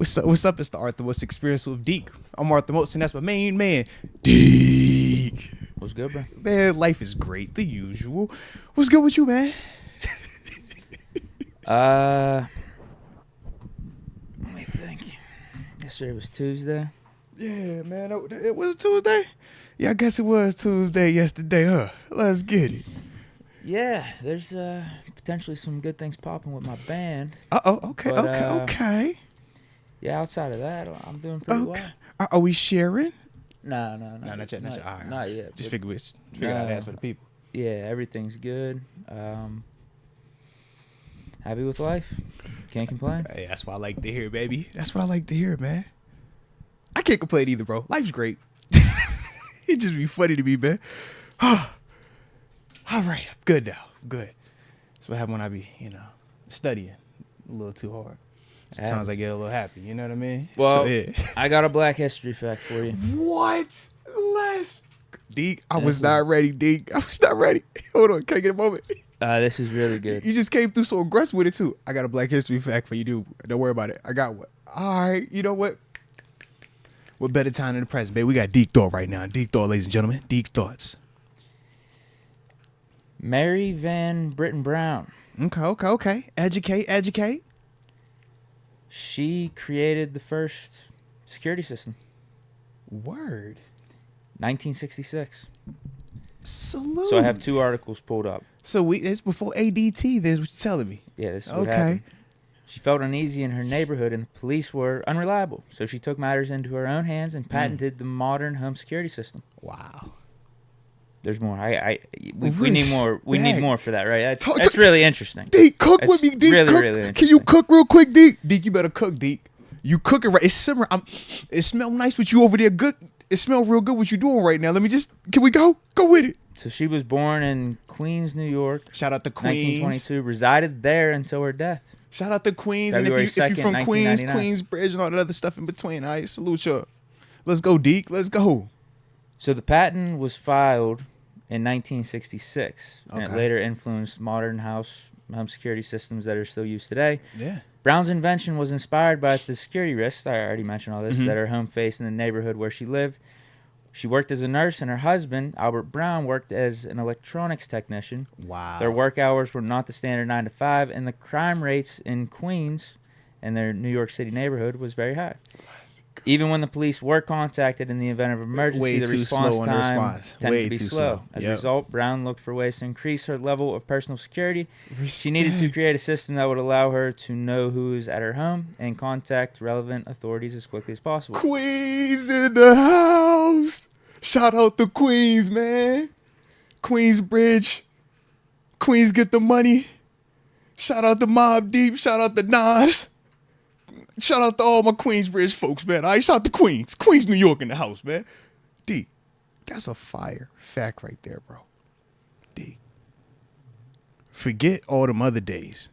What's up? What's up? It's the Arthur What's Experience with Deke. I'm Arthur Moats, and that's my main man, Deke. What's good, bro? Man, life is great, the usual. What's good with you, man? Let me think. Yesterday was Tuesday. Yeah, man. It was Tuesday? Yeah, I guess it was Tuesday yesterday, huh? Let's get it. Yeah, there's potentially some good things popping with my band. Okay, But, okay. Yeah, outside of that, I'm doing pretty well. Are we sharing? No, Not yet. All right. Not yet. Just but figure out that for the people. Yeah, everything's good. Happy with life. Can't complain. Hey, that's what I like to hear, baby. That's what I like to hear, man. I can't complain either, bro. Life's great. It just be funny to me, man. All right, I'm good now. I'm good. That's what happens when I be, studying a little too hard. Sometimes I get a little happy. You know what I mean? Well, so, yeah. I got a Black History fact for you. What? Deke, I was not ready, Deke. I was not ready. Hold on. Can I get a moment? This is really good. You just came through so aggressive with it, too. I got a Black History fact for you, dude. Don't worry about it. I got one. All right. You know what? What better time than the present, baby? We got Deke Thought right now. Deke Thought, ladies and gentlemen. Deke Thoughts. Mary Van Britten Brown. Okay. Educate. She created the first security system. Word. 1966. Salute. So I have two articles pulled up. So it's before ADT. This is what you're telling me. Yeah, this is what happened. She felt uneasy in her neighborhood and the police were unreliable. So she took matters into her own hands and patented the modern home security system. Wow. There's more. We need more. We need more for that, right? That's really interesting. Deke, cook with me, Deke. Really, cook. really interesting. Can you cook real quick, Deke? Deke, you better cook, Deke. You cook it right. It's simmering. It smells nice with you over there. Good. It smells real good what you doing right now. Can we go? Go with it. So she was born in Queens, New York. Shout out to Queens. 1922. Resided there until her death. Shout out to Queens. February and if you're from Queens, 1999. Queensbridge, and all that other stuff in between, all right, salute you. Let's go, Deke. Let's go. So the patent was filed in 1966, and it Okay. later influenced modern home security systems that are still used today. Yeah. Brown's invention was inspired by the security risks, I already mentioned all this, Mm-hmm. that her home faced in the neighborhood where she lived. She worked as a nurse, and her husband, Albert Brown, worked as an electronics technician. Wow. Their work hours were not the standard 9 to 5, and the crime rates in Queens and their New York City neighborhood was very high. Even when the police were contacted in the event of emergency, the response time tended to be slow. As a result, Brown looked for ways to increase her level of personal security. She needed to create a system that would allow her to know who is at her home and contact relevant authorities as quickly as possible. Queens in the house. Shout out to Queens, man. Queensbridge. Queens get the money. Shout out to Mobb Deep. Shout out to Nas. Shout out to all my Queensbridge folks, man. All right, shout out to Queens. Queens, New York in the house, man. D, that's a fire fact right there, bro. D. Forget all them other days.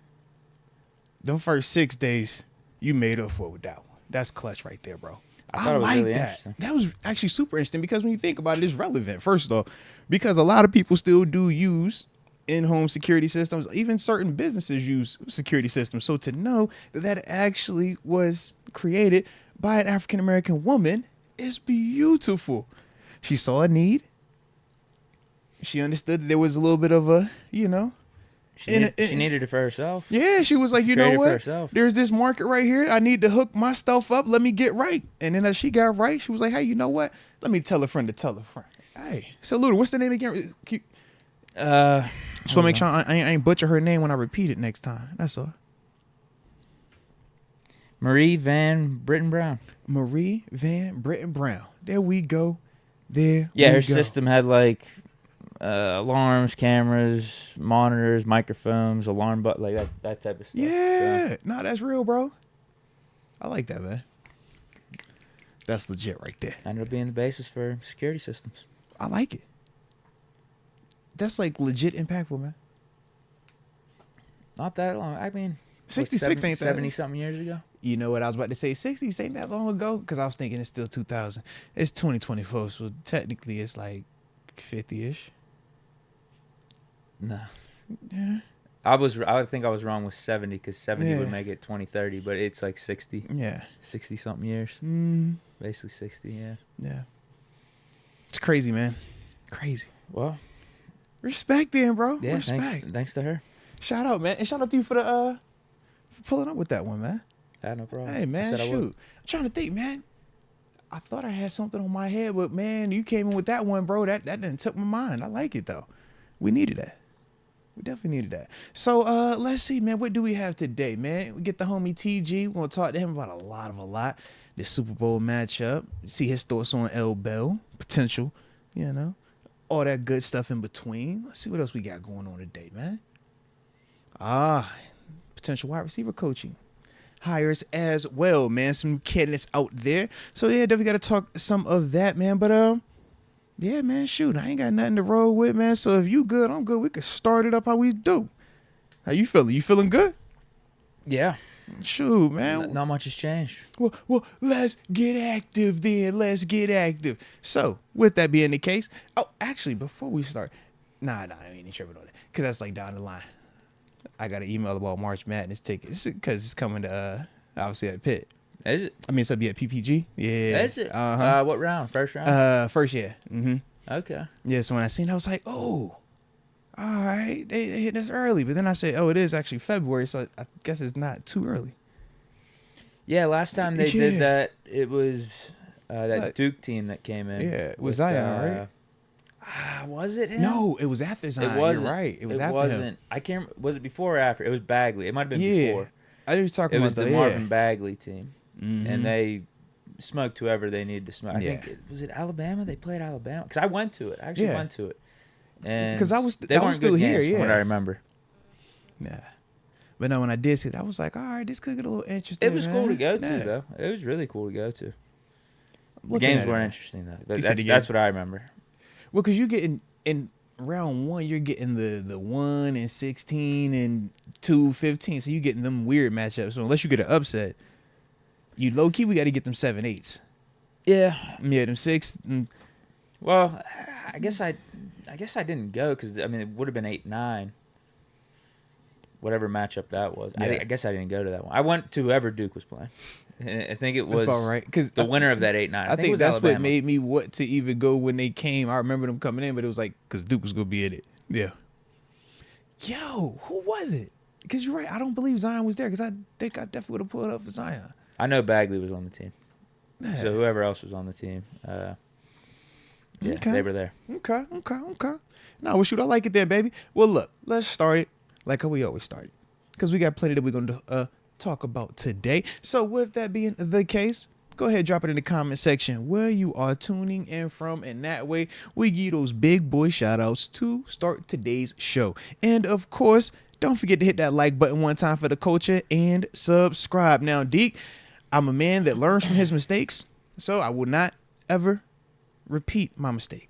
Them first 6 days, you made up for with that one. That's clutch right there, bro. I thought it was like really that. interesting. That was actually super interesting because when you think about it, it's relevant, first off, because a lot of people still do use in-home security systems. Even certain businesses use security systems. So to know that actually was created by an African-American woman is beautiful. She saw a need. She understood that there was a little bit of a, She needed it for herself. Yeah, she was like, you know created it for what? herself. There's this market right here. I need to hook my stuff up. Let me get right. And then as she got right, she was like, hey, you know what? Let me tell a friend to tell a friend. Hey, salute her. What's the name again? Just want to make sure I ain't butcher her name when I repeat it next time. That's all. Marie Van Britten Brown. Marie Van Britten Brown. There we go. There Yeah, we her go. system had like alarms, cameras, monitors, microphones, alarm button, like that type of stuff. Yeah. So, No, that's real, bro. I like that, man. That's legit right there. ended up being the basis for security systems. I like it. That's like legit impactful, man. Not that long. I mean, 66 ain't that. 70 something years ago. You know what I was about to say? 60s ain't that long ago? Because I was thinking it's still 2000. It's 2024, so technically it's like 50-ish. No. Yeah. I think I was wrong with 70 because 70 would Yeah. make it 2030, but it's like 60. Yeah. 60 something years. Mm, Basically 60, yeah. yeah. It's crazy, man. Crazy. Well, Respect then, bro. yeah, Respect. thanks to her. Shout out, man. And shout out to you for the for pulling up with that one, man. No problem. Hey, I man, said I would. shoot. I'm trying to think, man. I thought I had something on my head, but man, you came in with that one, bro. That didn't took my mind. I like it though. We needed that. We definitely needed that. So let's see, man. What do we have today, man? We get the homie TG. We're gonna talk to him about a lot. This Super Bowl matchup. See his thoughts on L Bell potential, all that good stuff in between. Let's see what else we got going on today, man. Potential wide receiver coaching hires as well, man. Some candidates out there. So yeah, definitely got to talk some of that, man. But yeah, man, shoot, I ain't got nothing to roll with, man. So if you good, I'm good. We could start it up how we do. How you feeling? You feeling good? Yeah. Shoot, man. Not much has changed. Well, let's get active then. Let's get active. So, with that being the case, actually, before we start, nah, I ain't tripping on it, because that's like down the line. I got an email about March Madness tickets because it's coming to obviously at Pitt. Is it? I mean, it's gonna be at PPG. Yeah. Is it? Uh-huh. What round? First round? First year. Mm-hmm. Okay. Yeah. So when I seen it, I was like, oh, all right, they hit this early. But then I said, oh, it is actually February, so I guess it's not too early. Yeah. Last time they did that, it was that Duke team that came in. Yeah. It was Zion, right? Was it him? No, it was after Zion. It wasn't. You're right. It was after wasn't. him. I can't. Was it before or after? It was Bagley. It might have been before. I was talking it about was the Marvin Bagley team, and they smoked whoever they needed to smoke. I think was it Alabama? They played Alabama because I went to it. I actually went to it, and because I was still here. Yeah, from what I remember. Yeah, but no, when I did see it, I was like, all right, this could get a little interesting. It was man. cool to go to though. It was really cool to go to. The games weren't interesting though. But that's what I remember. Well, because you getting in round one, you're getting the 1 and 16 and 2, 15, so you getting them weird matchups. So unless you get an upset, you low key we got to get them 7-8s. Yeah, them 6. Well, I guess I didn't go because I mean it would have been 8-9. Whatever matchup that was, yeah. I guess I didn't go to that one. I went to whoever Duke was playing. I think it was that's about right because the winner of that 8-9. I think it was that's Alabama. What made me want to even go when they came. I remember them coming in, but it was like because Duke was gonna be in it. Yeah. Yo, who was it? Because you're right. I don't believe Zion was there because I think I definitely would have pulled up for Zion. I know Bagley was on the team, yeah. So whoever else was on the team, they were there. Okay. No, shoot, I like it there, baby. Well, look, let's start it like how we always start it because we got plenty that we're gonna talk about today. So with that being the case, go ahead, drop it in the comment section where you are tuning in from, and that way we give you those big boy shout outs to start today's show. And of course, don't forget to hit that like button one time for the culture and subscribe. Now, Deke, I'm a man that learns from his mistakes, so I will not ever repeat my mistake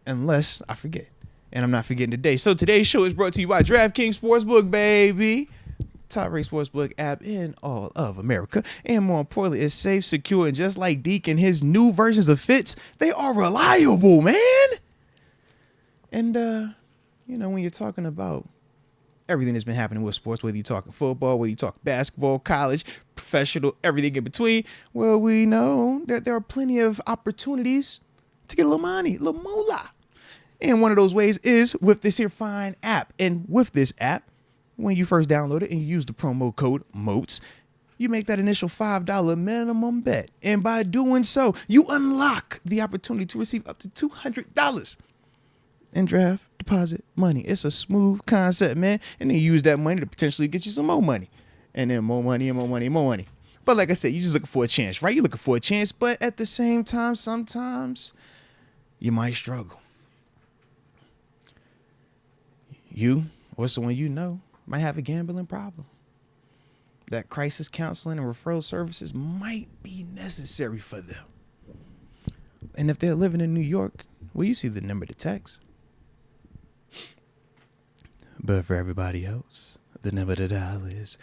unless I forget, and I'm not forgetting today. So today's show is brought to you by DraftKings Sportsbook, baby. Top-rated sportsbook app in all of America, and more importantly, it's safe, secure, and just like Deke and his new versions of Fitz, they are reliable, man. And when you're talking about everything that's been happening with sports, whether you're talking football, whether you talk basketball, college, professional, everything in between, well, we know that there are plenty of opportunities to get a little money, a little moolah. And one of those ways is with this here fine app. And with this app, when you first download it and you use the promo code Moats, you make that initial $5 minimum bet. And by doing so, you unlock the opportunity to receive up to $200 in draft deposit money. It's a smooth concept, man. And then use that money to potentially get you some more money. And then more money and more money and more money. But like I said, you're just looking for a chance, right? You're looking for a chance, but at the same time, sometimes you might struggle. You or someone you know might have a gambling problem. That crisis counseling and referral services might be necessary for them. And if they're living in New York, well, you see the number to text. But for everybody else, the number to dial is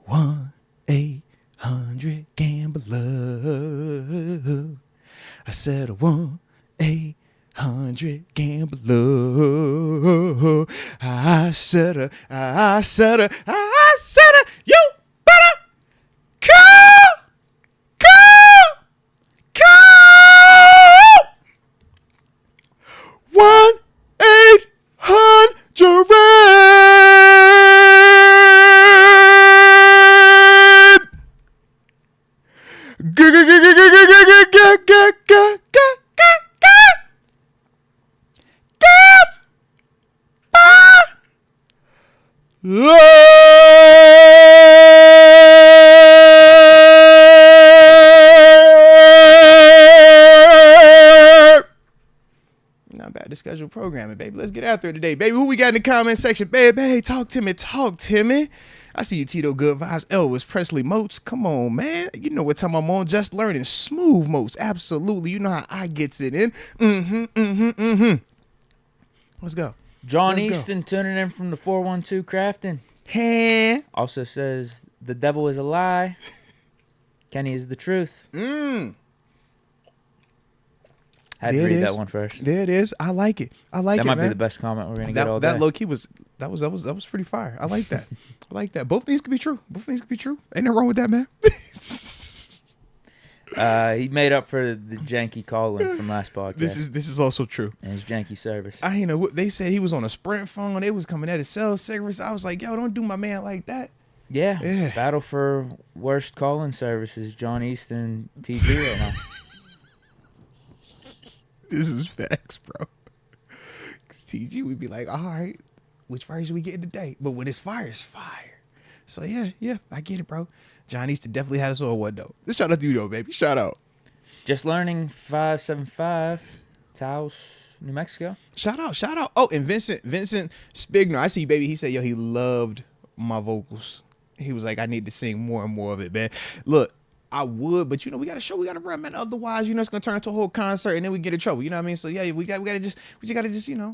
1-800-GAMBLER. I said 1-800-GAMBLER. 100 gambler. I said her, you better call. 1-800. Not bad to schedule programming, baby. Let's get out there today, baby. Who we got in the comment section, baby? Talk to me. I see you, Tito. Good vibes. Elvis Presley Moats. Come on, man. You know what time I'm on. Just learning smooth Moats. Absolutely. You know how I gets it in. Let's go. John Easton tuning in from the 412 Crafting. Hey. Also says the devil is a lie. Kenny is the truth. Had to read that one first. There it is. I like it. That might be the best comment we're gonna get all day. That low key was that was pretty fire. I like that. Both things could be true. Ain't nothing wrong with that, man. He made up for the janky calling from last podcast. This is also true. And his janky service. They said he was on a Sprint phone. They was coming at his cell service. I was like, yo, don't do my man like that. Yeah. Battle for worst calling services. John Easton, TG right now. This is facts, bro. TG would be like, all right, which version we getting today? But when it's fire, it's fire. So yeah, I get it, bro. John Easton definitely had us on one though. This shout out to you though, baby. Shout out. Just learning 575, Taos, New Mexico. Shout out. Oh, and Vincent Spigner. I see, baby. He said, yo, he loved my vocals. He was like, I need to sing more and more of it, man. Look, I would, but we got a show we got to run, man. Otherwise, it's gonna turn into a whole concert, and then we get in trouble. You know what I mean? So yeah, we gotta just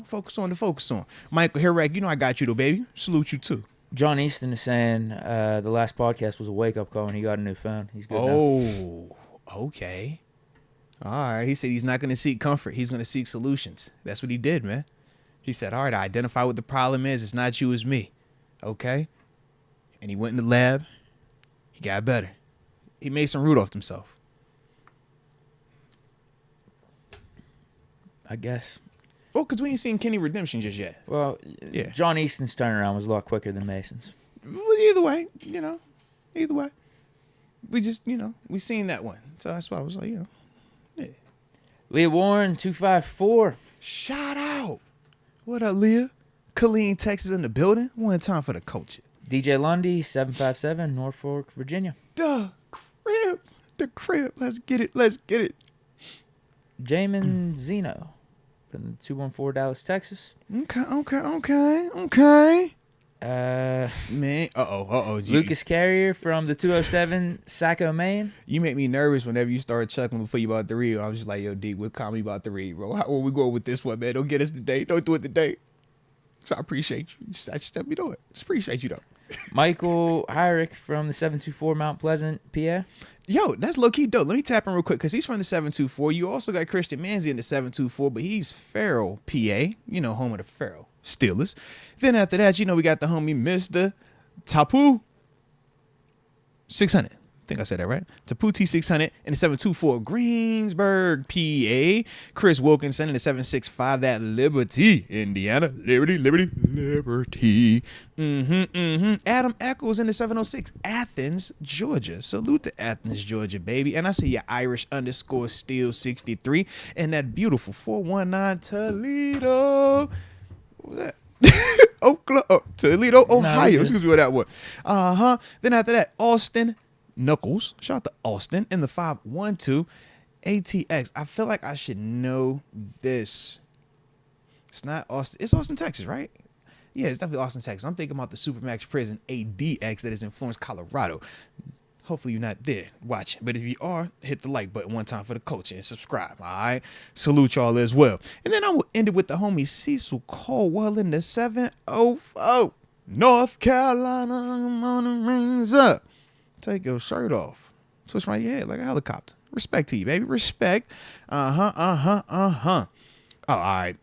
focus on. Michael Herrick, I got you though, baby. Salute you too. John Easton is saying the last podcast was a wake up call when he got a new phone. He's good now. Oh, okay. All right. He said he's not gonna seek comfort. He's gonna seek solutions. That's what he did, man. He said, all right, I identify what the problem is. It's not you, it's me. Okay. And he went in the lab. He got better. He made some Rudolph himself. I guess. Well, because we ain't seen Kenny Redemption just yet. Well, yeah. John Easton's turnaround was a lot quicker than Mason's. Well, either way. We just, we seen that one. So that's why I was like, yeah. Leah Warren, 254. Shout out. What up, Leah? Colleen, Texas in the building. One time for the culture. DJ Lundy, 757, Norfolk, Virginia. The crib. Let's get it. Jamin Zeno from 214 Dallas, Texas. Okay. Man. Uh-oh. Lucas Carrier from the 207 Saco, Maine. You make me nervous whenever you start chuckling before you about to read. I was just like, yo, Deke, what comedy about to read, bro? Where we going with this one, man? Don't get us today. Don't do it today. So I appreciate you. I just let me do it. Just appreciate you, though. Michael Hyrick from the 724 Mount Pleasant, PA. Yo, that's low-key dope. Let me tap in real quick, because he's from the 724. You also got Christian Manzi in the 724, but he's Farrell, PA. Home of the Farrell Steelers. Then after that, we got the homie Mr. Tapu 600. I think I said that right. Tapu T600 in the 724 Greensburg, PA. Chris Wilkinson in the 765, that Liberty, Indiana. Liberty. Adam Eccles in the 706, Athens, Georgia. Salute to Athens, Georgia, baby. And I see your Irish _Steel 63 and that beautiful 419 Toledo. What was that? Toledo, Ohio. Excuse me, what that was. Then after that, Austin Knuckles. Shout out to Austin in the 512 ATX. I feel like I should know this. It's not Austin. It's Austin, Texas, right? Yeah, it's definitely Austin, Texas. I'm thinking about the Supermax Prison ADX that is in Florence, Colorado. Hopefully you're not there watching. But if you are, hit the like button one time for the culture and subscribe. All right. Salute y'all as well. And then I will end it with the homie Cecil Colwell in the 704 North Carolina. On the rings up. Take your shirt off. Switch around your head like a helicopter. Respect to you, baby. Respect. Oh, all right.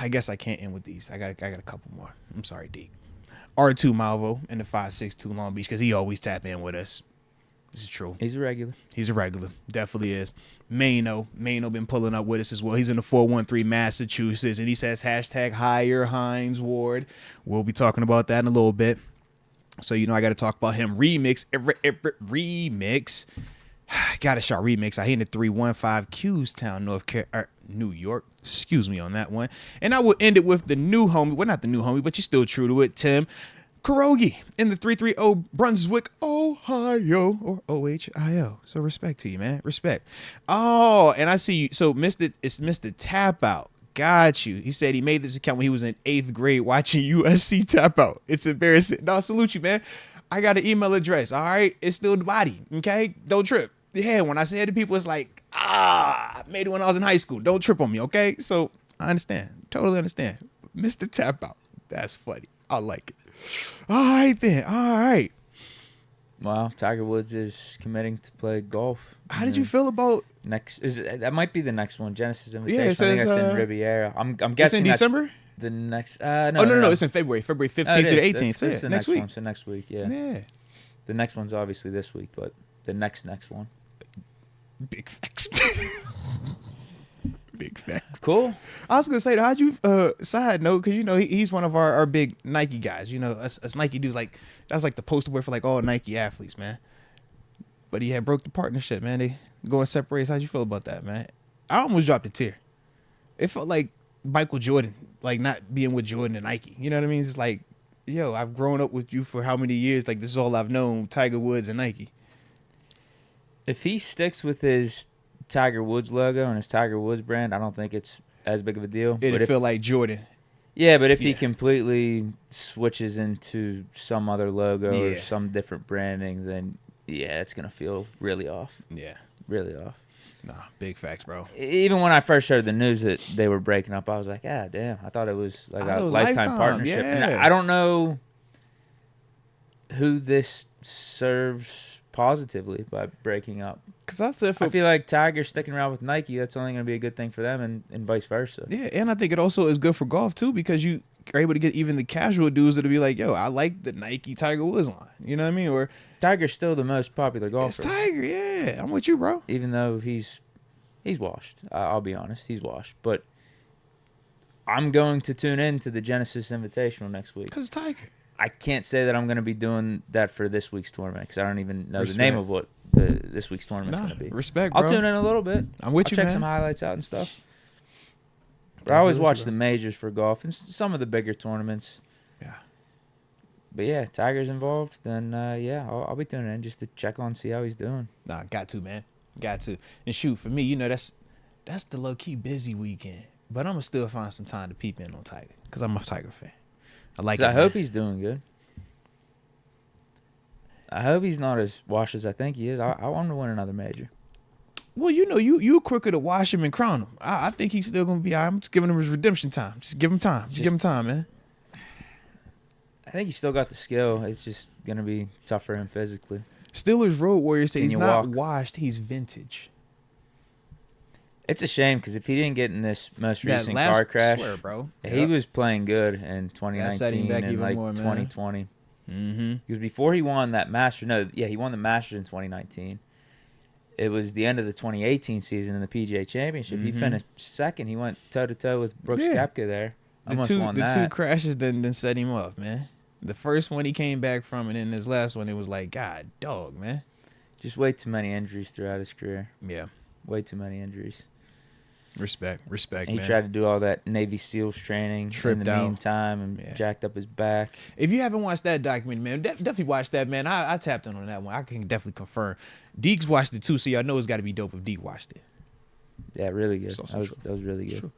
I guess I can't end with these. I got a couple more. I'm sorry, Deke. R2 Malvo in the 562 Long Beach because he always tap in with us. This is true. He's a regular. He's a regular. Definitely is. Mano been pulling up with us as well. He's in the 413 Massachusetts, and he says hashtag hire Hines Ward. We'll be talking about that in a little bit. So, I got to talk about him. Remix. Got a shot remix. I hit the 315 Qstown, New York. Excuse me on that one. And I will end it with the new homie. Well, not the new homie, but you're still true to it. Tim Kurogi in the 330 Brunswick, Ohio, or OHIO. So respect to you, man. Respect. Oh, and I see you. So it's Mr. Tap Out. Got you. He said he made this account when he was in 8th grade watching UFC Tap Out. It's embarrassing. No, salute you, man. I got an email address. All right. It's still the body. Okay. Don't trip. Yeah. When I say it to people, it's like, I made it when I was in high school. Don't trip on me. Okay. So I understand. Totally understand. Mr. Tap Out. That's funny. I like it. All right then. All right. Wow, Tiger Woods is committing to play golf. How did you feel about that? Might be the next one, Genesis Invitational. Yeah, it says, I think that's in Riviera. I'm guessing it's in December. The next. No. It's in February 15th to the 18th. It's the next week. one. So next week. Yeah. Yeah. The next one's obviously this week, but the next one. Big facts. Big facts. Cool. I was gonna say, how'd you side note, because he's one of our big Nike guys. Us Nike dudes, like that's like the poster boy for like all Nike athletes, man. But he had broke the partnership, man. They going separate ways. How'd you feel about that, man? I almost dropped a tear. It felt like Michael Jordan, like not being with Jordan and Nike. You know what I mean? It's like, yo, I've grown up with you for how many years? Like this is all I've known, Tiger Woods and Nike. If he sticks with his Tiger Woods logo and his Tiger Woods brand, I don't think it's as big of a deal. It'd feel like Jordan. Yeah, but if he completely switches into some other logo or some different branding, then it's gonna feel really off. Yeah, really off. Nah, big facts, bro. Even when I first heard the news that they were breaking up, I was like, damn. I thought it was like a lifetime partnership. Yeah. And I don't know who this serves positively by breaking up. Because I feel like Tiger sticking around with Nike, that's only going to be a good thing for them and vice versa. Yeah, and I think it also is good for golf, too, because you are able to get even the casual dudes that'll be like, yo, I like the Nike Tiger Woods line. You know what I mean? Or Tiger's still the most popular golfer. It's Tiger, yeah. I'm with you, bro. Even though he's washed. I'll be honest. He's washed. But I'm going to tune in to the Genesis Invitational next week. Because it's Tiger. I can't say that I'm going to be doing that for this week's tournament because I don't even know the name of what this week's tournament's going to be. Respect, bro. I'll tune in a little bit. I'm with you, man. I'll check some highlights out and stuff. But I always watch the majors for golf and some of the bigger tournaments. Yeah. But yeah, Tiger's involved, then I'll be tuning in just to check on, see how he's doing. Nah, got to, man. Got to. And shoot, for me, that's the low-key busy weekend. But I'm going to still find some time to peep in on Tiger because I'm a Tiger fan. I like it. I hope he's doing good. I hope he's not as washed as I think he is. I want him to win another major. Well, you quicker to wash him and crown him. I think he's still going to be all right. I'm just giving him his redemption time. Just give him time. Just give him time, man. I think he's still got the skill. It's just going to be tough for him physically. Steelers Road Warrior said he's not washed. He's vintage. It's a shame because if he didn't get in this most recent car crash, swear, bro. He was playing good in 2019 and like 2020. Mm-hmm. Because before he won that Masters, he won the Masters in 2019. It was the end of the 2018 season in the PGA Championship. Mm-hmm. He finished second. He went toe-to-toe with Brooks Koepka there. The two crashes then set him off, man. The first one he came back from, and then this last one, it was like, God, dog, man. Just way too many injuries throughout his career. Yeah. Way too many injuries. Respect, and man. He tried to do all that Navy SEALs training in the meantime and jacked up his back. If you haven't watched that documentary, man, definitely watch that, man. I tapped in on that one. I can definitely confirm. Deke's watched it too, so y'all know it's got to be dope if Deke watched it. Yeah, really good. That was really good. Sure.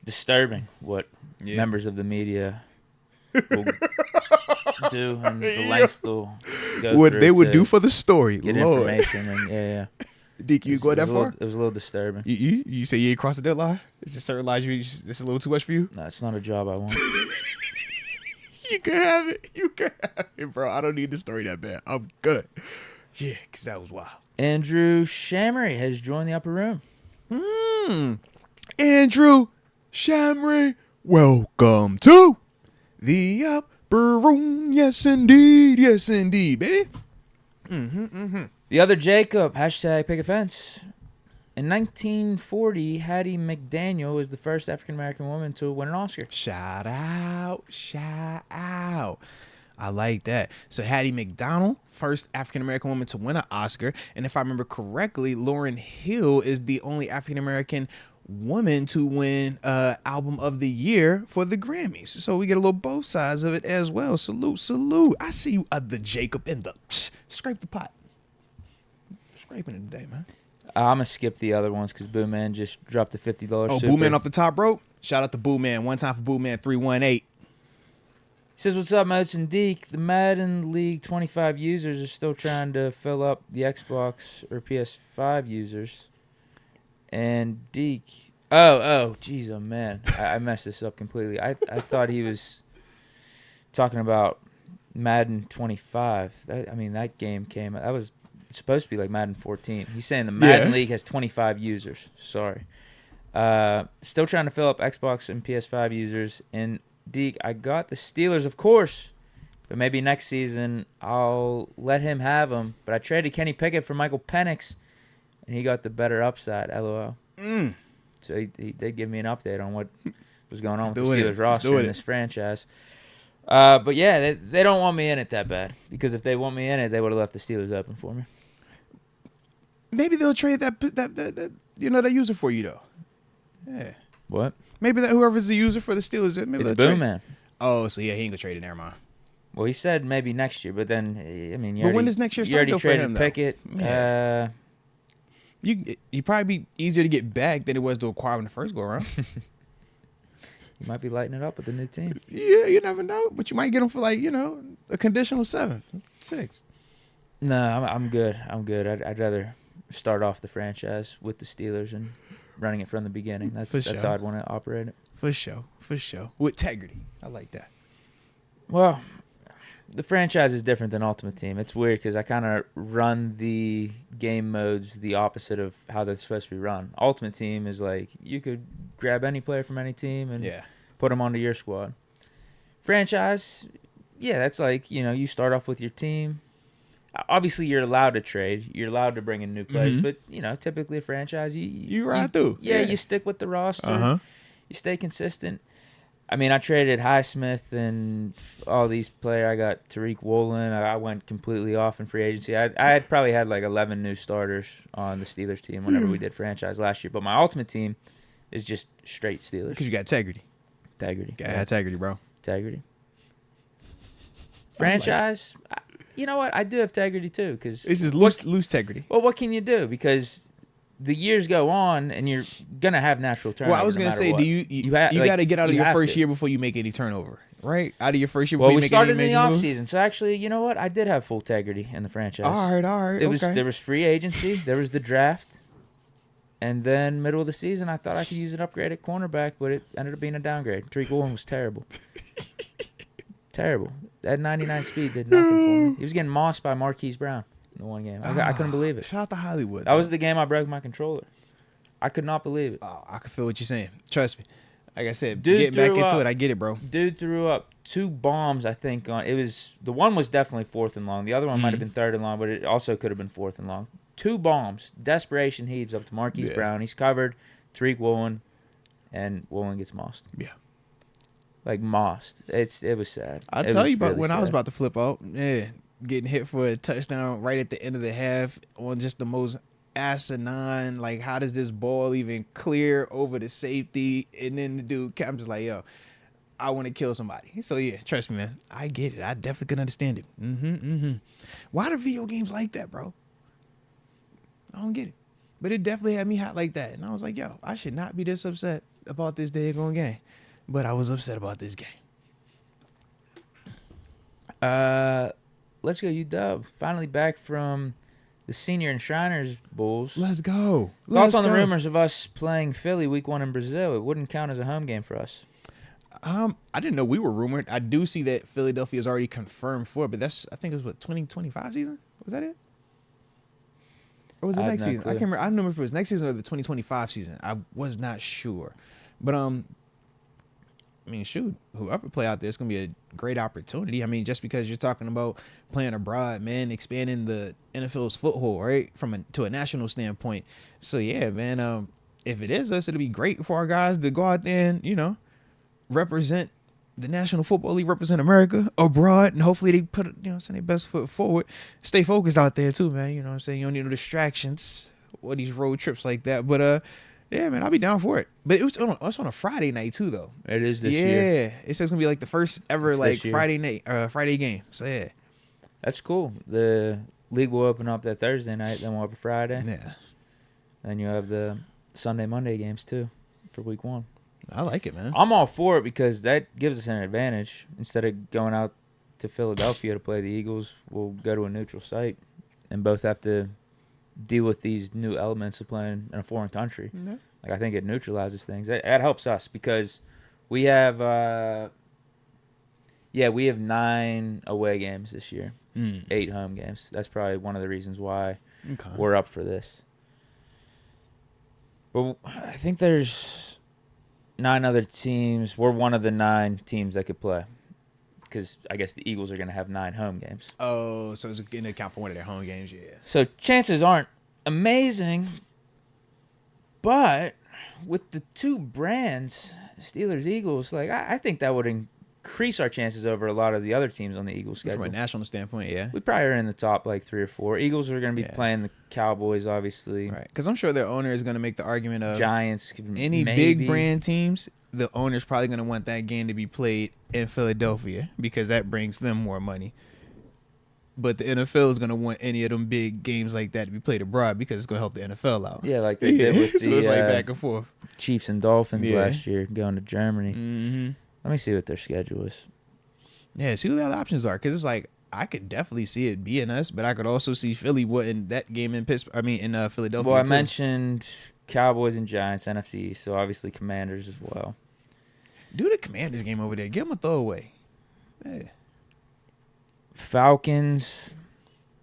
Disturbing what members of the media will do and the lengths they'll go what they would do for the story. Get Lord. information and Deke, you go that far? It was a little disturbing. You say you ain't crossed the deadline? It's just certain lies it's a little too much for you? No, it's not a job I want. You can have it. You can have it, bro. I don't need the story that bad. I'm good. Yeah, because that was wild. Andrew Shamery has joined the upper room. Andrew Shamry. Welcome to the upper room. Yes, indeed. Yes, indeed, baby. The other Jacob, hashtag pick a fence. In 1940, Hattie McDaniel was the first African-American woman to win an Oscar. Shout out. I like that. So Hattie McDaniel, first African-American woman to win an Oscar. And if I remember correctly, Lauryn Hill is the only African-American woman to win Album of the Year for the Grammys. So we get a little both sides of it as well. Salute. I see you, the Jacob in the... Scrape the pot. Scraping it today, man. I'm going to skip the other ones because Boo Man just dropped a $50 Oh, super. Boo Man off the top rope? Shout out to Boo Man. One time for Boo Man, 318. He says, what's up, Moats and Deke? The Madden League 25 users are still trying to fill up the Xbox or PS5 users. And Deke... Oh, jeez, oh, man. I messed this up completely. I thought he was talking about Madden 25. That game came... That was... supposed to be like Madden 14. He's saying the Madden League has 25 users. Sorry. Still trying to fill up Xbox and PS5 users. And Deke, I got the Steelers, of course. But maybe next season I'll let him have them. But I traded Kenny Pickett for Michael Penix. And he got the better upside, LOL. So he did give me an update on what was going on with the Steelers roster in this franchise. But yeah, they don't want me in it that bad. Because if they want me in it, they would have left the Steelers open for me. Maybe they'll trade that user for you though. Yeah. What? Maybe that whoever's the user for the Steelers, maybe it's Boom Man. Oh, so yeah, he ain't gonna trade it. Never mind. Well, he said maybe next year, but then when does next year start though for him? You already traded Pickett. Yeah. You probably be easier to get back than it was to acquire in the first go around. You might be lighting it up with the new team. Yeah, you never know, but you might get him for a conditional 7th, 6th. No, I'm good. I'd rather start off the franchise with the Steelers and running it from the beginning. That's how I'd want to operate it. For sure. With integrity. I like that. Well, the franchise is different than Ultimate Team. It's weird because I kind of run the game modes the opposite of how they're supposed to be run. Ultimate Team is like you could grab any player from any team and put them onto your squad. Franchise, that's like, you start off with your team. Obviously, you're allowed to trade. You're allowed to bring in new players. But, typically a franchise, you ride through. Yeah, you stick with the roster. You stay consistent. I traded Highsmith and all these players. I got Tariq Woolen. I went completely off in free agency. I had probably had like 11 new starters on the Steelers team whenever we did franchise last year. But my Ultimate Team is just straight Steelers. Because you got integrity. Got integrity, bro. Integrity. Franchise... You know what? I do have integrity too, because it's just loose integrity. Well, what can you do? Because the years go on, and you're gonna have natural turnover. Well, I was gonna say, do you got to get out of your first year before you make any turnover, right? Out of your first year before you make any major moves. Well, we started in the offseason, so actually, you know what? I did have full integrity in the franchise. All right. There was free agency, there was the draft, and then middle of the season, I thought I could use an upgrade at cornerback, but it ended up being a downgrade. Tariq Woolen was terrible. Terrible. That 99 speed did nothing for me. He was getting mossed by Marquise Brown in the one game. I couldn't believe it. Shout out to Hollywood. That was the game I broke my controller. I could not believe it. Oh, I can feel what you're saying. Trust me. Like I said, getting back into it, I get it, bro. Dude threw up 2 bombs, I think. The one was definitely 4th and long. The other one might have been 3rd and long, but it also could have been 4th and long. 2 bombs. Desperation heaves up to Marquise Brown. He's covered. Tariq Woolen. And Woolen gets mossed. Yeah. Like mossed. It was sad. I'll tell you about when I was about to flip out. Yeah. Getting hit for a touchdown right at the end of the half on just the most asinine, like, how does this ball even clear over the safety? And then the dude, I'm just like, yo, I want to kill somebody. So yeah, trust me, man. I get it. I definitely can understand it. Why do video games like that, bro? I don't get it. But it definitely had me hot like that. And I was like, yo, I should not be this upset about this daggone game. But I was upset about this game. Let's go, UW. Finally back from the Senior and Shriners Bulls. Let's go. Thoughts on the rumors of us playing Philly week 1 in Brazil? It wouldn't count as a home game for us. I didn't know we were rumored. I do see that Philadelphia is already confirmed for it, but I think it was 2025 season? Was that it? Or was it next season? Clue. I can't remember. I don't remember if it was next season or the 2025 season. I was not sure. But I mean, shoot, whoever play out there, it's gonna be a great opportunity. I mean, just because you're talking about playing abroad, man, expanding the NFL's foothold, right, to a national standpoint. So yeah, man, if it is us, it'll be great for our guys to go out there and represent the National Football League, represent America abroad, and hopefully they put their best foot forward. Stay focused out there too, man. You know what I'm saying? You don't need no distractions or these road trips like that. But yeah, man, I'll be down for it. But it's on a Friday night too, though. It is this year. Yeah, it says it's gonna be like the first ever Friday night, Friday game. So yeah, that's cool. The league will open up that Thursday night, then we'll have a Friday. Yeah. Then you have the Sunday, Monday games too for week 1. I like it, man. I'm all for it because that gives us an advantage. Instead of going out to Philadelphia to play the Eagles, we'll go to a neutral site and both have to deal with these new elements of playing in a foreign country. Yeah. Like, I think it neutralizes things. That helps us because we have 9 away games this year, 8 home games. That's probably one of the reasons why we're up for this. But I think there's 9 other teams. We're one of the 9 teams that could play because I guess the Eagles are going to have 9 home games. Oh, so it's going to account for one of their home games, yeah. So chances aren't amazing, but with the 2 brands, Steelers, Eagles, like I think that would increase our chances over a lot of the other teams on the Eagles schedule. From a national standpoint, yeah. We probably are in the top 3 or 4. Eagles are going to be playing the Cowboys, obviously. Right, because I'm sure their owner is going to make the argument of Giants. Any big brand teams, the owner's probably going to want that game to be played in Philadelphia because that brings them more money. But the NFL is going to want any of them big games like that to be played abroad because it's going to help the NFL out. Yeah, like they did with so it's like back and forth. Chiefs and Dolphins last year going to Germany. Mm-hmm. Let me see what their schedule is. Yeah, see what the other options are because it's like I could definitely see it being us, but I could also see Philly in that game in Pittsburgh. I mean, in Philadelphia. Well, I mentioned Cowboys and Giants, NFC, so obviously Commanders as well. Do the Commanders game over there. Give them a throwaway. Yeah. Falcons.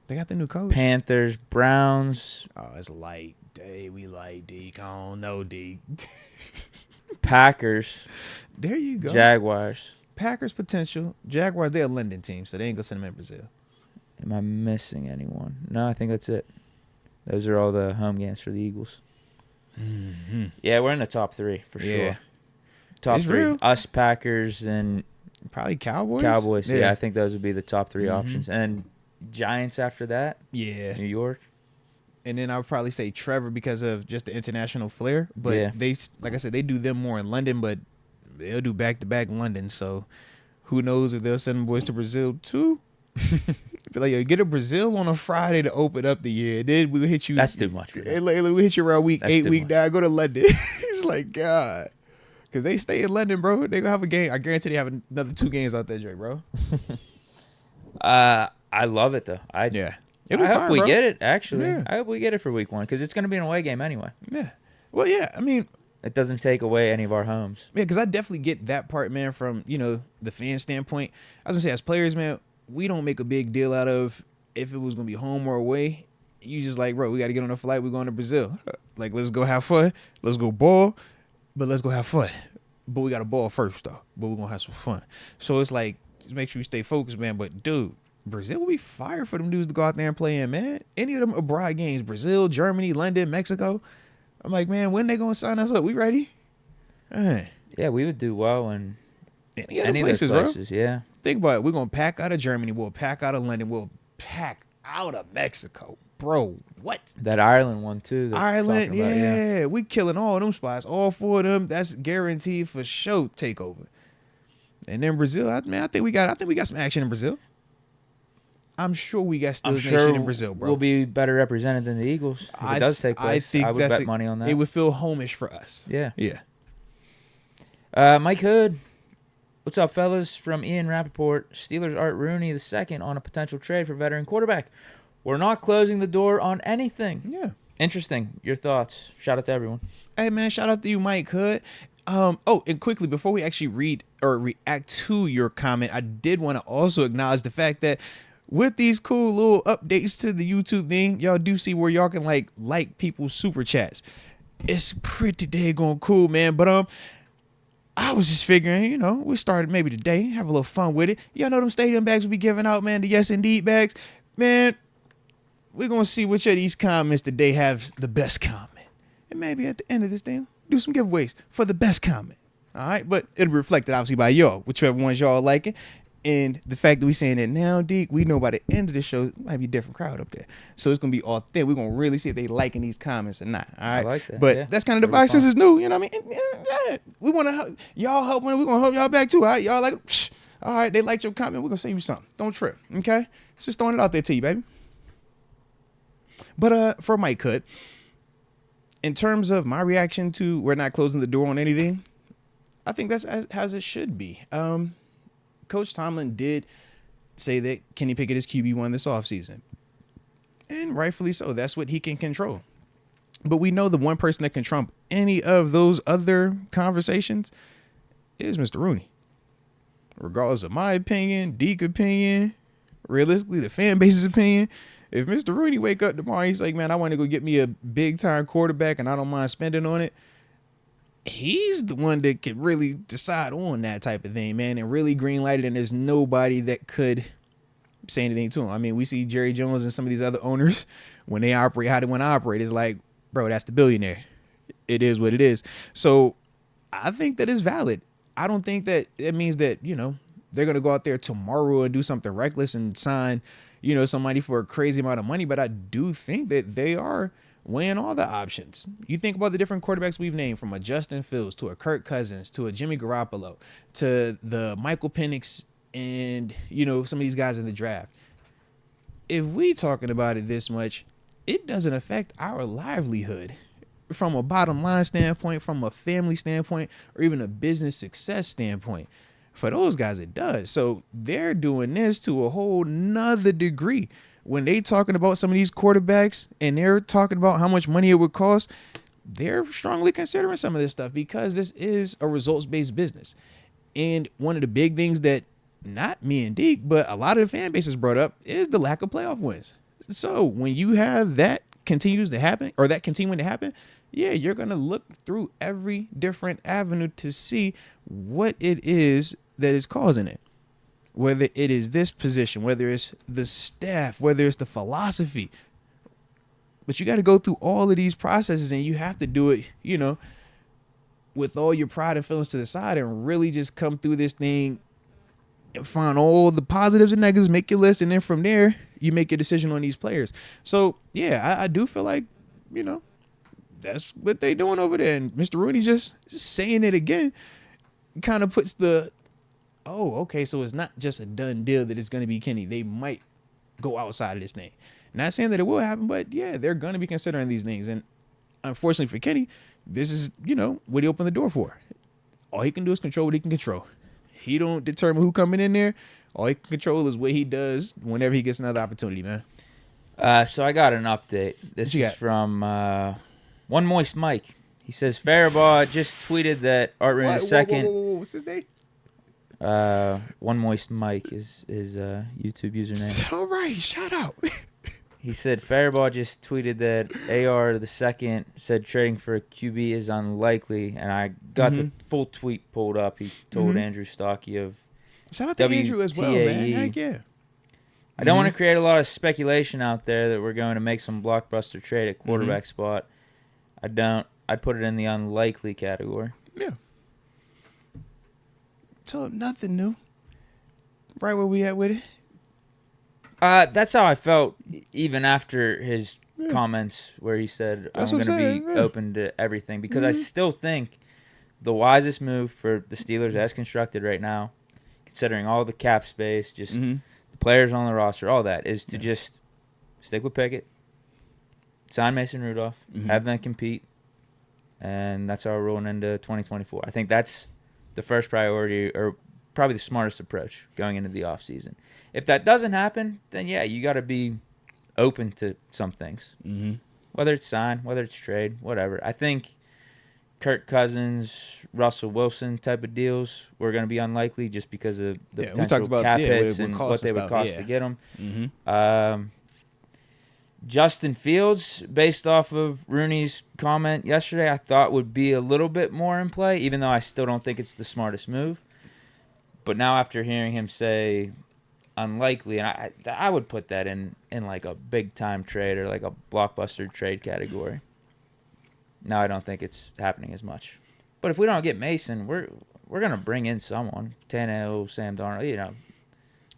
They got the new coach. Panthers, Browns. Oh, it's light day. We like Deke. I don't know Deke. Packers. There you go. Jaguars. Packers potential. Jaguars, they're a London team, so they ain't gonna send them in Brazil. Am I missing anyone? No, I think that's it. Those are all the home games for the Eagles. Mm-hmm. Yeah, we're in the top 3 for sure. Top it's 3. Real. Us, Packers, and probably Cowboys. Cowboys. Yeah, I think those would be the top 3 options. And Giants after that. Yeah. New York. And then I would probably say Trevor because of just the international flair. But they, like I said, they do them more in London, but they'll do back-to-back London. So who knows if they'll send them boys to Brazil too? Be like, yo, get a Brazil on a Friday to open up the year. Then we'll hit you. That's too much. We'll hit you around week 8, week 9. Go to London. It's like, God. Because they stay in London, bro. They're going to have a game. I guarantee they have another 2 games out there, Drake, bro. I love it, though. I hope we get it, actually. Yeah. I hope we get it for week 1 because it's going to be an away game anyway. Yeah. Well, yeah. I mean, it doesn't take away any of our homes. Yeah, because I definitely get that part, man, from, the fan standpoint. I was going to say, as players, man, we don't make a big deal out of if it was going to be home or away. You just like, bro, we got to get on a flight. We're going to Brazil. Like, let's go have fun. Let's go ball, but let's go have fun. But we got to ball first, though. But we're going to have some fun. So it's like, just make sure you stay focused, man. But, dude, Brazil will be fire for them dudes to go out there and play in, man. Any of them abroad games, Brazil, Germany, London, Mexico. I'm like, man, when they going to sign us up? We ready? Yeah, we would do well in any of those places, bro. Yeah. Think about it. We're going to pack out of Germany. We'll pack out of London. We'll pack out of Mexico. Bro, what? That Ireland one, too. Ireland, yeah. We killing all of them spots. All 4 of them. That's guaranteed for sure takeover. And then Brazil, I think we got some action in Brazil. I'm sure we got Steelers Nation in Brazil, bro. We'll be better represented than the Eagles if it does take place. I would bet money on that. It would feel homish for us. Yeah. Yeah. Mike Hood. What's up, fellas? From Ian Rappaport. Steelers Art Rooney II on a potential trade for veteran quarterback. We're not closing the door on anything. Yeah. Interesting. Your thoughts. Shout out to everyone. Hey, man. Shout out to you, Mike Hood. And quickly, before we actually read or react to your comment, I did want to also acknowledge the fact that with these cool little updates to the YouTube thing, y'all do see where y'all can like people's super chats. It's pretty daggone cool, man. But I was just figuring, we started maybe today, have a little fun with it. Y'all know them stadium bags we be giving out, man. The Yes Indeed bags, man. We're gonna see which of these comments today have the best comment, and maybe at the end of this thing, do some giveaways for the best comment. All right, but it'll be reflected obviously by y'all, whichever ones y'all liking. And the fact that we saying it now, Deke, we know by the end of the show, it might be a different crowd up there. So it's going to be authentic. We're going to really see if they liking these comments or not. All right. I like that. But that's kind of the vibe. Since it's new, you know what I mean? Yeah, we want to help y'all helping. We're going to help y'all back too. All right. Y'all like, all right. They liked your comment. We're going to send you something. Don't trip. Okay. It's just throwing it out there to you, baby. But for Mike Hood, in terms of my reaction to we're not closing the door on anything, I think that's as it should be. Coach Tomlin did say that Kenny Pickett is QB1 this offseason. And rightfully so. That's what he can control. But we know the one person that can trump any of those other conversations is Mr. Rooney. Regardless of my opinion, Deke's opinion, realistically the fan base's opinion, if Mr. Rooney wake up tomorrow, he's like, man, I want to go get me a big-time quarterback and I don't mind spending on it, he's the one that could really decide on that type of thing, man, and really green light it, and there's nobody that could say anything to him. I mean, we see Jerry Jones and some of these other owners, when they operate how they want to operate, it's like, bro, that's the billionaire. It is what it is. So I think that is valid. I don't think that it means that, they're going to go out there tomorrow and do something reckless and sign, somebody for a crazy amount of money, but I do think that they are weighing all the options. You think about the different quarterbacks we've named, from a Justin Fields to a Kirk Cousins to a Jimmy Garoppolo to the Michael Penix and, some of these guys in the draft. If we talking about it this much, it doesn't affect our livelihood from a bottom line standpoint, from a family standpoint, or even a business success standpoint. For those guys, it does. So they're doing this to a whole nother degree. When they talking about some of these quarterbacks and they're talking about how much money it would cost, they're strongly considering some of this stuff because this is a results-based business. And one of the big things that not me and Deke, but a lot of the fan bases brought up is the lack of playoff wins. So when you have that continuing to happen, yeah, you're going to look through every different avenue to see what it is that is causing it. Whether it is this position, whether it's the staff, whether it's the philosophy. But you got to go through all of these processes, and you have to do it, with all your pride and feelings to the side, and really just come through this thing and find all the positives and negatives, make your list, and then from there, you make your decision on these players. So, yeah, I do feel like, that's what they doing over there. And Mr. Rooney just saying it again kind of puts the, oh, okay, so it's not just a done deal that it's going to be Kenny. They might go outside of this thing. Not saying that it will happen, but yeah, they're going to be considering these things. And unfortunately for Kenny, this is, what he opened the door for. All he can do is control what he can control. He don't determine who coming in there. All he can control is what he does whenever he gets another opportunity, man. So I got an update. This is from One Moist Mike. He says, Faribault just tweeted that Art Room II. What's his name? One Moist Mike is his YouTube username. All right, shout out. He said Faribault just tweeted that AR II said trading for a QB is unlikely, and I got the full tweet pulled up. He told Andrew Stockey of shout out to Andrew as well, man. Heck yeah. I don't want to create a lot of speculation out there that we're going to make some blockbuster trade at quarterback spot. I don't. I'd put it in the unlikely category. Yeah. So nothing new. Right where we at with it. That's how I felt even after his comments where he said I'm going to be open to everything, because I still think the wisest move for the Steelers as constructed right now, considering all the cap space, just the players on the roster, all that, is to just stick with Pickett, sign Mason Rudolph, have them compete, and that's how we're rolling into 2024. I think that's the first priority, or probably the smartest approach going into the offseason. If that doesn't happen, then yeah, you got to be open to some things. Whether it's sign, whether it's trade, whatever. I think Kirk Cousins, Russell Wilson type of deals were going to be unlikely just because of the potential cap hits and what they would cost to get them. Mm-hmm. Justin Fields, based off of Rooney's comment yesterday, I thought would be a little bit more in play, even though I still don't think it's the smartest move. But now after hearing him say unlikely, and I would put that in like a big-time trade or like a blockbuster trade category. Now I don't think it's happening as much. But if we don't get Mason, we're going to bring in someone. Tannehill, Sam Darnold,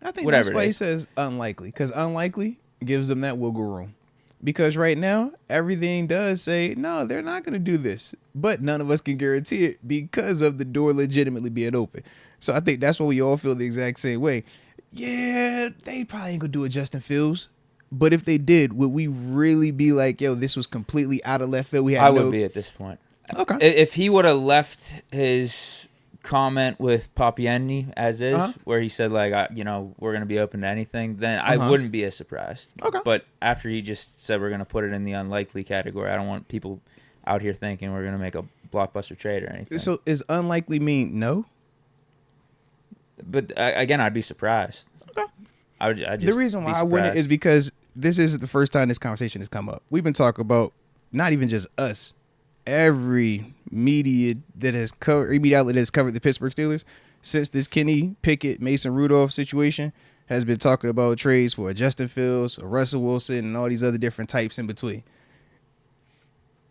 I think that's why he says unlikely, because unlikely gives them that wiggle room. Because right now, everything does say, no, they're not going to do this. But none of us can guarantee it because of the door legitimately being open. So I think that's why we all feel the exact same way. Yeah, they probably ain't going to do a Justin Fields. But if they did, would we really be like, yo, this was completely out of left field? I would be at this point. Okay. If he would have left his comment with Papieni as is, where he said, like, we're going to be open to anything, then I wouldn't be as surprised. Okay. But after he just said we're going to put it in the unlikely category, I don't want people out here thinking we're going to make a blockbuster trade or anything. So is unlikely mean no? But again, I'd be surprised. Okay. The reason why I wouldn't is because this isn't the first time this conversation has come up. We've been talking about not even just us. Every media that has covered, media outlet that has covered the Pittsburgh Steelers since this Kenny Pickett, Mason Rudolph situation has been talking about trades for a Justin Fields, a Russell Wilson, and all these other different types in between.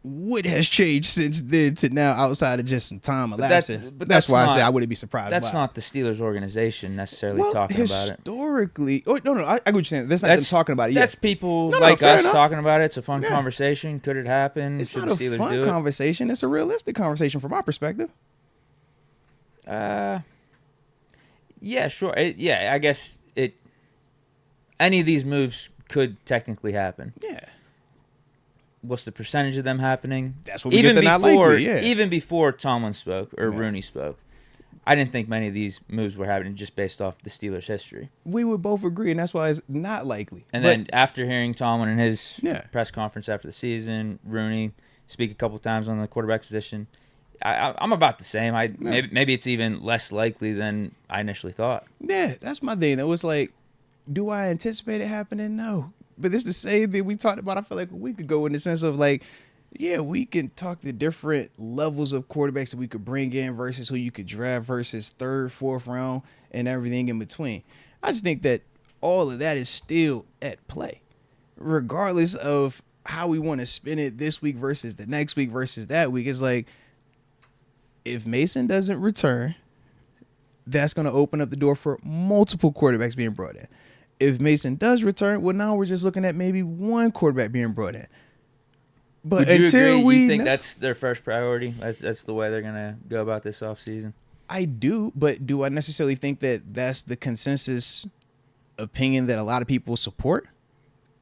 What has changed since then to now outside of just some time elapsing? But that's why I say I wouldn't be surprised. That's not the Steelers organization necessarily talking about it. Historically, I get what you're saying. That's not them talking about it. That's people like us talking about it. It's a fun conversation. Could it happen? It's not a fun conversation. It's a realistic conversation from my perspective. Yeah, sure. I guess any of these moves could technically happen. Yeah. What's the percentage of them happening? That's what we get. Not likely. Yeah. Even before Tomlin spoke or Rooney spoke, I didn't think many of these moves were happening just based off the Steelers' history. We would both agree, and that's why it's not likely. And then after hearing Tomlin in his press conference after the season, Rooney speak a couple times on the quarterback position, I'm about the same. Maybe it's even less likely than I initially thought. Yeah, that's my thing. It was like, do I anticipate it happening? No. But it's the same thing we talked about. I feel like a week ago in the sense of like, yeah, we can talk the different levels of quarterbacks that we could bring in versus who you could draft versus third, fourth round and everything in between. I just think that all of that is still at play, regardless of how we want to spin it this week versus the next week versus that week. It's like, if Mason doesn't return, that's going to open up the door for multiple quarterbacks being brought in. If Mason does return, well, now we're just looking at maybe one quarterback being brought in. But until you think that's their first priority? That's the way they're going to go about this offseason? I do, but do I necessarily think that that's the consensus opinion that a lot of people support?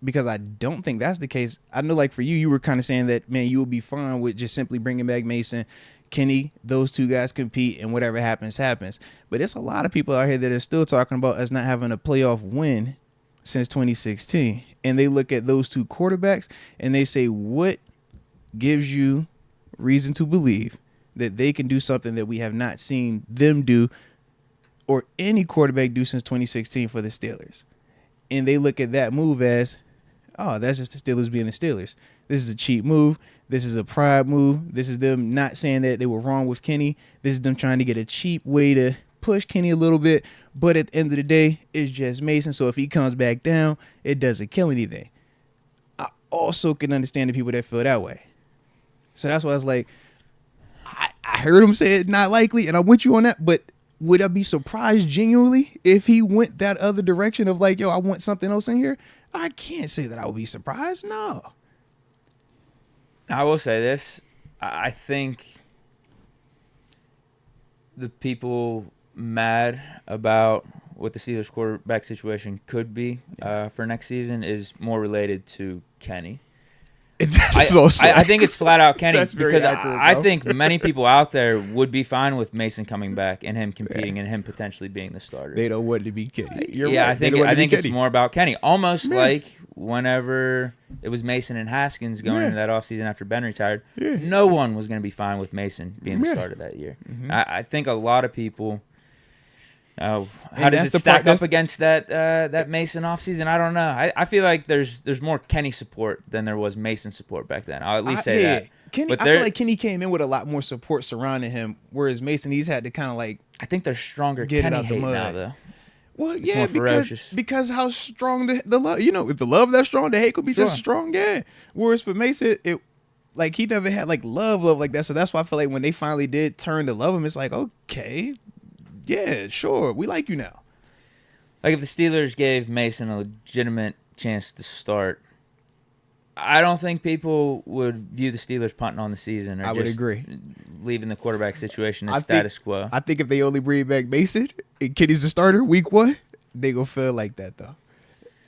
Because I don't think that's the case. I know, like, for you were kind of saying that, man, you would be fine with just simply bringing back Mason, Kenny, those two guys compete, and whatever happens, happens. But there's a lot of people out here that are still talking about us not having a playoff win since 2016. And they look at those two quarterbacks and they say, what gives you reason to believe that they can do something that we have not seen them do or any quarterback do since 2016 for the Steelers? And they look at that move as, oh, that's just the Steelers being the Steelers. This is a cheap move. This is a pride move. This is them not saying that they were wrong with Kenny. This is them trying to get a cheap way to push Kenny a little bit. But at the end of the day, it's just Mason. So if he comes back down, it doesn't kill anything. I also can understand the people that feel that way. So that's why I was like, I heard him say it's not likely, and I'm with you on that. But would I be surprised genuinely if he went that other direction of like, yo, I want something else in here? I can't say that I would be surprised. No. I will say this. I think the people mad about what the Steelers quarterback situation could be for next season is more related to Kenny. I think it's flat out Kenny because I think many people out there would be fine with Mason coming back and him competing and him potentially being the starter. They don't want it to be Kenny. I think it's more about Kenny. Almost like whenever it was Mason and Haskins going into that offseason after Ben retired, no one was going to be fine with Mason being the starter that year. I think a lot of people. How does it stack up against that Mason offseason? I don't know. I feel like there's more Kenny support than there was Mason support back then. I'll at least say that. Kenny, I feel like Kenny came in with a lot more support surrounding him, whereas Mason, he's had to kind of like. I think there's stronger Kenny hate now, though. Well, yeah, because how strong the love, if the love that strong, the hate could be just strong, yeah. Whereas for Mason, it like he never had like love like that. So that's why I feel like when they finally did turn to love him, it's like, okay, yeah, sure, we like you now. Like if the Steelers gave Mason a legitimate chance to start, I don't think people would view the Steelers punting on the season. Or I would agree. Leaving the quarterback situation as status quo. I think if they only bring back Mason and Kenny's the starter week 1, they gonna feel like that though.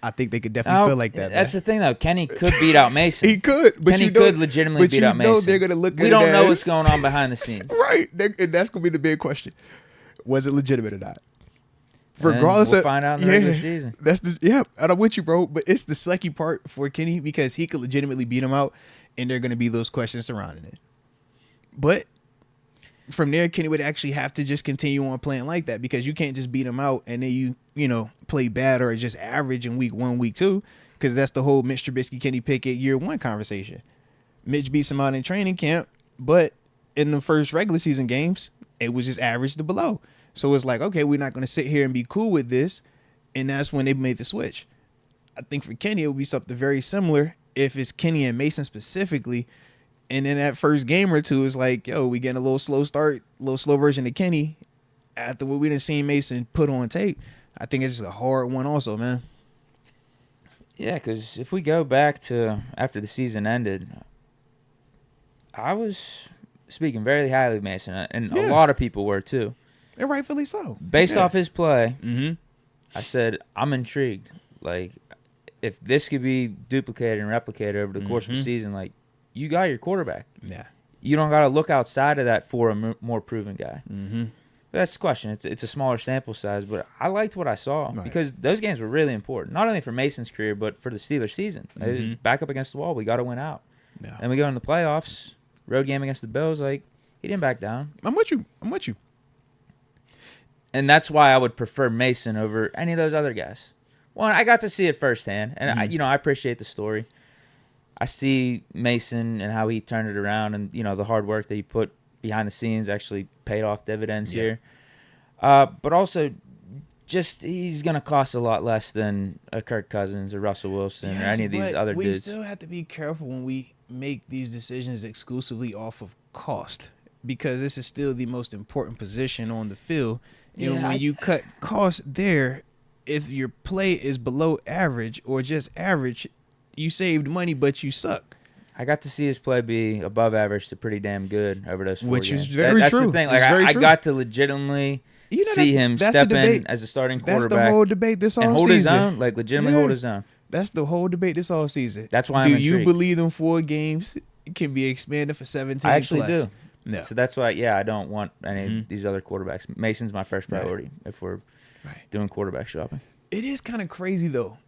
I think they could definitely feel like that. That's the thing though. Kenny could beat out Mason. He could, but Kenny could legitimately beat out Mason. They're gonna look. We don't know what's going on behind the scenes. Right, and that's gonna be the big question: was it legitimate or not? Regardless, we'll find out in the regular season. And I'm with you, bro. But it's the sucky part for Kenny because he could legitimately beat him out, and there are going to be those questions surrounding it. But from there, Kenny would actually have to just continue on playing like that because you can't just beat him out and then you play bad or just average in week 1, week 2, because that's the whole Mitch Trubisky, Kenny Pickett year 1 conversation. Mitch beats him out in training camp, but in the first regular season games, it was just average to below. So it's like, okay, we're not going to sit here and be cool with this. And that's when they made the switch. I think for Kenny, it would be something very similar if it's Kenny and Mason specifically. And then that first game or two is like, yo, we getting a little slow start, a little slow version of Kenny. After what we didn't see Mason put on tape, I think it's just a hard one also, man. Yeah, because if we go back to after the season ended, I was speaking very highly of Mason. And a lot of people were too. And rightfully so. Based off his play, I said, I'm intrigued. Like, if this could be duplicated and replicated over the course of the season, like, you got your quarterback. Yeah. You don't got to look outside of that for a more proven guy. That's the question. It's a smaller sample size, but I liked what I saw because those games were really important, not only for Mason's career, but for the Steelers season. Back up against the wall, we got to win out. Yeah. And we go in the playoffs, road game against the Bills, like, he didn't back down. I'm with you. And that's why I would prefer Mason over any of those other guys. One, I got to see it firsthand, and I appreciate the story. I see Mason and how he turned it around, and the hard work that he put behind the scenes actually paid off dividends here. But also, just he's going to cost a lot less than a Kirk Cousins or Russell Wilson or any of these other dudes. We still have to be careful when we make these decisions exclusively off of cost, because this is still the most important position on the field. And when you cut costs there, if your play is below average or just average, you saved money, but you suck. I got to see his play be above average to pretty damn good over those 4 games. Which is very true. That's the thing. Like I got to legitimately see him step in as a starting quarterback. That's the whole debate this offseason. And hold his own, like legitimately hold his own. That's the whole debate this offseason. That's why I'm intrigued. Do you believe them 4 games can be expanded for 17 I actually plus? Do. No. So that's why, I don't want any of these other quarterbacks. Mason's my first priority if we're doing quarterback shopping. It is kind of crazy, though.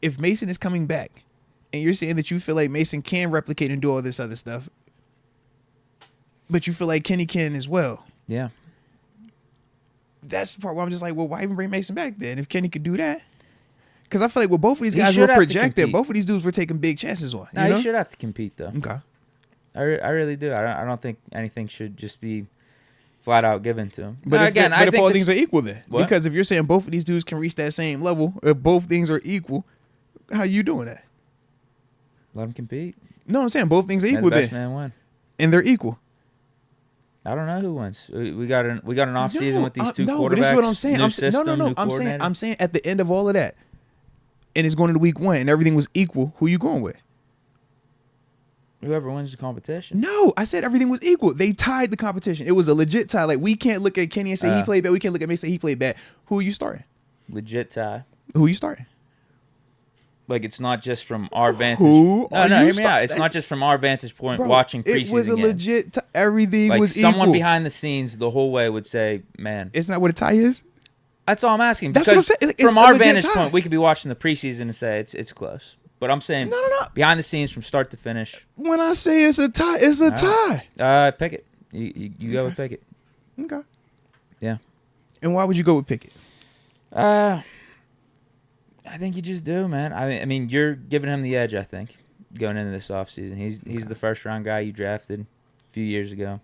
If Mason is coming back, and you're saying that you feel like Mason can replicate and do all this other stuff, but you feel like Kenny can as well. Yeah. That's the part where I'm just like, well, why even bring Mason back then if Kenny could do that? Because I feel like both of these guys were projected. Both of these dudes were taking big chances on. No, he should have to compete, though. Okay. I really do. I don't think anything should just be flat out given to him. But if all things are equal then. What? Because if you're saying both of these dudes can reach that same level, if both things are equal, how you doing that? Let them compete. No, I'm saying both things are equal then. The best man win. And they're equal. I don't know who wins. We got an off season with these two quarterbacks. This is what I'm saying. I'm I'm saying at the end of all of that, and it's going into week 1 and everything was equal, who you going with? Whoever wins the competition. No, I said everything was equal. They tied the competition. It was a legit tie. Like, we can't look at Kenny and say he played bad. We can't look at me and say he played bad. Who are you starting? Legit tie. Who are you starting? Like, it's not just from our vantage. Hear me out. It's not just from our vantage point watching preseason games. It was a legit tie. Everything was equal. Someone behind the scenes the whole way would say, man. It's not what a tie is? That's all I'm asking. That's what I'm saying. From our vantage point, we could be watching the preseason and say it's close. But I'm saying no. Behind the scenes from start to finish. When I say it's a tie, it's a tie. Pickett. You go with Pickett. Okay. Yeah. And why would you go with Pickett? I think you just do, man. I mean, you're giving him the edge, I think, going into this offseason. He's the first-round guy you drafted a few years ago.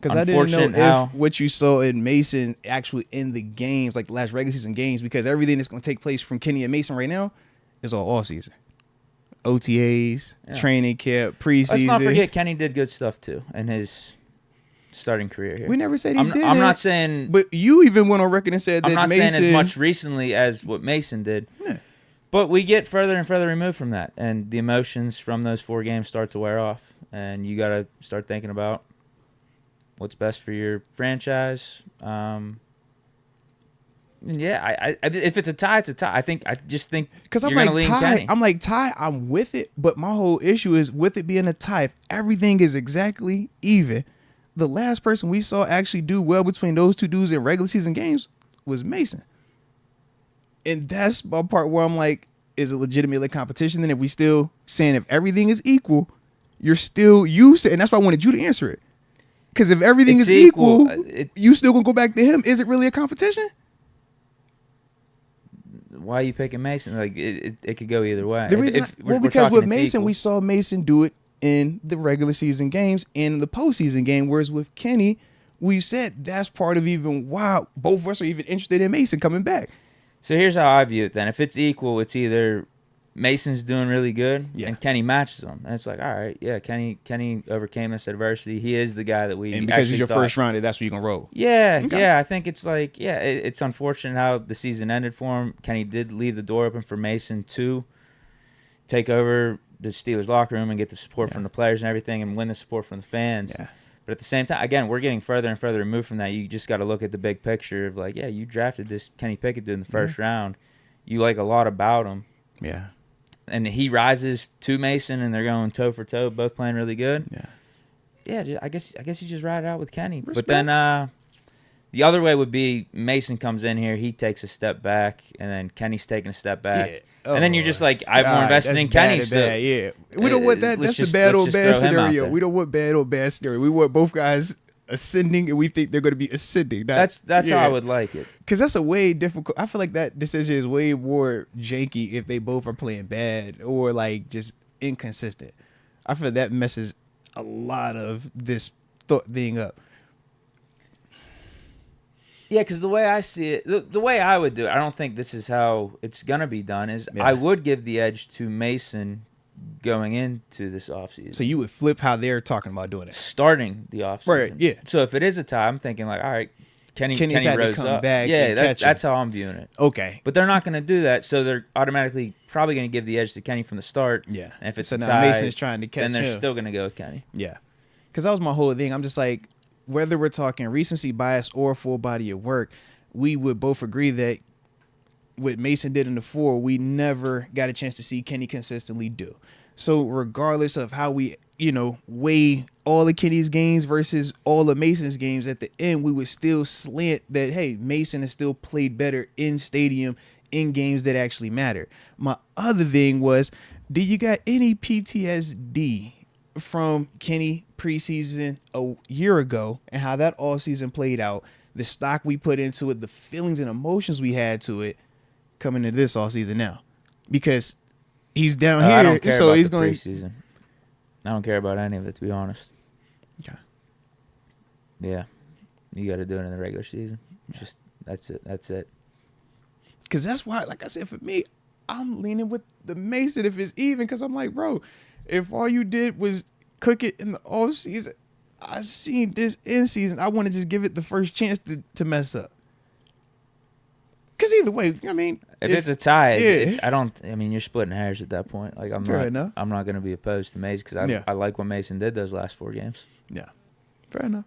Because I didn't know if what you saw in Mason actually in the games, like the last regular season games, because everything that's going to take place from Kenny and Mason right now is all offseason. OTAs, training camp, preseason. Let's not forget Kenny did good stuff, too, in his starting career here. We never said he didn't. I'm not saying... But you even went on record and said that Mason... I'm not saying as much recently as what Mason did. Yeah. But we get further and further removed from that, and the emotions from those 4 games start to wear off, and you got to start thinking about what's best for your franchise. If it's a tie, it's a tie. I just think because I'm like tie. I'm like tie. I'm with it, but my whole issue is with it being a tie. If everything is exactly even, the last person we saw actually do well between those two dudes in regular season games was Mason, and that's my part where I'm like, is it legitimately competition? Then if we still saying if everything is equal, you're still and that's why I wanted you to answer it. Because if everything is equal, you still gonna go back to him. Is it really a competition? Why are you picking Mason? Like it could go either way. The reason, because with Mason, we saw Mason do it in the regular season games and the postseason game. Whereas with Kenny, we've said that's part of even why both of us are even interested in Mason coming back. So here's how I view it then. If it's equal, it's either Mason's doing really good and Kenny matches him. And it's like, all right, yeah, Kenny overcame this adversity. He is the guy that we and because he's your first rounder, that's where you're going to roll. Yeah, okay. Yeah, I think it's like, it's unfortunate how the season ended for him. Kenny did leave the door open for Mason to take over the Steelers locker room and get the support from the players and everything and win the support from the fans. Yeah. But at the same time, again, we're getting further and further removed from that. You just got to look at the big picture of like, you drafted this Kenny Pickett dude in the first round. You like a lot about him. Yeah. And he rises to Mason, and they're going toe for toe, both playing really good. Yeah. I guess you just ride it out with Kenny. Respect. But then the other way would be Mason comes in here, he takes a step back, and then Kenny's taking a step back, and then you're just like, I'm more invested in Kenny. We don't want that. That's the bad old bad scenario. We don't want bad old bad scenario. We want both guys ascending, and we think they're going to be ascending. That's how I would like it. Because that's a way difficult. I feel like that decision is way more janky if they both are playing bad or like just inconsistent. I feel like that messes a lot of this thing up. Yeah, because the way I see it, the way I would do it, I don't think this is how it's going to be done, is I would give the edge to Mason going into this offseason. So you would flip how they're talking about doing it. Starting the offseason. Right, yeah. So if it is a tie, I'm thinking like, all right, Kenny had rose to come up. back and catch him. That's how I'm viewing it. Okay. But they're not going to do that, so they're automatically probably going to give the edge to Kenny from the start. Yeah. And if it's so a now tie, Mason is trying to catch him. then they're still going to go with Kenny. Yeah. Because that was my whole thing. I'm just like, whether we're talking recency bias or full body of work, we would both agree that what Mason did in the 4, we never got a chance to see Kenny consistently do. So regardless of how we, weigh all of Kenny's games versus all of Mason's games, at the end, we would still slant that, hey, Mason has still played better in stadium in games that actually matter. My other thing was, do you got any PTSD from Kenny preseason a year ago and how that all season played out, the stock we put into it, the feelings and emotions we had to it coming into this offseason now? Because he's down here, I don't care so about he's the going. Preseason. I don't care about any of it, to be honest. Okay. Yeah, you got to do it in the regular season. Just that's it. Because that's why, like I said, for me, I'm leaning with the Mason if it's even. Because I'm like, bro, if all you did was cook it in the off season, I seen this in season. I want to just give it the first chance to mess up. Because either way, I mean, if it's a tie, you're splitting hairs at that point. Like I'm not going to be opposed to Mason because I like what Mason did those last 4 games. Yeah, fair enough.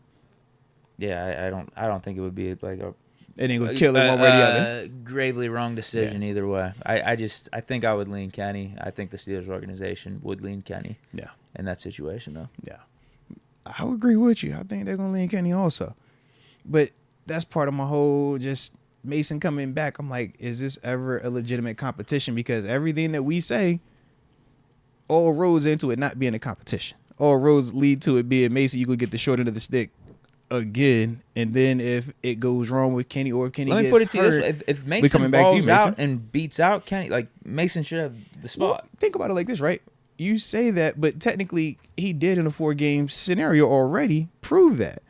Yeah, I don't think it would be like a. It ain't gonna kill it one way or the other. Gravely wrong decision either way. I think I would lean Kenny. I think the Steelers organization would lean Kenny. Yeah. In that situation though. Yeah. I would agree with you. I think they're gonna lean Kenny also, but that's part of my whole just Mason coming back, I'm like, is this ever a legitimate competition? Because everything that we say, all roads into it not being a competition. All roads lead to it being Mason, you could get the short end of the stick again. And then if it goes wrong with Kenny, or if Kenny Let me gets put it to you hurt, this way. If we Mason coming back to you, balls Mason. out and beats out Kenny, like, Mason should have the spot. Well, think about it like this, right? You say that, but technically he did in a 4-game scenario already prove that.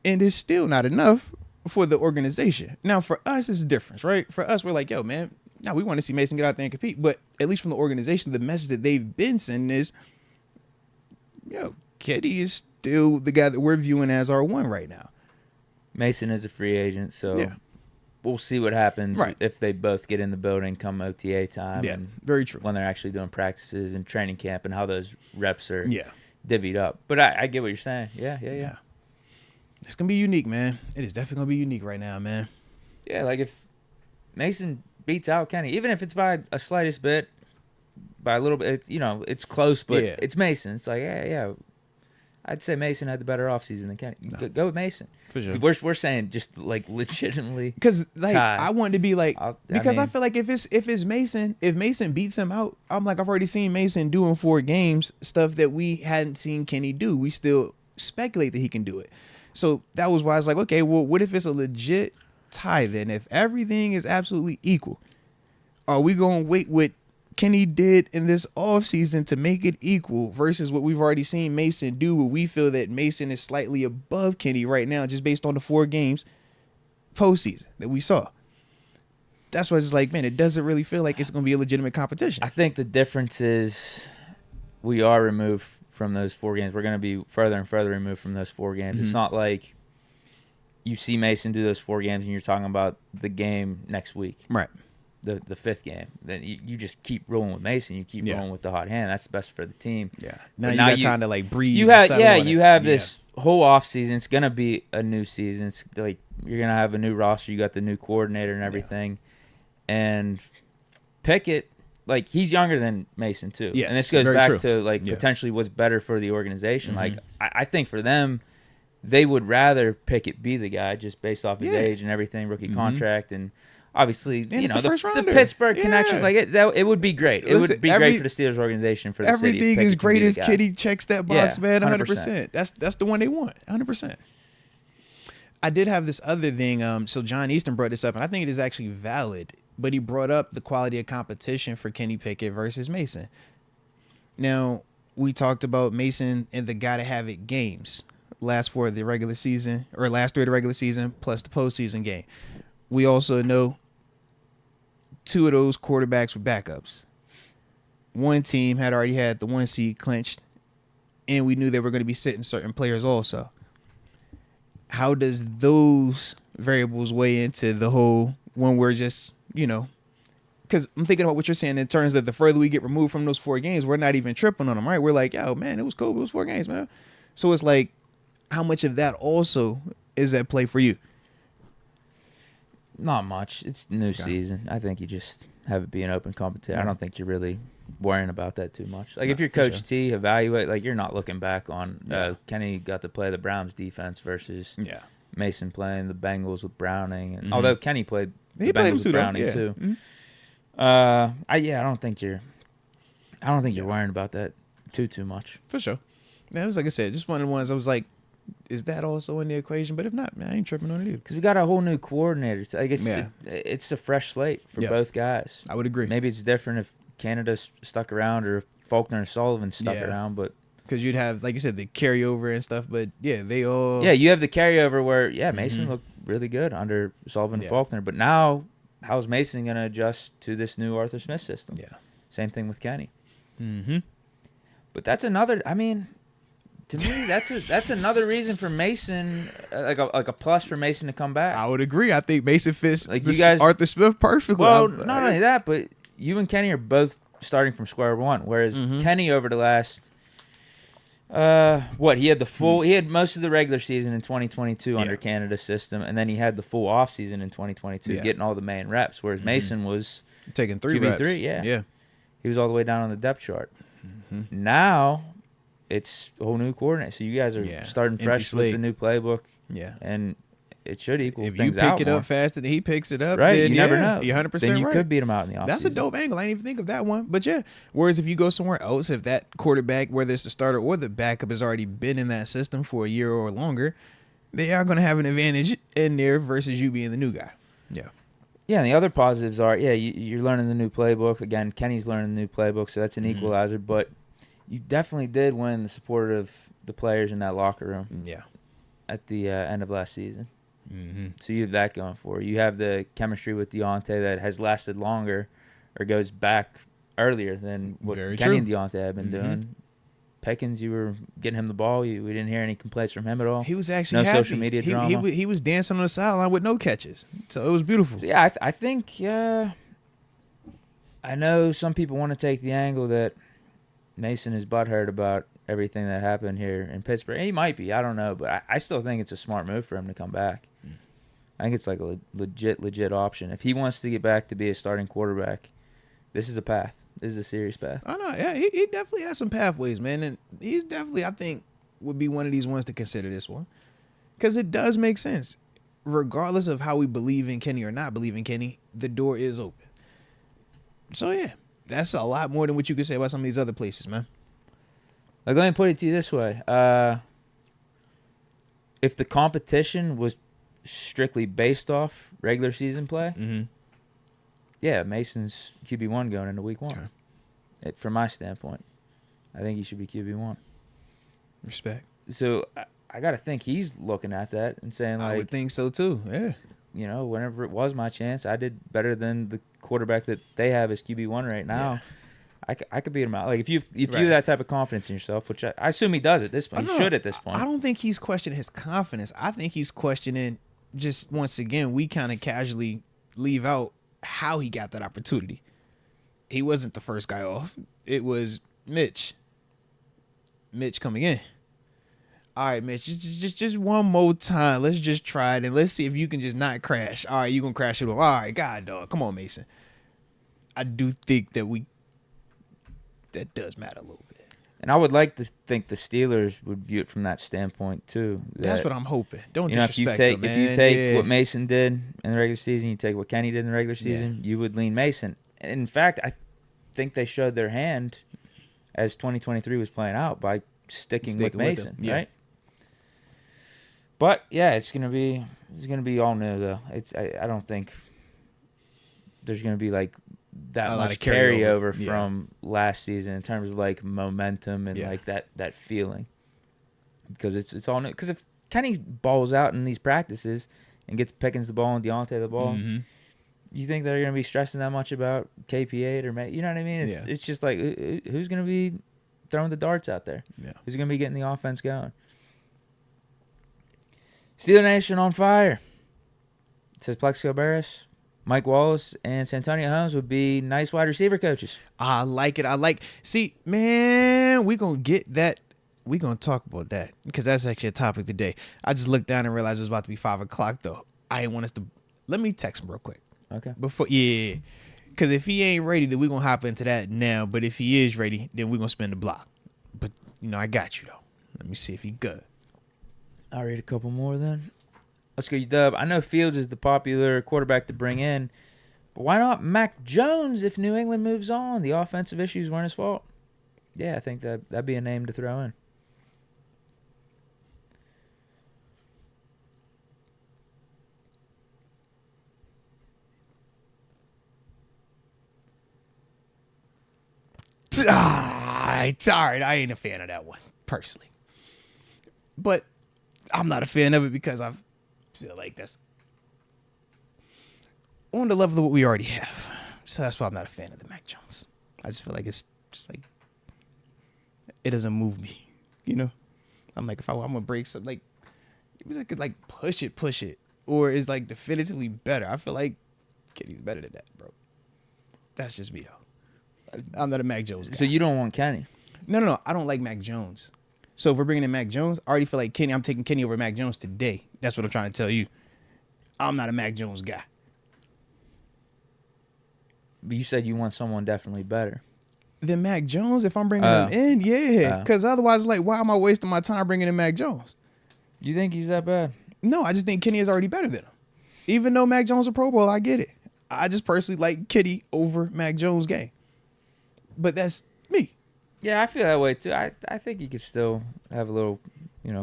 And it's still not enough for the organization. Now, for us, it's a difference, right? For us, we're like, yo, man, now we want to see Mason get out there and compete. But at least from the organization, the message that they've been sending is, yo, Kenny is still the guy that we're viewing as our one right now. Mason is a free agent, so Yeah. we'll see what happens Right. if they both get in the building come OTA time. Yeah, And very true. when they're actually doing practices and training camp and how those reps are Yeah. divvied up. But I get what you're saying. Yeah. It's going to be unique, man. It is definitely going to be unique right now, man. Yeah, like if Mason beats out Kenny, even if it's by a slightest bit, by a little bit, it's close, but Yeah. it's Mason. It's like, yeah. I'd say Mason had the better offseason than Kenny. No. Go with Mason. For sure. We're saying just like legitimately. Because like tie. I wanted to be like, I because I mean- feel like if it's Mason, if Mason beats him out, I'm like, I've already seen Mason doing 4 games stuff that we hadn't seen Kenny do. We still speculate that he can do it. So that was why I was like, okay, well, what if it's a legit tie then? If everything is absolutely equal, are we going to wait what Kenny did in this offseason to make it equal versus what we've already seen Mason do, where we feel that Mason is slightly above Kenny right now just based on the 4 games postseason that we saw? That's why it's like, man, it doesn't really feel like it's going to be a legitimate competition. I think the difference is we are removed from those 4 games. We're going to be further and further removed from those 4 games. Mm-hmm. It's not like you see Mason do those 4 games and you're talking about the game next week, Right. the 5th game. Then you just keep rolling with Mason. You keep rolling with the hot hand. That's the best for the team. Yeah. But Now you got time to like breathe. You and have settle on you it. have this whole off season. It's gonna be a new season. It's like you're gonna have a new roster. You got the new coordinator and everything. And Pickett, like, he's younger than Mason too. Yes, and this goes very back true. to like Yeah. potentially what's better for the organization. Mm-hmm. Like I think for them, they would rather Pickett be the guy just based off his Yeah. age and everything, rookie Mhm. contract, and obviously it's the first the rounder. Pittsburgh Yeah. connection. Like it would be great. It Listen, would be great for the Steelers organization, for the city. Everything Pickett is could great be the if guy. Kenny checks that box, Yeah, man. 100%. 100%. That's the one they want. 100%. I did have this other thing. So John Easton brought this up, and I think it is actually valid. But he brought up the quality of competition for Kenny Pickett versus Mason. Now, we talked about Mason and the gotta have it games. Last 4 of the regular season, or last 3 of the regular season, plus the postseason game. We also know 2 of those quarterbacks were backups. One team had already had the 1 seed clinched, and we knew they were going to be sitting certain players also. How does those variables weigh into the whole when we're just, because I'm thinking about what you're saying in terms of the further we get removed from those 4 games, we're not even tripping on them, right? We're like, yo, man, it was cool. It was 4 games, man. So it's like, how much of that also is at play for you? Not much. It's new season. I think you just have it be an open competition. I don't think you're really worrying about that too much. Like, if you're Coach T, evaluate, like, you're not looking back on Kenny got to play the Browns defense versus Mason playing the Bengals with Browning. And although Kenny played the Bengals with Browning too. Mm-hmm. I don't think you're worrying about that too much. For sure. Yeah, it was like I said, just one of the ones I was like, is that also in the equation? But if not, man, I ain't tripping on it either. Because we got a whole new coordinator. I guess Yeah. it's a fresh slate for both guys. I would agree. Maybe it's different if Canada stuck around or if Faulkner and Sullivan stuck around, but because you'd have, like you said, the carryover and stuff. But yeah, they all. Yeah, you have the carryover where Mason looked really good under Sullivan and Faulkner, but now how's Mason going to adjust to this new Arthur Smith system? Yeah. Same thing with Kenny. Mm-hmm. But that's another. I mean, to me, that's another reason for Mason, like a plus for Mason to come back. I would agree. I think Mason fits Like, you guys, Arthur Smith perfectly. Well, not only that, but you and Kenny are both starting from square one. Whereas Kenny over the last, he had the full, he had most of the regular season in 2022 under Canada's system, and then he had the full off season in 2022, getting all the main reps. Whereas Mason was taking 3 reps. Yeah. He was all the way down on the depth chart. Now it's a whole new coordinator. So you guys are starting fresh with the new playbook. Yeah. And it should equal if things you out pick it more. up faster than he picks it up, Right? then You never know. You're 100% Then you right. could beat him out in the offseason. That's a dope angle. I didn't even think of that one. But yeah, whereas if you go somewhere else, if that quarterback, whether it's the starter or the backup, has already been in that system for a year or longer, they are going to have an advantage in there versus you being the new guy. Yeah. Yeah, and the other positives are, you're learning the new playbook. Again, Kenny's learning the new playbook, so that's an equalizer. But you definitely did win the support of the players in that locker room. Yeah. At the end of last season. Mm-hmm. So you have that going for you. You have the chemistry with Deontay that has lasted longer or goes back earlier than what Kenny and Deontay have been doing. Pickens, you were getting him the ball. We didn't hear any complaints from him at all. He was actually no happy. Social media drama. He was dancing on the sideline with no catches. So it was beautiful. So yeah, I think I know some people want to take the angle that Mason is butthurt about everything that happened here in Pittsburgh. He might be. I don't know. But I still think it's a smart move for him to come back. I think it's like a legit option. If he wants to get back to be a starting quarterback, this is a path. This is a serious path. I know. Yeah, he definitely has some pathways, man. And he's definitely, I think, would be one of these ones to consider this one. Because it does make sense. Regardless of how we believe in Kenny or not believe in Kenny, the door is open. So, yeah, that's a lot more than what you could say about some of these other places, man. Like, let me put it to you this way. If the competition was strictly based off regular season play, yeah, Mason's QB1 going into week 1. Okay. From my standpoint, I think he should be QB1. Respect. So I got to think he's looking at that and saying, like, I would think so too. Yeah. You know, whenever it was my chance, I did better than the quarterback that they have as QB1 right now. Yeah. I could beat him out. Like, if you have that type of confidence in yourself, which I assume he does at this point. He should at this point. I don't think he's questioning his confidence. I think he's questioning just, once again, we kind of casually leave out how he got that opportunity. He wasn't the first guy off. It was Mitch coming in. All right, Mitch, just one more time. Let's just try it, and let's see if you can just not crash. All right, you going to crash it off. All right, God, dog. Come on, Mason. I do think that that does matter a little bit. And I would like to think the Steelers would view it from that standpoint, too. That's what I'm hoping. Don't disrespect them, man. If you take what Mason did in the regular season, you take what Kenny did in the regular season, you would lean Mason. In fact, I think they showed their hand as 2023 was playing out by sticking with Mason, right? But yeah, it's gonna be all new though. I don't think there's gonna be like that much carryover from last season in terms of like momentum and like that feeling, because it's all new. Because if Kenny balls out in these practices and gets Pickens the ball and Deontay the ball, you think they're gonna be stressing that much about KP8 or you know what I mean? It's just like who's gonna be throwing the darts out there? Yeah. Who's gonna be getting the offense going? Steeler Nation on fire. It says Plexico Barris, Mike Wallace, and Santonio Holmes would be nice wide receiver coaches. I like it. See, man, we're going to get that. We're going to talk about that because that's actually a topic today. I just looked down and realized it was about to be 5 o'clock, though. I didn't want us to. Let me text him real quick. Okay. Because if he ain't ready, then we're going to hop into that now. But if he is ready, then we're going to spin the block. But, I got you, though. Let me see if he good. I'll read a couple more then. Let's go, Dub. I know Fields is the popular quarterback to bring in, but why not Mac Jones if New England moves on? The offensive issues weren't his fault. Yeah, I think that'd be a name to throw in. All right. I ain't a fan of that one, personally. But I'm not a fan of it because I feel like that's on the level of what we already have. So that's why I'm not a fan of the Mac Jones. I just feel like it's just like it doesn't move me, I'm like, if I'm gonna break something, like if I could like push it, or is like definitively better. I feel like Kenny's better than that, bro. That's just me though. I'm not a Mac Jones guy. So you don't want Kenny? No. I don't like Mac Jones. So if we're bringing in Mac Jones, I already feel like Kenny. I'm taking Kenny over Mac Jones today. That's what I'm trying to tell you. I'm not a Mac Jones guy. But you said you want someone definitely better than Mac Jones if I'm bringing him in. Yeah. Because otherwise, like, why am I wasting my time bringing in Mac Jones? You think he's that bad? No, I just think Kenny is already better than him. Even though Mac Jones is a Pro Bowl, I get it. I just personally like Kenny over Mac Jones' game. But that's me. Yeah, I feel that way too. I think you could still have a little,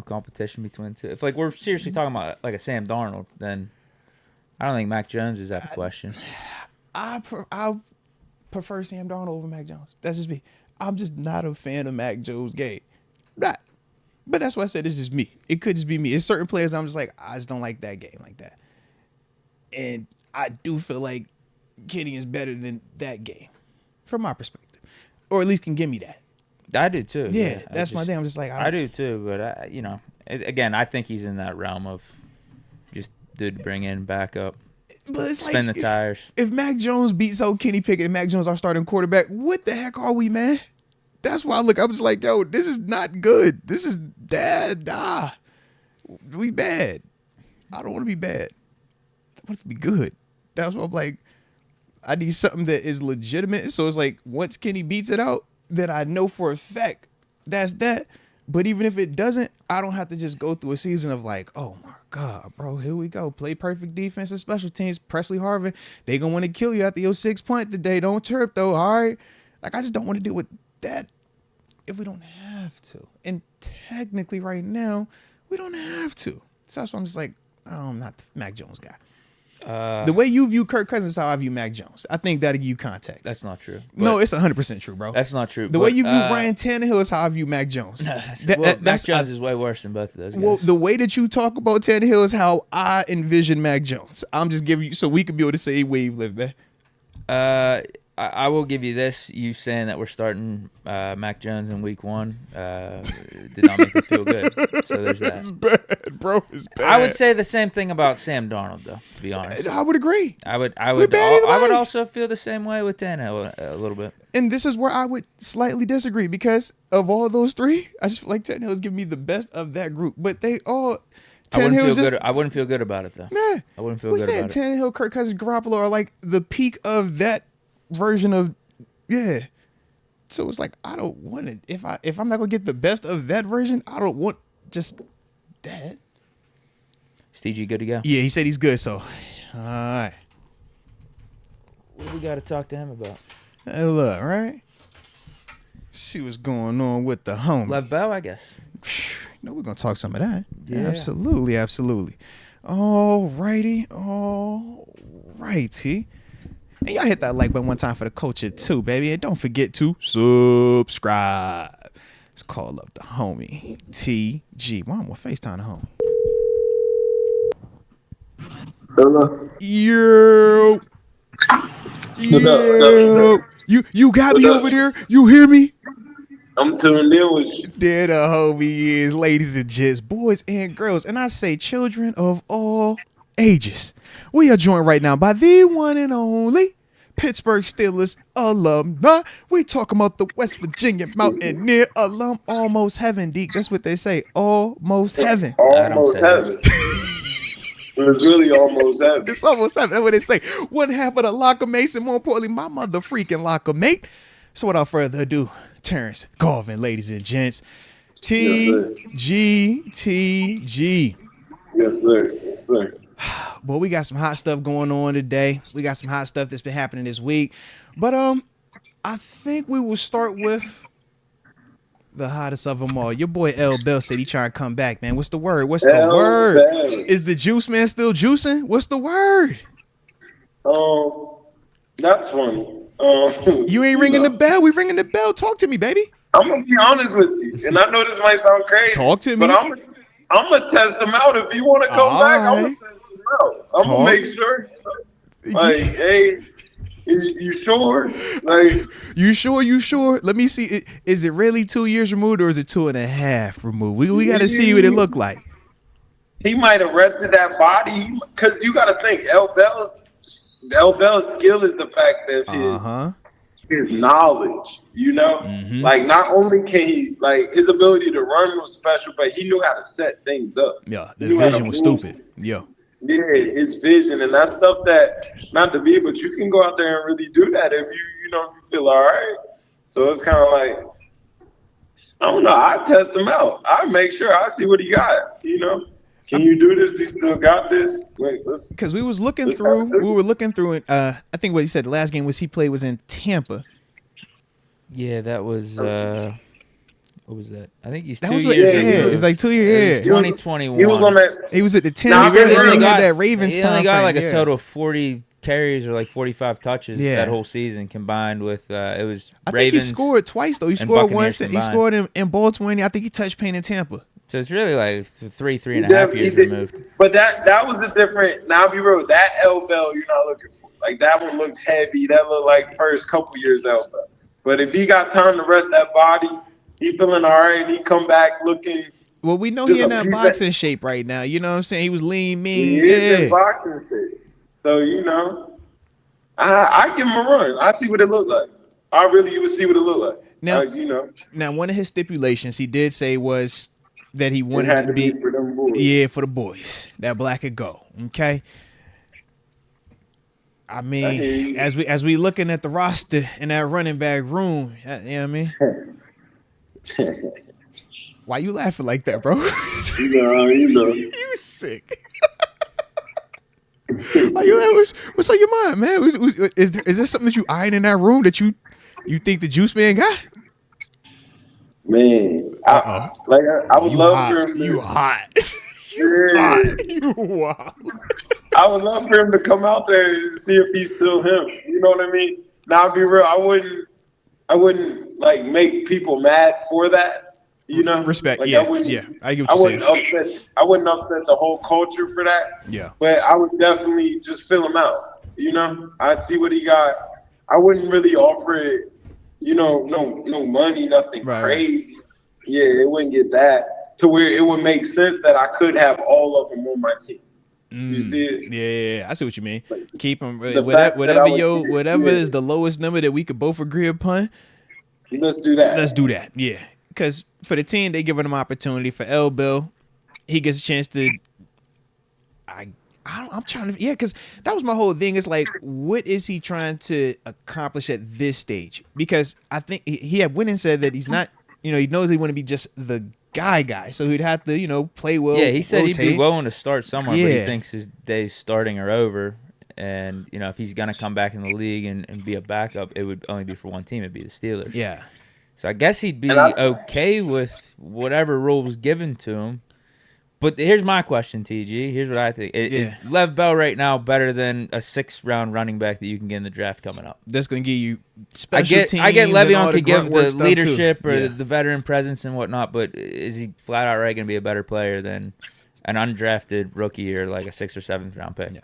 competition between the two. If like we're seriously talking about like a Sam Darnold, then I don't think Mac Jones is out of question. I prefer Sam Darnold over Mac Jones. That's just me. I'm just not a fan of Mac Jones' game. Not. But that's why I said it's just me. It could just be me. It's certain players I'm just like, I just don't like that game like that. And I do feel like Kenny is better than that game from my perspective. Or at least can give me that. I do too. Yeah, that's my thing. I'm just like, I do too, but again, I think he's in that realm of just dude bring in backup, but it's spin the tires. If Mac Jones beats out Kenny Pickett and Mac Jones our starting quarterback, what the heck are we, man? That's why I look. I'm just like, yo, this is not good. This is bad. We bad. I don't want to be bad. I want it to be good. That's why I'm like, I need something that is legitimate. So it's like, once Kenny beats it out, then I know for a fact that's that. But even if it doesn't, I don't have to just go through a season of like, oh my God, bro, here we go. Play perfect defense and special teams. Presley Harvin, they gonna want to kill you after your 6 point today. Don't chirp though, all right? Like, I just don't want to deal with that if we don't have to. And technically right now, we don't have to. So that's why I'm just like, oh, I'm not the Mac Jones guy. The way you view Kirk Cousins is how I view Mac Jones. I think that'll give you context. That's not true. No, it's 100% true, bro. That's not true. The way you view Ryan Tannehill is how I view Mac Jones. Mac Jones is way worse than both of those guys. Well, the way that you talk about Tannehill is how I envision Mac Jones. I'm just giving you so we can be able to say where you live, man. I will give you this. You saying that we're starting Mac Jones in week 1 did not make me feel good. So there's that. It's bad, bro. It's bad. I would say the same thing about Sam Darnold, though. To be honest, I would agree. I would also feel the same way with Tannehill a little bit. And this is where I would slightly disagree because of all those three, I just feel like Tannehill is giving me the best of that group. But they all. I wouldn't feel good about it though. Nah, I wouldn't feel good about it. Tannehill, Kirk Cousins, Garoppolo are like the peak of that version of, yeah. So it's like, I don't want it. If I'm not gonna get the best of that version, I don't want just that. Is TG good to go? Yeah, he said he's good. So, all right. What do we got to talk to him about? Hey, look, right? See what's going on with the homie. Lev Bell, I guess. No, we're gonna talk some of that. Yeah. Absolutely. All righty. And y'all hit that like button one time for the culture too, baby. And don't forget to subscribe. Let's call up the homie TG. Why am I FaceTime the homie? Hello. Yo. You got me over there? You hear me? I'm tuned in with you. There the homie is, ladies and gents, boys and girls, and I say children of all ages. We are joined right now by the one and only Pittsburgh Steelers alumni. We talking about the West Virginia Mountaineer alum, almost heaven, Deke. That's what they say, almost heaven. Almost heaven. It's really almost heaven. It's almost heaven. That's what they say. One half of the locker mason, more importantly, my mother freaking locker mate. So without further ado, Terence Garvin, ladies and gents. TG. Yes, sir. Boy, we got some hot stuff going on today. We got some hot stuff that's been happening this week. But I think we will start with the hottest of them all. Your boy L. Bell said he trying to come back, man. What's the word? Word? Bell. Is the juice man still juicing? What's the word? That's funny. You ain't ringing the bell. We ringing the bell. Talk to me, baby. I'm gonna be honest with you, and I know this might sound crazy. Talk to me. But I'm gonna test them out. If you want to come back, I'm gonna test them out. I'm gonna make sure. Like, hey, you sure? Like, you sure? Let me see. Is it really 2 years removed or is it 2.5 removed? We got to see what it look like. He might have rested that body because you got to think L. Bell's skill is the fact that his knowledge, like not only can he, like his ability to run was special, but he knew how to set things up. Yeah, the vision was stupid. Yeah, his vision, and that's stuff that not to be, but you can go out there and really do that if you feel all right. So it's kind of like, I don't know. I test him out. I make sure I see what he got. Can you do this? You still got this? Wait, because we were looking through it. I think what he said the last game he played was in Tampa. Yeah, that was what was that? I think he's 2 years. It's like 2 years. 2021. He was on that. He was at the 10. He really had that Ravens time. He only got like a total of 40 carries or like 45 touches that whole season combined with it was Ravens. I think he scored twice though. He scored once. He scored in Baltimore. And I think he touched Payne in Tampa. So it's really like three and a half years removed. But that was a different. Now, be real. That L-Bell you're not looking for. Like that one looked heavy. That looked like first couple years L-Bell. But if he got time to rest that body, he feeling all right. He come back looking. Well, we know he in that boxing shape right now. You know what I'm saying? He was lean, mean. He is in boxing shape. So I give him a run. I see what it looked like. I really would see what it looked like. Now, Now, one of his stipulations he did say was that he wanted to be for them boys. For the boys. That black could go. Okay. I mean, as we looking at the roster in that running back room, you know what I mean? Why you laughing like that, bro? You know. You sick. Why you laughing? What's on your mind, man? Is there something that you eyeing in that room that you think the juice man got? Man, I would love for him to. You hot. You hot. You wild. I would love for him to come out there and see if he's still him. You know what I mean? Now, I'll be real. I wouldn't like make people mad for that. You know, respect. Like, I get what you're saying. I wouldn't upset the whole culture for that. Yeah. But I would definitely just fill him out. You know, I'd see what he got. I wouldn't really offer it. You know, no money, nothing crazy. Yeah, it wouldn't get that to where it would make sense that I could have all of them on my team. You see it? Yeah, I see what you mean. Keep them whatever is the lowest number that we could both agree upon. Let's do that. Yeah, because for the team, they giving him opportunity. For L. Bill, he gets a chance to. I'm trying to because that was my whole thing. It's like, what is he trying to accomplish at this stage? Because I think he had went and said that he's not. He knows he want to be just the guy. So he'd have to, play well. Yeah, he said rotate. He'd be willing to start somewhere, but he thinks his days starting are over. And, if he's going to come back in the league and be a backup, it would only be for one team. It'd be the Steelers. Yeah. So I guess he'd be okay with whatever role was given to him. But here's my question, TG. Here's what I think. Is Lev Bell right now better than a 6th-round running back that you can get in the draft coming up? That's going to give you special teams. I get Le'Veon could give the leadership too. or the veteran presence and whatnot, but is he flat outright going to be a better player than an undrafted rookie or like a 6th or 7th-round pick? Yeah.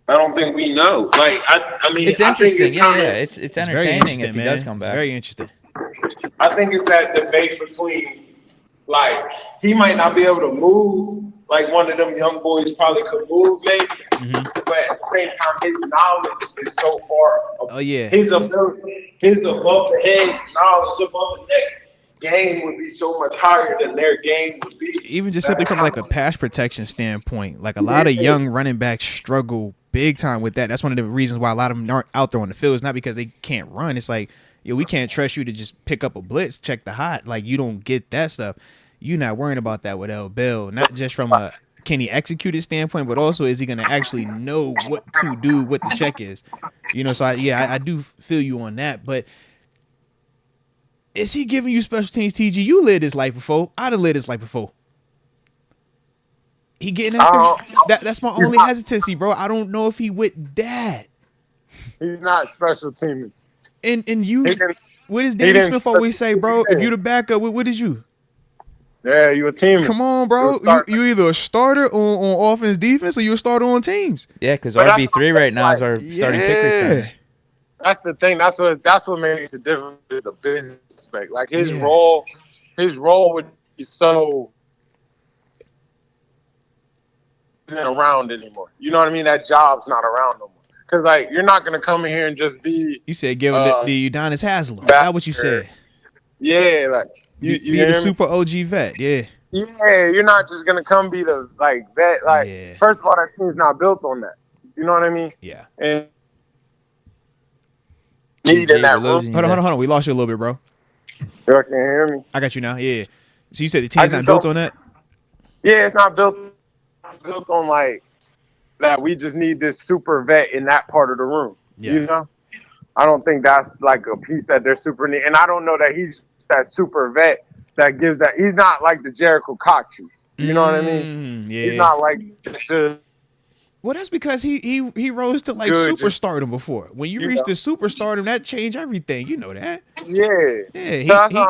I don't think we know. Like, I mean, it's interesting. It's it's entertaining if he does come back. It's very interesting. I think it's that debate between, like, he might not be able to move like one of them young boys probably could move, maybe. Mm-hmm. But at the same time, his knowledge is so far. Oh yeah. His ability, his above the head knowledge, above the neck game would be so much higher than their game would be. Even just simply from like a pass protection standpoint, like a lot of young running backs struggle big time with that. That's one of the reasons why a lot of them aren't out there on the field. It's not because they can't run. It's like, we can't trust you to just pick up a blitz, check the hot. Like, you don't get that stuff. You're not worrying about that with L. Bill, not just from a can he execute it standpoint, but also is he going to actually know what to do, what the check is. So I do feel you on that. But is he giving you special teams, TG? You lived his life before. I'd have lived his life before. He getting after that's my only hesitancy, bro. I don't know if he with that. He's not special teaming. And you, what does Danny Smith always say, bro? If you the backup, what is you? Yeah, you a team. Come on, bro. You either a starter on offense, defense, or you a starter on teams. Yeah, because RB3 right now is our starting kick returner. That's the thing. That's what makes it different with the business aspect. Like his role would be so isn't around anymore. You know what I mean? That job's not around no more. Because like you're not gonna come in here and just be. You said give him the Udonis Haslem. That's what you said. Yeah, like you be the super OG vet. Yeah. Yeah, you're not just gonna come be the vet. Like first of all, that team's not built on that. You know what I mean? Yeah. And need in that room. Hold on. We lost you a little bit, bro. You can't hear me? I got you now. Yeah. So you said the team's not built on that? Yeah, it's not built built on like that. We just need this super vet in that part of the room. Yeah. You know, I don't think that's like a piece that they're super neat. And I don't know that he's that super vet that gives that. He's not like the Jericho Cox. You know what I mean? Yeah. He's not like the. Well, that's because he rose to like superstardom before. When you reach the superstardom, that changed everything. You know that. Yeah.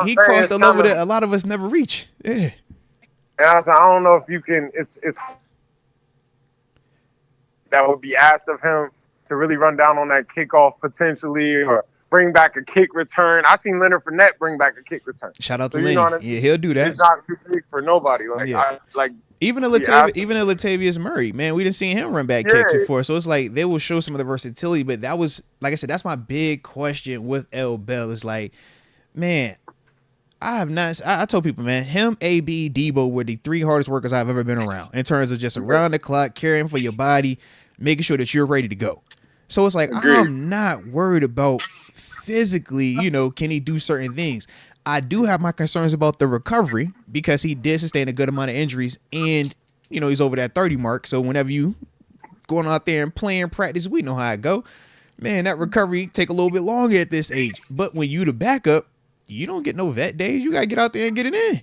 He crossed a level that a lot of us never reach. Yeah. And I said, I don't know if you can. It's that would be asked of him to really run down on that kickoff potentially, or bring back a kick return. I seen Leonard Fournette bring back a kick return. Shout out to Lenny. You know what I mean? Yeah, he'll do that. It's not too big for nobody. Like even a Latavius Murray, man, we didn't see him run back kicks before. So it's like they will show some of the versatility, but that was, like I said, that's my big question with L. Bell. It's like, man, I told people, man, him, AB, Debo were the 3 hardest workers I've ever been around in terms of just around the clock, caring for your body, making sure that you're ready to go. So it's like, I'm not worried about physically, you know, can he do certain things? I do have my concerns about the recovery because he did sustain a good amount of injuries and, you know, he's over that 30 mark. So whenever you going out there and playing practice, we know how it go. Man, that recovery take a little bit longer at this age. But when you the backup, you don't get no vet days. You got to get out there and get it in.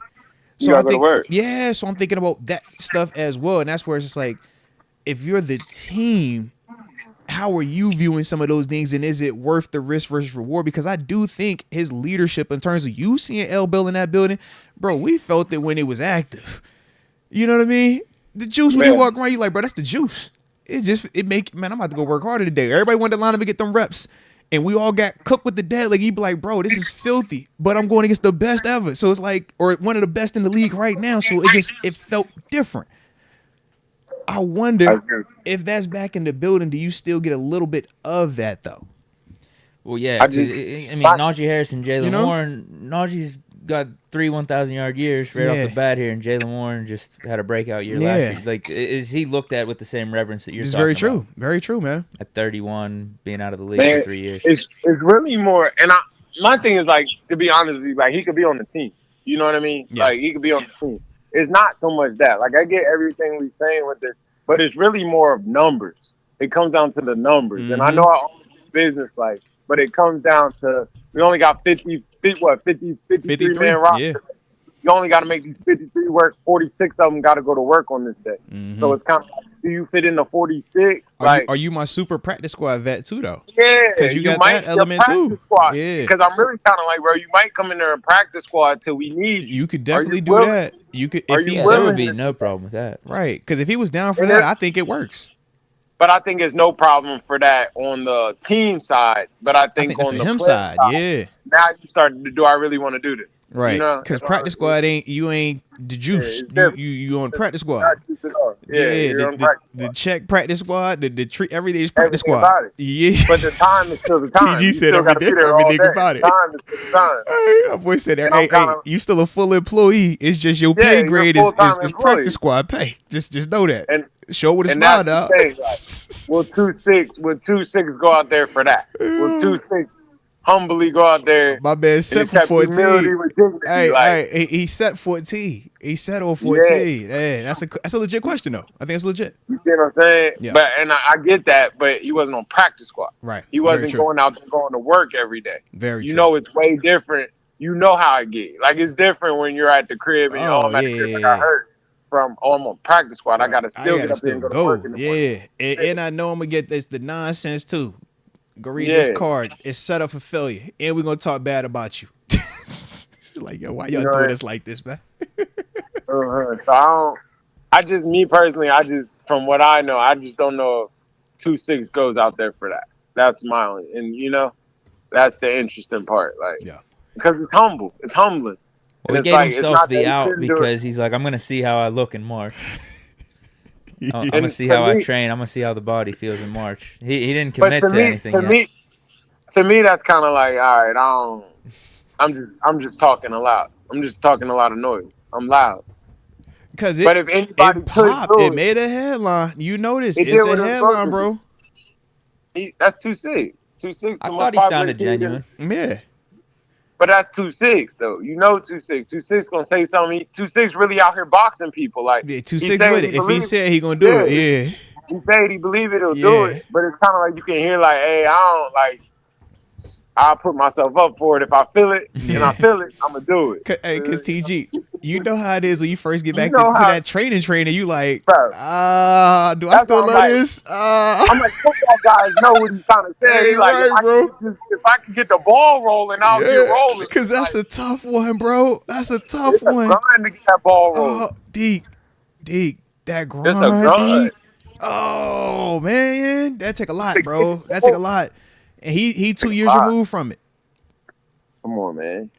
So I think, so I'm thinking about that stuff as well. And that's where it's just like, if you're the team, how are you viewing some of those things, and is it worth the risk versus reward? Because I do think his leadership in terms of you seeing L. Bell in that building, bro, we felt it when it was active. You know what I mean? The juice, when you walk around, you like, bro, that's the juice. Man, I'm about to go work harder today. Everybody wanted to line up and get them reps, and we all got cooked with the dead. Like, you'd be like, bro, this is filthy, but I'm going against the best ever. So it's like, or one of the best in the league right now. So it felt different. I wonder if that's back in the building. Do you still get a little bit of that though? Well, yeah. I mean, Najee Harris and Jaylen Warren. Najee's got 3 1,000-yard years right off the bat here, and Jaylen Warren just had a breakout year last year. Like, is he looked at with the same reverence that you're talking about? Very true. Very true, man. At 31, being out of the league for 3 years. It's really more. And my thing is, like, to be honest with you, like, he could be on the team. You know what I mean? Yeah. Like, he could be on the team. It's not so much that. Like, I get everything we're saying with this, but it's really more of numbers. It comes down to the numbers. Mm-hmm. And I know I own business, like, but it comes down to, we only got 53 man roster. Yeah. You only got to make these 53 work. 46 of them got to go to work on this day. Mm-hmm. So it's kind of like, do you fit in the 46? Are you my super practice squad vet too, though? Yeah. Because you got that element too. Squad. Yeah. Because I'm really kind of like, bro, you might come in there and practice squad till we need you. You could definitely do that. You could. There would be no problem with that. Right. Because if he was down for that, I think it works. But I think there's no problem for that on the team side. But I think on the him side, yeah. Now you started to do. I really want to do this, right? Because practice squad ain't the juice. You on practice squad. The check practice squad. The treat everything is practice squad. Yeah, but the time is still the time. TG said everything about it. Time is the time. That boy said, "Hey, you still a full employee. It's just your pay grade is practice squad pay. Just know that." And show with a smile, dog. Will 2-6 go out there for that? Will 2-6 humbly go out there? My man set for 14. Hey, he set 14. He set on 14. Yeah. Hey, that's a legit question though. I think it's legit. You see what I'm saying? Yeah. But I get that, but he wasn't on practice squad. Right. He wasn't going out there going to work every day. Very true. You know it's way different. You know how it get. Like it's different when you're at the crib and I'm at the crib and I hurt. I'm on practice squad. Right. I gotta still get up there and go to work in the morning. And I know I'm gonna get the nonsense too. Go read this card. It's set up for failure, and we're gonna talk bad about you. Like, yo, why y'all doing this like this, man? So me personally, from what I know, I just don't know if 2-6 goes out there for that. That's my only, and that's the interesting part. Like, because it's humble. It's humbling. Well, he gave himself the out because he's like, I'm going to see how I look in March. I'm going to see how I train. I'm going to see how the body feels in March. He didn't commit to anything yet. To me, that's kind of like, all right, I'm just talking a lot. I'm just talking a lot of noise. I'm loud. But if anybody popped, it made a headline. You notice it's a headline, bro. That's 2-6. 2-6. I thought he sounded genuine. Yeah. But that's 2-6 though. You know 2-6. 2-6 gonna say something. 2-6 really out here boxing people. Like Yeah, 2-6 with it. If he said he gonna do it, yeah. He said he believe it, he'll do it. But it's kind of like you can hear like, hey, I don't like. I'll put myself up for it if I feel it, and I feel it, I'm gonna do it. Because TG, you know how it is when you first get back to that training, you like, do I still love this? I'm like, football guys know what he's trying to say. Like, right, if I can get the ball rolling, I'll get rolling. Because that's a tough one, bro. That's a tough one. It's a grind to get that ball rolling. Deke, that grind. Oh man, that take a lot, bro. That take a lot. And he 2 years removed from it. Come on, man.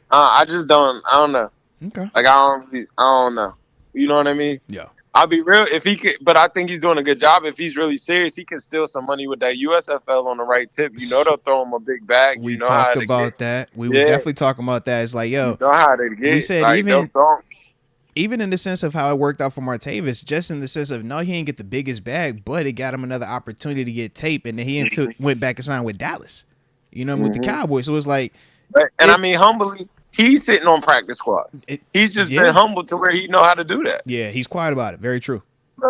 I just don't. I don't know. Okay. Like I don't know. You know what I mean? Yeah. I'll be real. If he could, but I think he's doing a good job. If he's really serious, he can steal some money with that USFL on the right tip. You know they'll throw him a big bag. We talked about that. We was definitely talking about that. It's like, yo, you know how they get. We said like, even in the sense of how it worked out for Martavis, just in the sense of, no, he didn't get the biggest bag, but it got him another opportunity to get tape, and then he went back and signed with Dallas, with the Cowboys. So it was like... I mean, humbly, he's sitting on practice squad. He's just been humble to where he know how to do that. Yeah, he's quiet about it. Very true.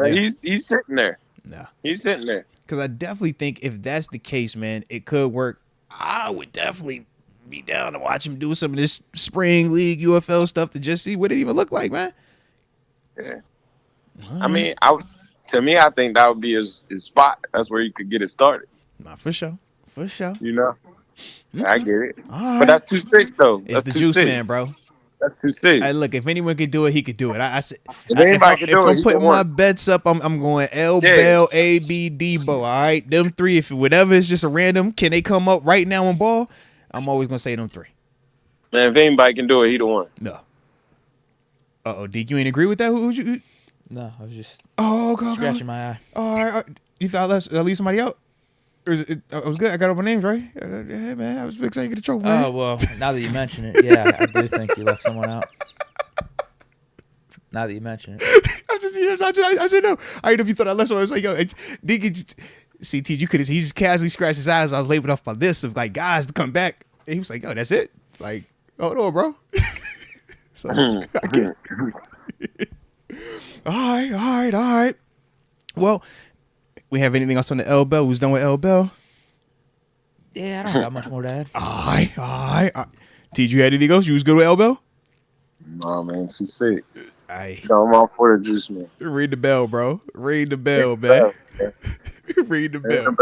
He's sitting there. No. He's sitting there. Because I definitely think if that's the case, man, it could work. I would definitely be down to watch him do some of this spring league UFL stuff to just see what it even look like, man. Yeah. I mean, to me, I think that would be his spot. That's where he could get it started. Nah, for sure. You know? I get it. Right. But that's 2-6 though. It's the juice, man, bro. That's 2-6. Hey, look, if anyone could do it, he could do it. If I'm putting my bets up, I'm going L, Bell, A, B, Debo. All right, them three. If whatever is just a random, can they come up right now and ball? I'm always gonna say them three. Man, if anybody can do it, he the one. No. Deke, you ain't agree with that? Who? No, I was just scratching my eye. All right. You thought I'd leave somebody out? Or I was good. I got all my names right. Yeah, man. I was excited to get the trophy, man. Oh well, now that you mention it, yeah, I do think you left someone out. Now that you mention it, I said no. I didn't know if you thought I left someone. I was like, yo, Deke, CT, you could have. He just casually scratched his eyes. I was laboring off my list of like guys to come back, and he was like, yo, that's it. Like, hold on, bro. So I get. All right. Well, we have anything else on the L Bell? Who's done with L Bell? Yeah, I don't got much more to add. All right. Did you have anything else? You was good with L Bell? No, man, 2-6. No, I'm all for the juice, man. Read the bell, bro. Read the bell, man. Read the bell.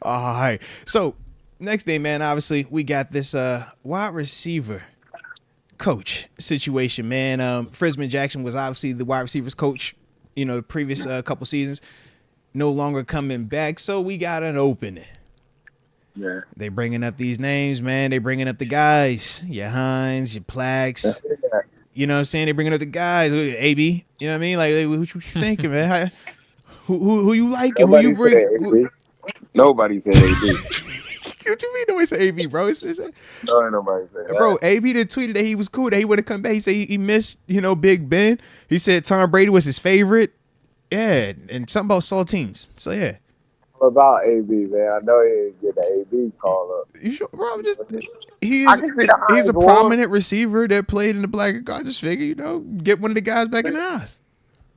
All right. So next thing, man, obviously we got this wide receiver coach situation, man. Frisman Jackson was obviously the wide receivers coach, the previous couple seasons. No longer coming back, so we got an opening. Yeah. They bringing up these names, man. They bringing up the guys. Your Hines, your Plax. You know what I'm saying? They bringing up the guys. AB. You know what I mean? Like, what you thinking, man? Who you liking? Who you bring? Nobody said AB. What you mean nobody said AB, bro? No, nobody said that. Bro, AB did tweeted that he was cool, that he wouldn't come back. He said he missed, Big Ben. He said Tom Brady was his favorite. Yeah, and something about saltines. So, yeah. About AB, man. I know he didn't get the AB call up. You sure, bro? He's a prominent receiver that played in the black and gold. I just figure, get one of the guys back in the house.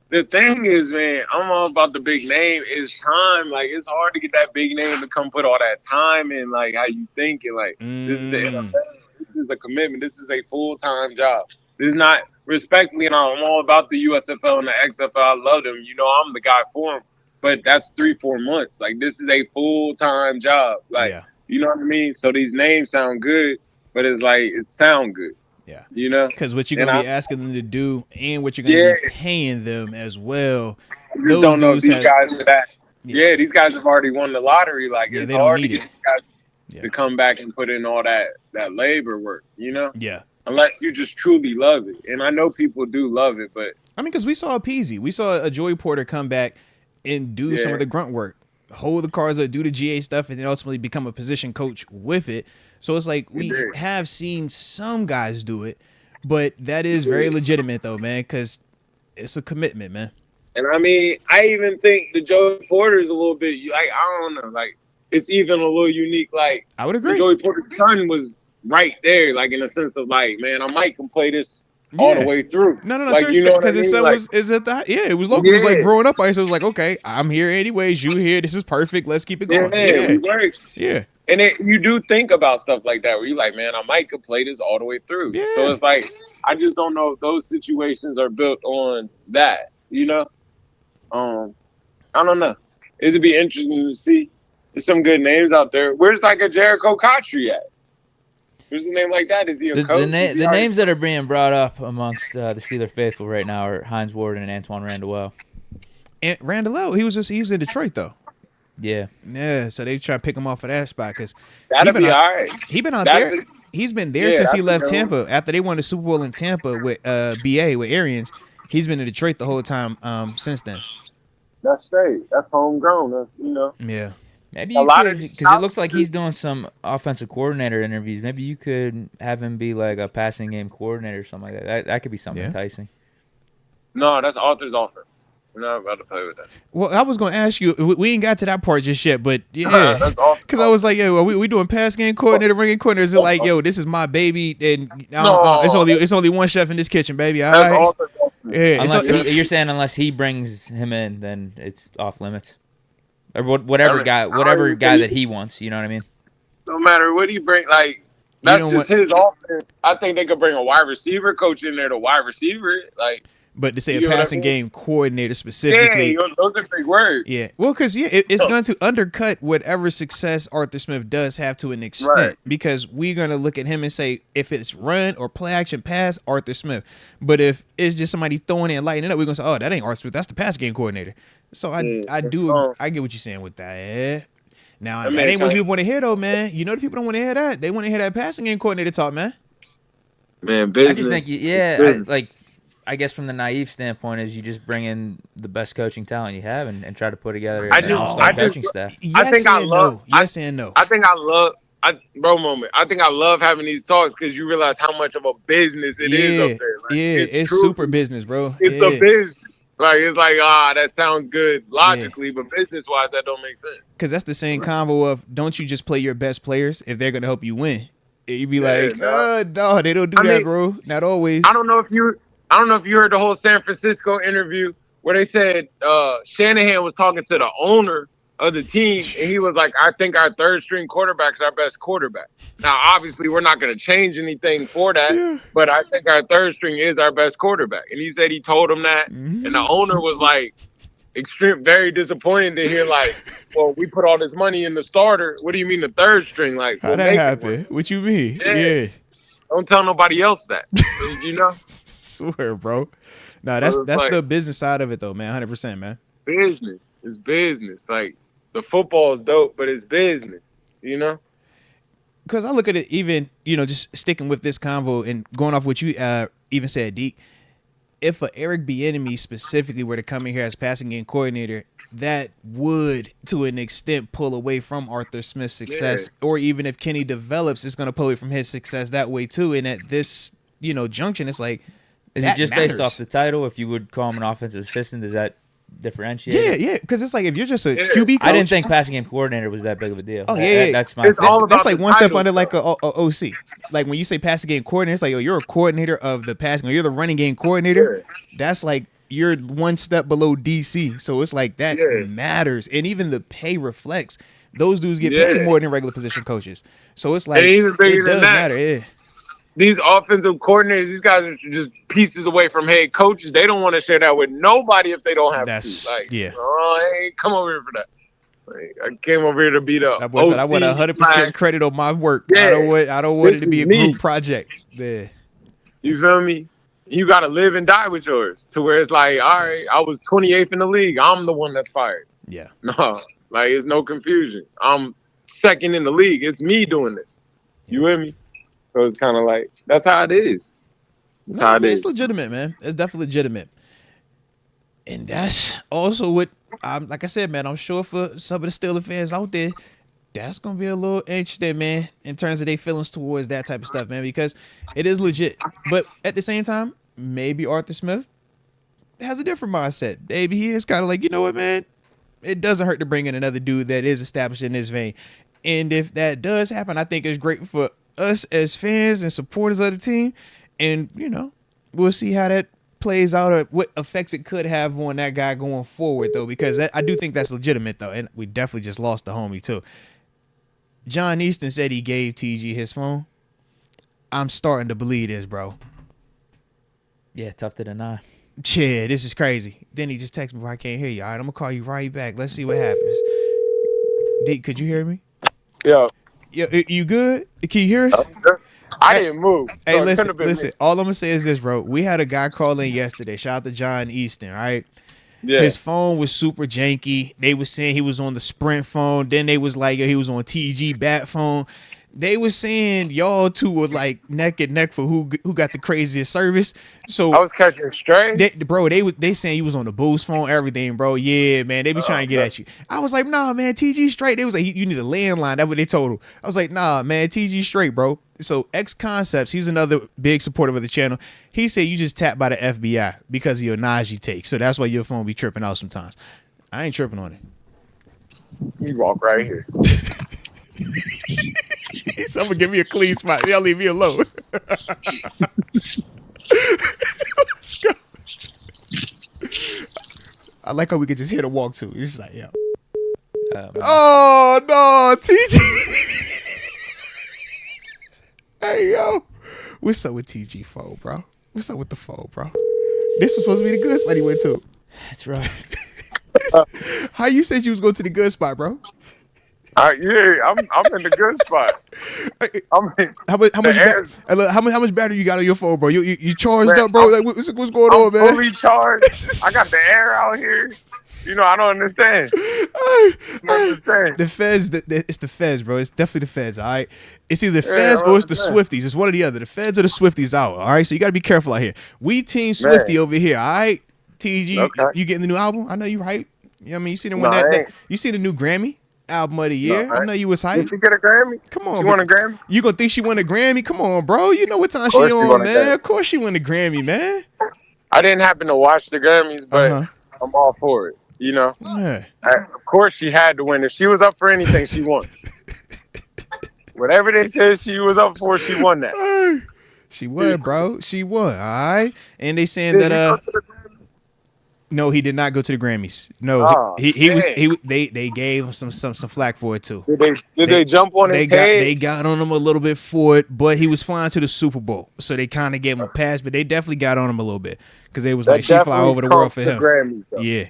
The thing is, man, I'm all about the big name. It's time. Like, it's hard to get that big name to come put all that time in, like, how you think it. Like, This is the NFL. This is a commitment. This is a full-time job. This is not, respectfully, and I'm all about the USFL and the XFL. I love them. I'm the guy for them. But that's 3-4 months. Like, this is a full-time job. Like, You know what I mean? So these names sound good, but it's like, it sound good. Yeah. Because what you're going to be asking them to do and what you're going to be paying them as well. I just don't know if these guys are that. Yeah, these guys have already won the lottery. Like, it's hard to get these guys to come back and put in all that labor work, Yeah. Unless you just truly love it. And I know people do love it, but. I mean, because we saw a Peasy. We saw a Joey Porter come back and do some of the grunt work, hold the cards up, do the GA stuff, and then ultimately become a position coach with it. So it's like we have seen some guys do it, but that is very legitimate though, man, because it's a commitment, man. And I mean, I even think the Joey Porter is a little bit like, I don't know, like it's even a little unique. Like, I would agree. Joey Porter's son was right there, like in a sense of like, man, I might can play this all the way through. No, like, seriously, because his son is at the it was local. It was like growing up. I was like, okay, I'm here anyways. You here? This is perfect. Let's keep it going. We work. Yeah. And you do think about stuff like that where you're like, man, I might could play this all the way through. Yeah. So it's like, I just don't know if those situations are built on that, you know? I don't know. It'd be interesting to see. There's some good names out there. Where's like a Jericho Cotchery at? Where's a name like that? Is he a coach? The names that are being brought up amongst the Steeler faithful right now are Hines Ward and Antoine Randall. And Randall, he's in Detroit though. Yeah. Yeah, so they try to him off of that spot because that'll be all right. He's been out there. He's been there since he left Tampa. After they won the Super Bowl in Tampa with BA with Arians, he's been in Detroit the whole time since then. That's straight. That's homegrown. That's Yeah. Maybe you could, because it looks like he's doing some offensive coordinator interviews. Maybe you could have him be like a passing game coordinator or something like that. That could be something enticing. No, that's Arthur's offense. We're not about to play with that. Well, I was going to ask you. We ain't got to that part just yet, but yeah, that's awesome. Because I was like, yo, we doing pass game coordinator, ring coordinator. Is it like, yo, this is my baby, and it's only one chef in this kitchen, baby. All right. Awesome. Yeah. You're saying unless he brings him in, then it's off limits, or whatever guy that he wants. You know what I mean? No matter what he bring, like that's just his offense. I think they could bring a wide receiver coach in there to wide receiver, like. But to say a passing game coordinator specifically. Yeah, those are big words. Yeah. Well, because, it's going to undercut whatever success Arthur Smith does have to an extent. Right. Because we're going to look at him and say, if it's run or play action pass, Arthur Smith. But if it's just somebody throwing it and lighting it up, we're going to say, oh, that ain't Arthur Smith. That's the pass game coordinator. So I get what you're saying with that. Yeah. Now, that ain't what people want to hear, though, man. You know the people don't want to hear that. They want to hear that passing game coordinator talk, man. Man, business. I just think, I guess from the naive standpoint is you just bring in the best coaching talent you have and try to put together a coaching staff. Yes and no. I think I love having these talks because you realize how much of a business it is up there. Like, it's super business, bro. It's a business. Like, it's like, that sounds good logically, but business-wise, that don't make sense. Because that's the same convo of, don't you just play your best players if they're going to help you win? You'd be like, no, they don't do that, bro. Not always. I don't know if you heard the whole San Francisco interview where they said Shanahan was talking to the owner of the team, and he was like, I think our third string quarterback is our best quarterback. Now, obviously, we're not going to change anything for that, but I think our third string is our best quarterback. And he said he told him that, and the owner was like, very disappointed to hear, like, well, we put all this money in the starter. What do you mean the third string? Like, how'd that happen? What you mean? Yeah. Don't tell nobody else that. You know? Swear, bro. No, that's like, the business side of it, though, man. 100%, man. Business. It's business. Like, the football is dope, but it's business, you know? Because I look at it even, just sticking with this convo and going off what you even said, Deke. If a Eric Bieniemy specifically were to come in here as passing game coordinator, that would, to an extent, pull away from Arthur Smith's success. Yeah. Or even if Kenny develops, it's going to pull away from his success that way, too. And at this, junction, it's like, is it just based off the title? If you would call him an offensive assistant, does that differentiate? Yeah. Because it's like, if you're just a QB coach. I didn't think passing game coordinator was that big of a deal. Oh, yeah. That's my that's like one step under like a OC. Like when you say passing game coordinator, it's like, you're a coordinator of the passing, or you're the running game coordinator. Yeah. That's like, you're one step below DC. So it's like that matters. And even the pay reflects. Those dudes get paid more than regular position coaches. So it's like, it does matter. Yeah. These offensive coordinators, these guys are just pieces away from head coaches. They don't want to share that with nobody if they don't have to. Like, I ain't come over here for that. Like, I came over here to beat up. That boy said I want 100% credit on my work. Yeah. I don't want it to be a group project. Yeah. You feel me? You got to live and die with yours to where it's like, all right, I was 28th in the league. I'm the one that's fired. Yeah. No, like, it's no confusion. I'm second in the league. It's me doing this. You with me? So it's kind of like, that's how it is. That's how it is. It's legitimate, man. It's definitely legitimate. And that's also what, like I said, man, I'm sure for some of the Steelers fans out there, that's going to be a little interesting, man, in terms of their feelings towards that type of stuff, man, because it is legit. But at the same time, maybe Arthur Smith has a different mindset. Maybe he is kind of like, you know what, man? it doesn't hurt to bring in another dude that is established in this vein. And if that does happen, I think it's great for us as fans and supporters of the team. And, you know, we'll see how that plays out or what effects it could have on that guy going forward, though, because I do think that's legitimate, though. And we definitely just lost the homie, too. John Easton said he gave TG his phone. I'm starting to believe this, bro. Yeah, tough to deny. Yeah, this is crazy. Then he just texted me, I can't hear you. All right, I'm going to call you right back. Let's see what happens. Deke, could you hear me? Yeah. You good? Can you hear us? I didn't move. So hey, listen. All I'm going to say is this, bro. We had a guy call in yesterday. Shout out to John Easton, right? Yeah. His phone was super janky. They was saying he was on the Sprint phone. Then they was like, he was on TG bat phone. They was saying y'all two were like neck and neck for who got the craziest service. So I was catching strays. They saying he was on the Boost phone, everything, bro. Yeah, man, they be trying to get at you. I was like, nah, man, TG straight. They was like, you need a landline. That's what they told him. I was like, nah, man, TG straight, bro. So X Concepts, he's another big supporter of the channel. He said you just tapped by the FBI because of your Najee take. So that's why your phone be tripping out sometimes. I ain't tripping on it. You walk right here. Someone give me a clean spot. Y'all leave me alone. Let's go. I like how we could just hear the walk too. It's just like, yeah. Oh no, TG. Hey yo, what's up with TG phone, bro? What's up with the phone, bro? This was supposed to be the good spot he went to. That's right. How you said you was going to the good spot, bro? Yeah, I'm in the good spot. How much battery you got on your phone, bro? You charged up, bro? Like, what's going on, man? Fully charged. I got the air out here. You know, I don't understand. The feds, it's the feds, bro. It's definitely the feds, all right? It's either the feds or it's the Swifties. It's one or the other. The feds or the Swifties out, all right? So you got to be careful out here. We team Swifty over here, all right? TG, okay. You getting the new album? I know you hype. You know what I mean? You see the one you see the new Grammy album of the year? I know you was hype. Did she get a Grammy? Come on, she won a Grammy? You gonna think she won a Grammy? Come on, bro. You know what time she on, man. Of course she won a Grammy, man. I didn't happen to watch the Grammys, but I'm all for it. You know? Yeah. Of course she had to win. If she was up for anything, she won. Whatever they said she was up for, she won that. She won, bro. She won, all right? And they saying that no, he did not go to the Grammys. No, they gave him some flack for it too. Did they jump on his head? They got on him a little bit for it, but he was flying to the Super Bowl, so they kind of gave him a pass. But they definitely got on him a little bit because they was like, she fly over the world for him. Grammys, yeah,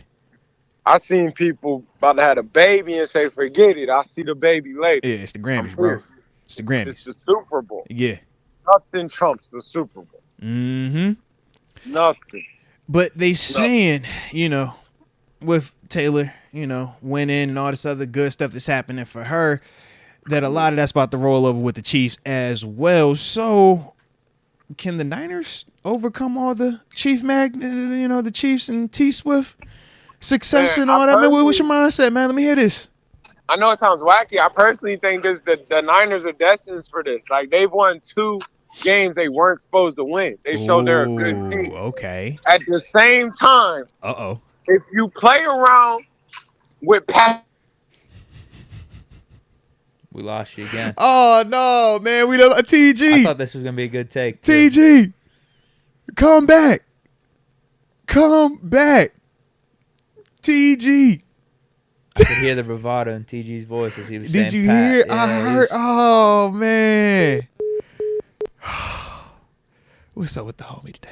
I seen people about to have a baby and say, forget it. I'll see the baby later. Yeah, it's the Grammys, bro. It's the Grammys. It's the Super Bowl. Yeah, nothing trumps the Super Bowl. Mm-hmm. Nothing. But they saying, you know, with Taylor, you know, winning and all this other good stuff that's happening for her, that a lot of that's about to roll over with the Chiefs as well. So can the Niners overcome all the the Chiefs and T-Swift success and all that? Man, what's your mindset, man? Let me hear this. I know it sounds wacky. I personally think the Niners are destined for this. Like, they've won 2 games they weren't supposed to win. They showed they're a good team. Okay. At the same time, if you play around with we lost you again. Oh no, man, we don't. TG. I thought this was gonna be a good take. TG, come back. TG. I could hear the bravado in TG's voice as he was saying. Did you hear? I heard. Oh man. What's up with the homie today?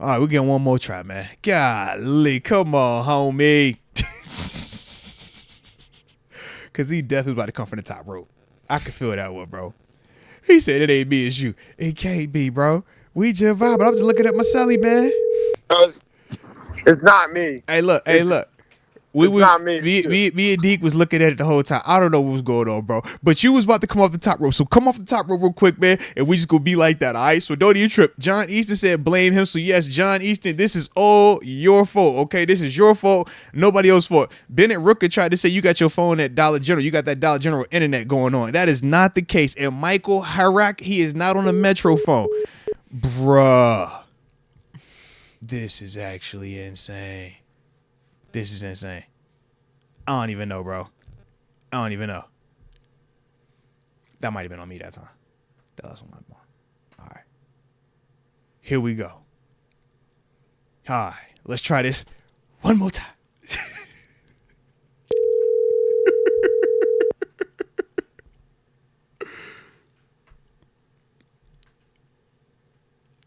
All right, we're getting one more try, man. Golly, come on, homie. Because he definitely about to come from the top rope. I can feel that one, bro. He said it ain't me, it's you. It can't be, bro. We just vibing. I'm just looking at my celly, man. It's not me. Hey, look. Not me. Me and Deke was looking at it the whole time. I don't know what was going on, bro. But you was about to come off the top rope. So come off the top rope real quick, man. And we just gonna be like that, all right? So don't even trip. John Easton said blame him. So yes, John Easton, this is all your fault, okay? This is your fault. Nobody else's fault. Bennett Rooker tried to say you got your phone at Dollar General. You got that Dollar General internet going on. That is not the case. And Michael Harak, he is not on a Metro phone. Bruh. This is actually insane. This is insane. I don't even know, bro. I don't even know. That might have been on me that time. That was on my mom. All right. Here we go. All right. Let's try this one more time.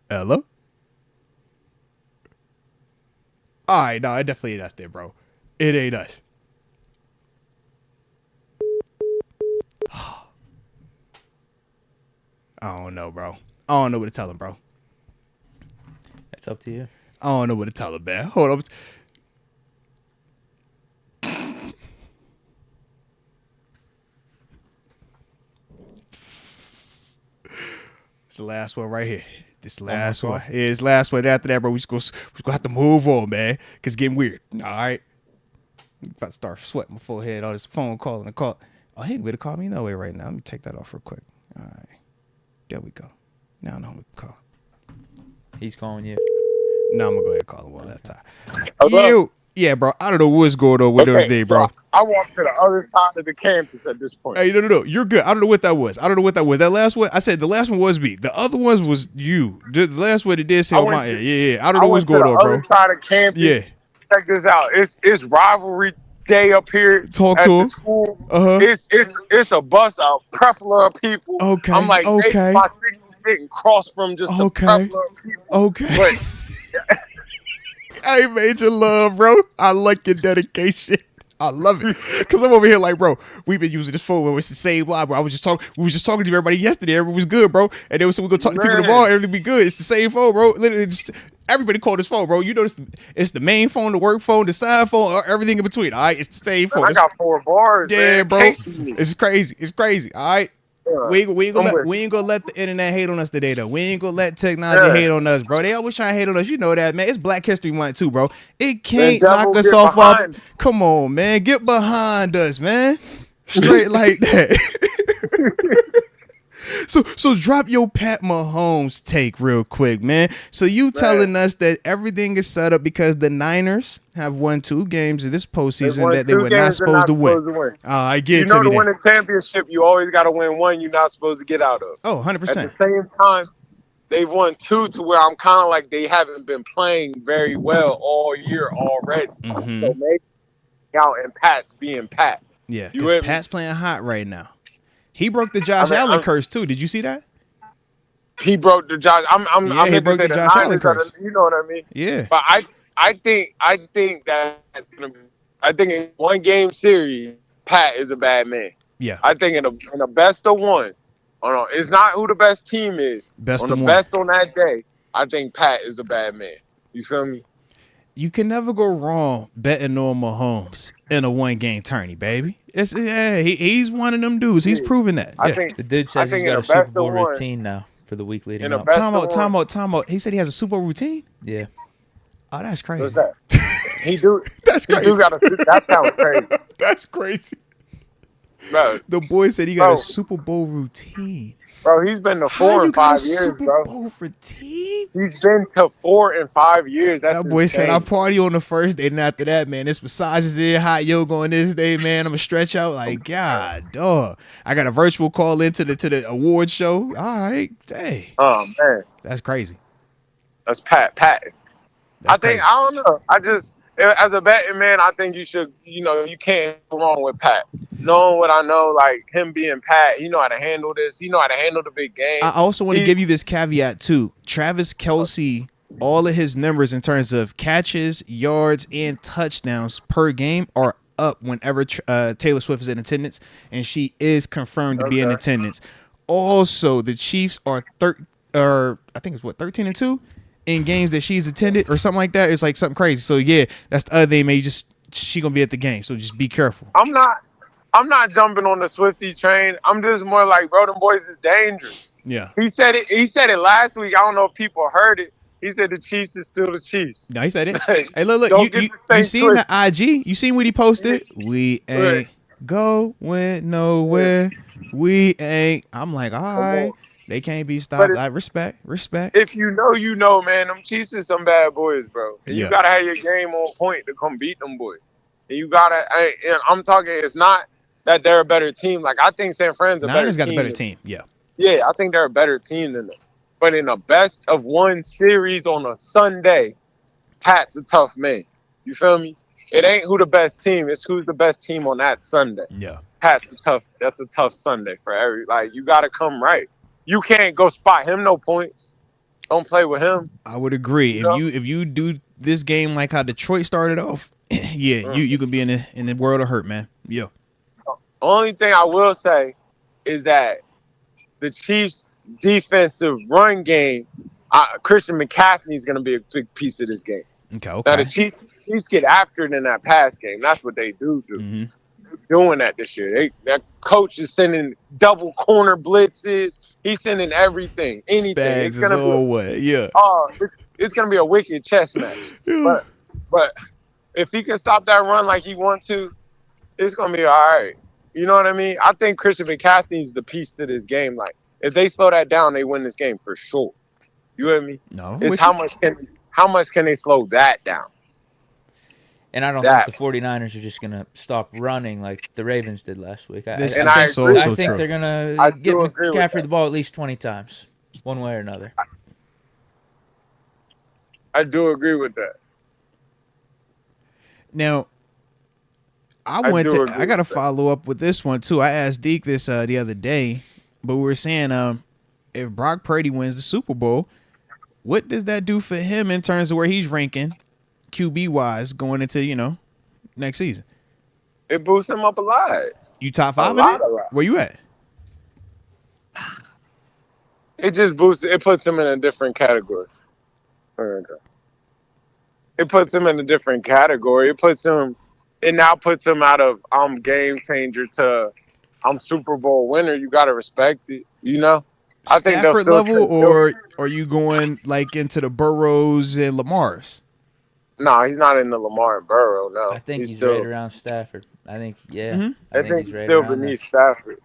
Hello? All right. No, it definitely ain't us there, bro. It ain't us. I don't know, bro. I don't know what to tell him, bro. It's up to you. I don't know what to tell him, man. Hold up. It's the last one right here. This last one. Yeah, it's the last one. After that, bro, we just gonna have to move on, man. Cause it's getting weird. All right. I'm about to start sweating my forehead. All this phone calling and call. Oh, he ain't going to call me no way right now. Let me take that off real quick. All right. There we go. Now I know who to call. He's calling you. No, I'm going to go ahead and call him one at a time. Hello? Yeah, bro. I don't know what's going on with everything, bro. I walked to the other side of the campus at this point. Hey, no. You're good. I don't know what that was. That last one, I said the last one was me. The other ones was you. The last one it did say on my end. Yeah. I don't know what's going on, bro. Other side of campus. Yeah. Check this out. It's rivalry day up here. Talk at to the him. School. Uh-huh. It's a bus, a plethora of people. Okay. I'm like, okay. my signal's getting crossed from just the plethora of people. Okay. But I made your love, bro. I like your dedication. I love it. Cause I'm over here like, bro, we've been using this phone when it's the same line, bro. We was just talking to everybody yesterday. Everything was good, bro. And then we said we're gonna talk to people tomorrow, everything be good. It's the same phone, bro. Literally just everybody called this phone, bro. You know it's the main phone, the work phone, the side phone, everything in between. All right. It's the same phone. I got 4 bars. Yeah, man. bro. It's crazy. All right. We ain't gonna let the internet hate on us today, though. We ain't gonna let technology hate on us, bro. They always try to hate on us. You know that, man. It's Black History Month too, bro. It can't knock us off up. Come on, man. Get behind us, man. Straight like that. So drop your Pat Mahomes take real quick, man. So you telling us that everything is set up because the Niners have won 2 games in this postseason that they were not supposed to win. I get it. You know, to win a championship, you always got to win one you're not supposed to get out of. Oh, 100%. At the same time, they've won 2 to where I'm kind of like they haven't been playing very well all year already. Mm-hmm. So maybe out and Pat's being Pat. Yeah, because Pat's playing hot right now. He broke the Josh Allen curse too. Did you see that? He broke the Josh. He broke the Josh Allen curse. You know what I mean? Yeah. But I think that's gonna be. I think in 1 game series, Pat is a bad man. Yeah. I think in a best of 1. It's not who the best team is. Best on that day, I think Pat is a bad man. You feel me? You can never go wrong betting on Mahomes in a 1-game tourney, baby. He's one of them dudes. He's proven that. I think the dude says he's got a Super Bowl routine now for the week leading up. Time out. He said he has a Super Bowl routine? Yeah. Oh, that's crazy. What's that? He do. That's crazy. That sounds crazy. That's crazy. Bro, the boy said he got a Super Bowl routine. Bro, he's been to 4 and 5 years, Super bro. Bowl routine? He's been to 4 and 5 years. That's that boy said I party on the first day, and after that, man, this massages in, hot yoga on this day, man. I'm gonna stretch out like God, dog. I got a virtual call into the award show. All right, dang. Oh man, that's crazy. That's Pat. I don't know. I just, as a betting man, I think you should. You can't go wrong with Pat. Knowing what I know, like him being Pat, he know how to handle this. He know how to handle the big game. I also want to give you this caveat too. Travis Kelce, all of his numbers in terms of catches, yards, and touchdowns per game are up whenever Taylor Swift is in attendance, and she is confirmed to be in attendance. Also, the Chiefs are 13-2 in games that she's attended, or something like that. It's like something crazy. So yeah, that's the other thing, man. She gonna be at the game, so just be careful. I'm not jumping on the Swiftie train. I'm just more like, bro, them boys is dangerous. Yeah. He said it last week. I don't know if people heard it. He said the Chiefs is still the Chiefs. No, he said it. Hey, look, you seen the IG? You seen what he posted? We ain't going nowhere. We ain't. I'm like, all right. They can't be stopped. Like, respect. If you know, man, them Chiefs is some bad boys, bro. And you gotta have your game on point to come beat them boys. And you gotta. And I'm talking. It's not that they're a better team. Like I think San Fran's a better Niners got team. a better team. Yeah. Yeah, I think they're a better team than them. But in a best of one series on a Sunday, Pat's a tough man. You feel me? It ain't who the best team. It's who's the best team on that Sunday. Yeah. Pat's tough. That's a tough Sunday for every. Like you gotta come right. You can't go spot him no points. Don't play with him. I would agree. If you do this game like how Detroit started off, yeah, you can be in the world of hurt, man. Yeah. Only thing I will say is that the Chiefs' defensive run game, Christian McCaffrey is going to be a big piece of this game. Okay. Now the Chiefs get after it in that pass game. That's what they do. Mm-hmm. They're doing that this year. That coach is sending double corner blitzes. He's sending everything, anything. Spags it's gonna is all what? Yeah. It's gonna be a wicked chess match. Yeah. But if he can stop that run like he wants to, it's gonna be all right. You know what I mean? I think Christian McCaffrey is the piece to this game. Like if they slow that down, they win this game for sure. You hear me? No. It's how much can they slow that down? And I don't think the 49ers are just going to stop running like the Ravens did last week. I think they're going to get McCaffrey the ball at least 20 times, one way or another. I do agree with that. Now, I got to follow up with this one, too. I asked Deke this the other day, but we were saying if Brock Purdy wins the Super Bowl, what does that do for him in terms of where he's ranking QB-wise going into, next season? It boosts him up a lot. You top 5 in it? Where you at? It just boosts. It puts him in a different category. It puts him in a different category. It now puts him out of I'm game changer to I'm Super Bowl winner. You got to respect it, I think Stafford level, or are you going like into the Burrows and Lamars? No, he's not in the Lamar and Burrow. No, I think he's right around Stafford. I think, yeah. Mm-hmm. I think he's right still beneath Stafford.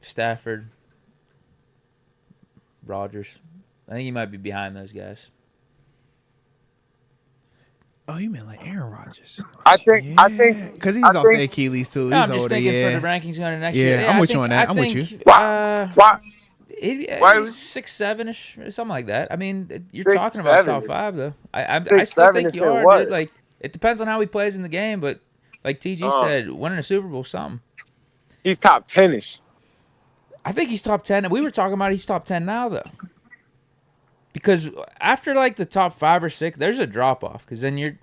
Stafford, Rodgers. I think he might be behind those guys. Oh, you mean like Aaron Rodgers? I think because he's off the Achilles too. He's I'm just older, thinking for the rankings going to next year. Yeah, I'm with you on that. I'm with you. Why? 6'7"-ish, something like that. I mean, you're talking about top 5 though. I still think you are, dude. Like, it depends on how he plays in the game, but like TG said, winning a Super Bowl, something. He's top 10-ish. I think he's top 10. We were talking about he's top 10 now though, because after like the top 5 or 6, there's a drop off. Because then you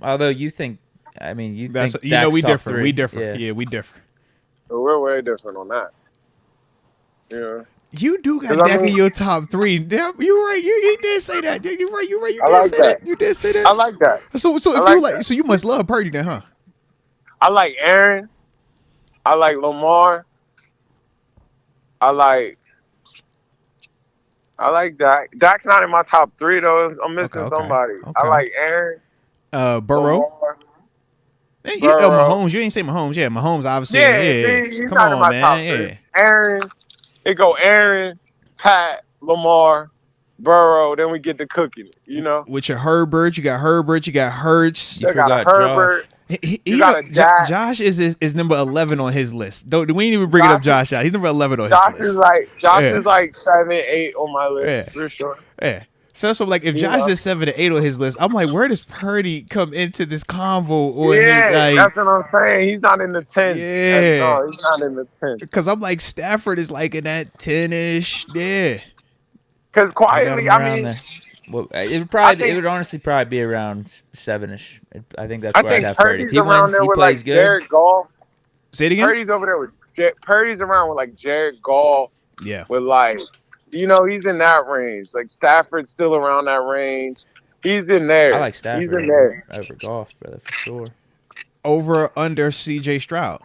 think Dak's we top differ. 3. We differ. Yeah, we differ. We're way different on that. Yeah. You do got Dak in your top 3. Damn, you're right. You did say that. You're right. You did say that. You did say that. I like that. So if you like, so you must love Purdy then, huh? I like Aaron. I like Lamar. I like Dak. Dak's not in my top 3 though. I'm missing somebody. Okay. I like Aaron. Burrow. Mahomes. You ain't say Mahomes. Yeah, Mahomes obviously. Yeah. Come on, man. Yeah. Aaron. It go Aaron, Pat, Lamar, Burrow. Then we get to cooking it, With your Herbert, you got Hurts. You got Herbert. Josh is number 11 on his list. We ain't even bringing up Josh out. He's number 11 on his list. Josh is like 7, 8 on my list for sure. Yeah. So that's what, like, if Josh is 7 to 8 on his list, I'm like, where does Purdy come into this convo? Or that's what I'm saying. He's not in the 10. Yeah, no, he's not in the 10. Because I'm like, Stafford is like in that 10-ish. Yeah. Because quietly, it would honestly probably be around 7-ish. I think that's where I'd have Purdy. If he wins, he plays good. Jared Goff. Say it again. Purdy's over there with Purdy's around with like Jared Goff. Yeah. With like. He's in that range. Like Stafford's still around that range. He's in there. I like Stafford. He's in there over Goff, brother, for sure. Over or under CJ Stroud.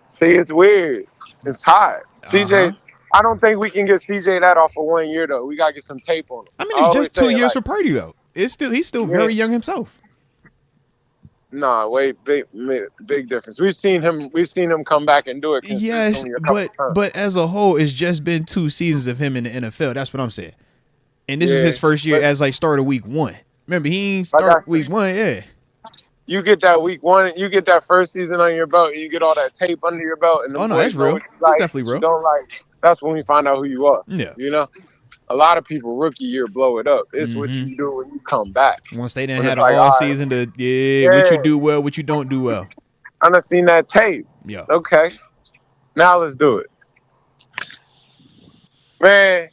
See, it's weird. It's hot. CJ. I don't think we can get CJ that off for 1 year though. We gotta get some tape on him. I mean, it's just 2 years for Purdy though. He's still very young himself. Nah, wait, big difference. We've seen him come back and do it. Yes, but as a whole, it's just been 2 seasons of him in the NFL. That's what I'm saying. And this is his first year as like start of week 1. Remember, he ain't start week 1. you get that week one, you get that first season on your belt, and you get all that tape under your belt, and that's real. That's definitely real. Don't like. That's when we find out who you are. Yeah. You know, a lot of people rookie year blow it up. It's what you do when you come back. Once they done had an off season to what you do well, what you don't do well. I done seen that tape. Yeah. Okay. Now let's do it. Man,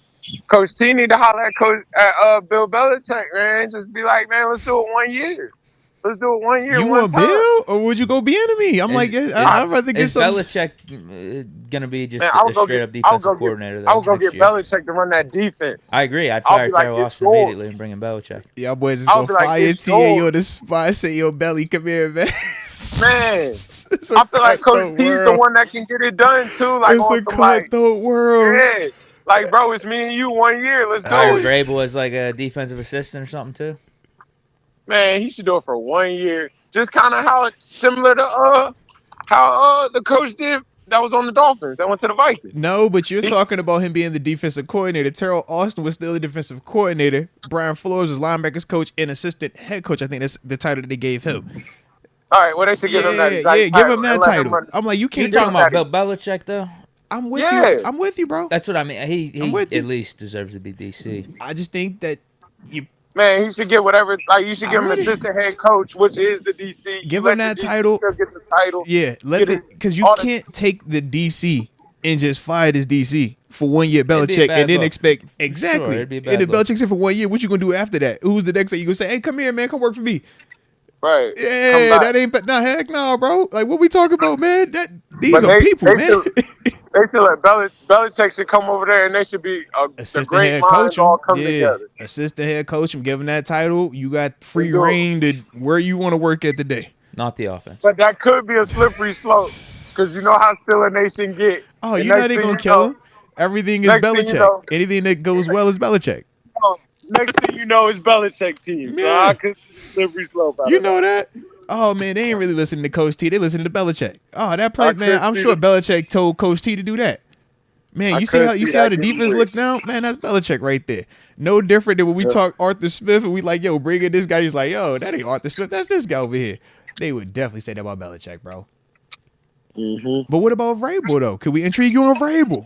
Coach T need to holler at Bill Belichick, man. Just be like, man, let's do it 1 year. Let's do it 1 year. You want Bill, or would you go Bieniemy? I'd rather get some. Is Belichick gonna be just a straight up defensive coordinator? I would go get Belichick to run that defense. I agree. I'd fire Terrell Austin immediately and bring in Belichick. Y'all boys just gonna fire T.A. on the spot. Say, yo, Belly, come here, man. Man, I feel like Coach T's the one that can get it done too. Like it's a cutthroat world. Yeah, like bro, it's me and you 1 year. Let's do it. Vrabel as like a defensive assistant or something too. Man, he should do it for 1 year. Just kind of how it's similar to how the coach did that was on the Dolphins that went to the Vikings. No, but you're talking about him being the defensive coordinator. Terrell Austin was still the defensive coordinator. Brian Flores was linebackers coach and assistant head coach. I think that's the title that they gave him. All right, well, they should give him that. Give him that title. I'm like, you can't. You talking about Bill Belichick though? I'm with you. I'm with you, bro. That's what I mean. He at least deserves to be DC. I just think that you. Man, he should get whatever. Like you should give him assistant head coach, which is the DC. Give him that title. Get the title. Yeah, because you can't take the DC and just fire this DC for 1 year Belichick and then expect exactly. Sure, and if Belichick said for 1 year, what you gonna do after that? Who's the next thing you gonna say? Hey, come here, man, come work for me. Right. Yeah, that ain't. Heck no, bro. Like what we talking about, man? These are people, man. They feel like Belichick should come over there and they should be assistant great head coach. All come together. Assistant head coach. I'm giving that title. You got free reign to where you want to work at the day. Not the offense. But that could be a slippery slope because you know how Steeler Nation get. Oh, you know they gonna kill him. Everything is Belichick. Anything that goes well is Belichick. Next thing you know is Belichick team. So I could slippery slope. You know that? Oh man, they ain't really listening to Coach T. They listening to Belichick. Oh, that play, man. I'm sure Belichick told Coach T to do that. Man, you see how the defense looks now? Man, that's Belichick right there. No different than when we talk Arthur Smith and we like, yo, bring in this guy. He's like, yo, that ain't Arthur Smith. That's this guy over here. They would definitely say that about Belichick, bro. Mm-hmm. But what about Vrabel though? Could we intrigue you on Vrabel?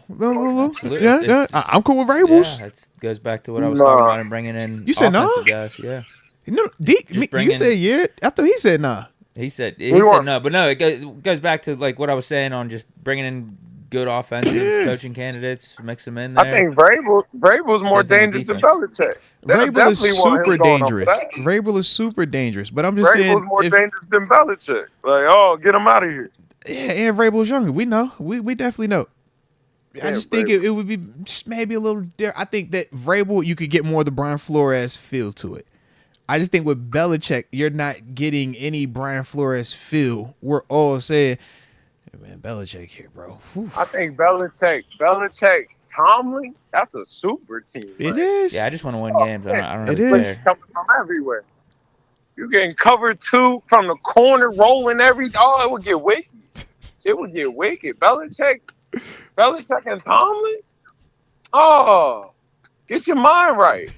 Absolutely. Yeah. I'm cool with Vrabels. Yeah, it goes back to what I was talking about and bringing in. You said no? Guys. Yeah. No, Deke, you said yeah. I thought he said nah. He said no, but no, it goes back to like what I was saying on just bringing in good offensive coaching candidates, mix them in there. I think Vrabel's more dangerous than Belichick. Vrabel is super dangerous. Vrabel is super dangerous, but I'm just saying Vrabel's more dangerous than Belichick. Like, get him out of here. Yeah, and Vrabel's younger. We know. We definitely know. I just think it would be just maybe a little different. I think that Vrabel, you could get more of the Brian Flores feel to it. I just think with Belichick, you're not getting any Brian Flores feel. We're all saying, hey, man, Belichick here, bro. Whew. I think Belichick, Tomlin, that's a super team. It is. Yeah, I just want to win games. I don't really care. Coming from everywhere. You getting cover two from the corner, rolling every dog. It would get wicked. It would get wicked. Belichick and Tomlin. Oh, get your mind right.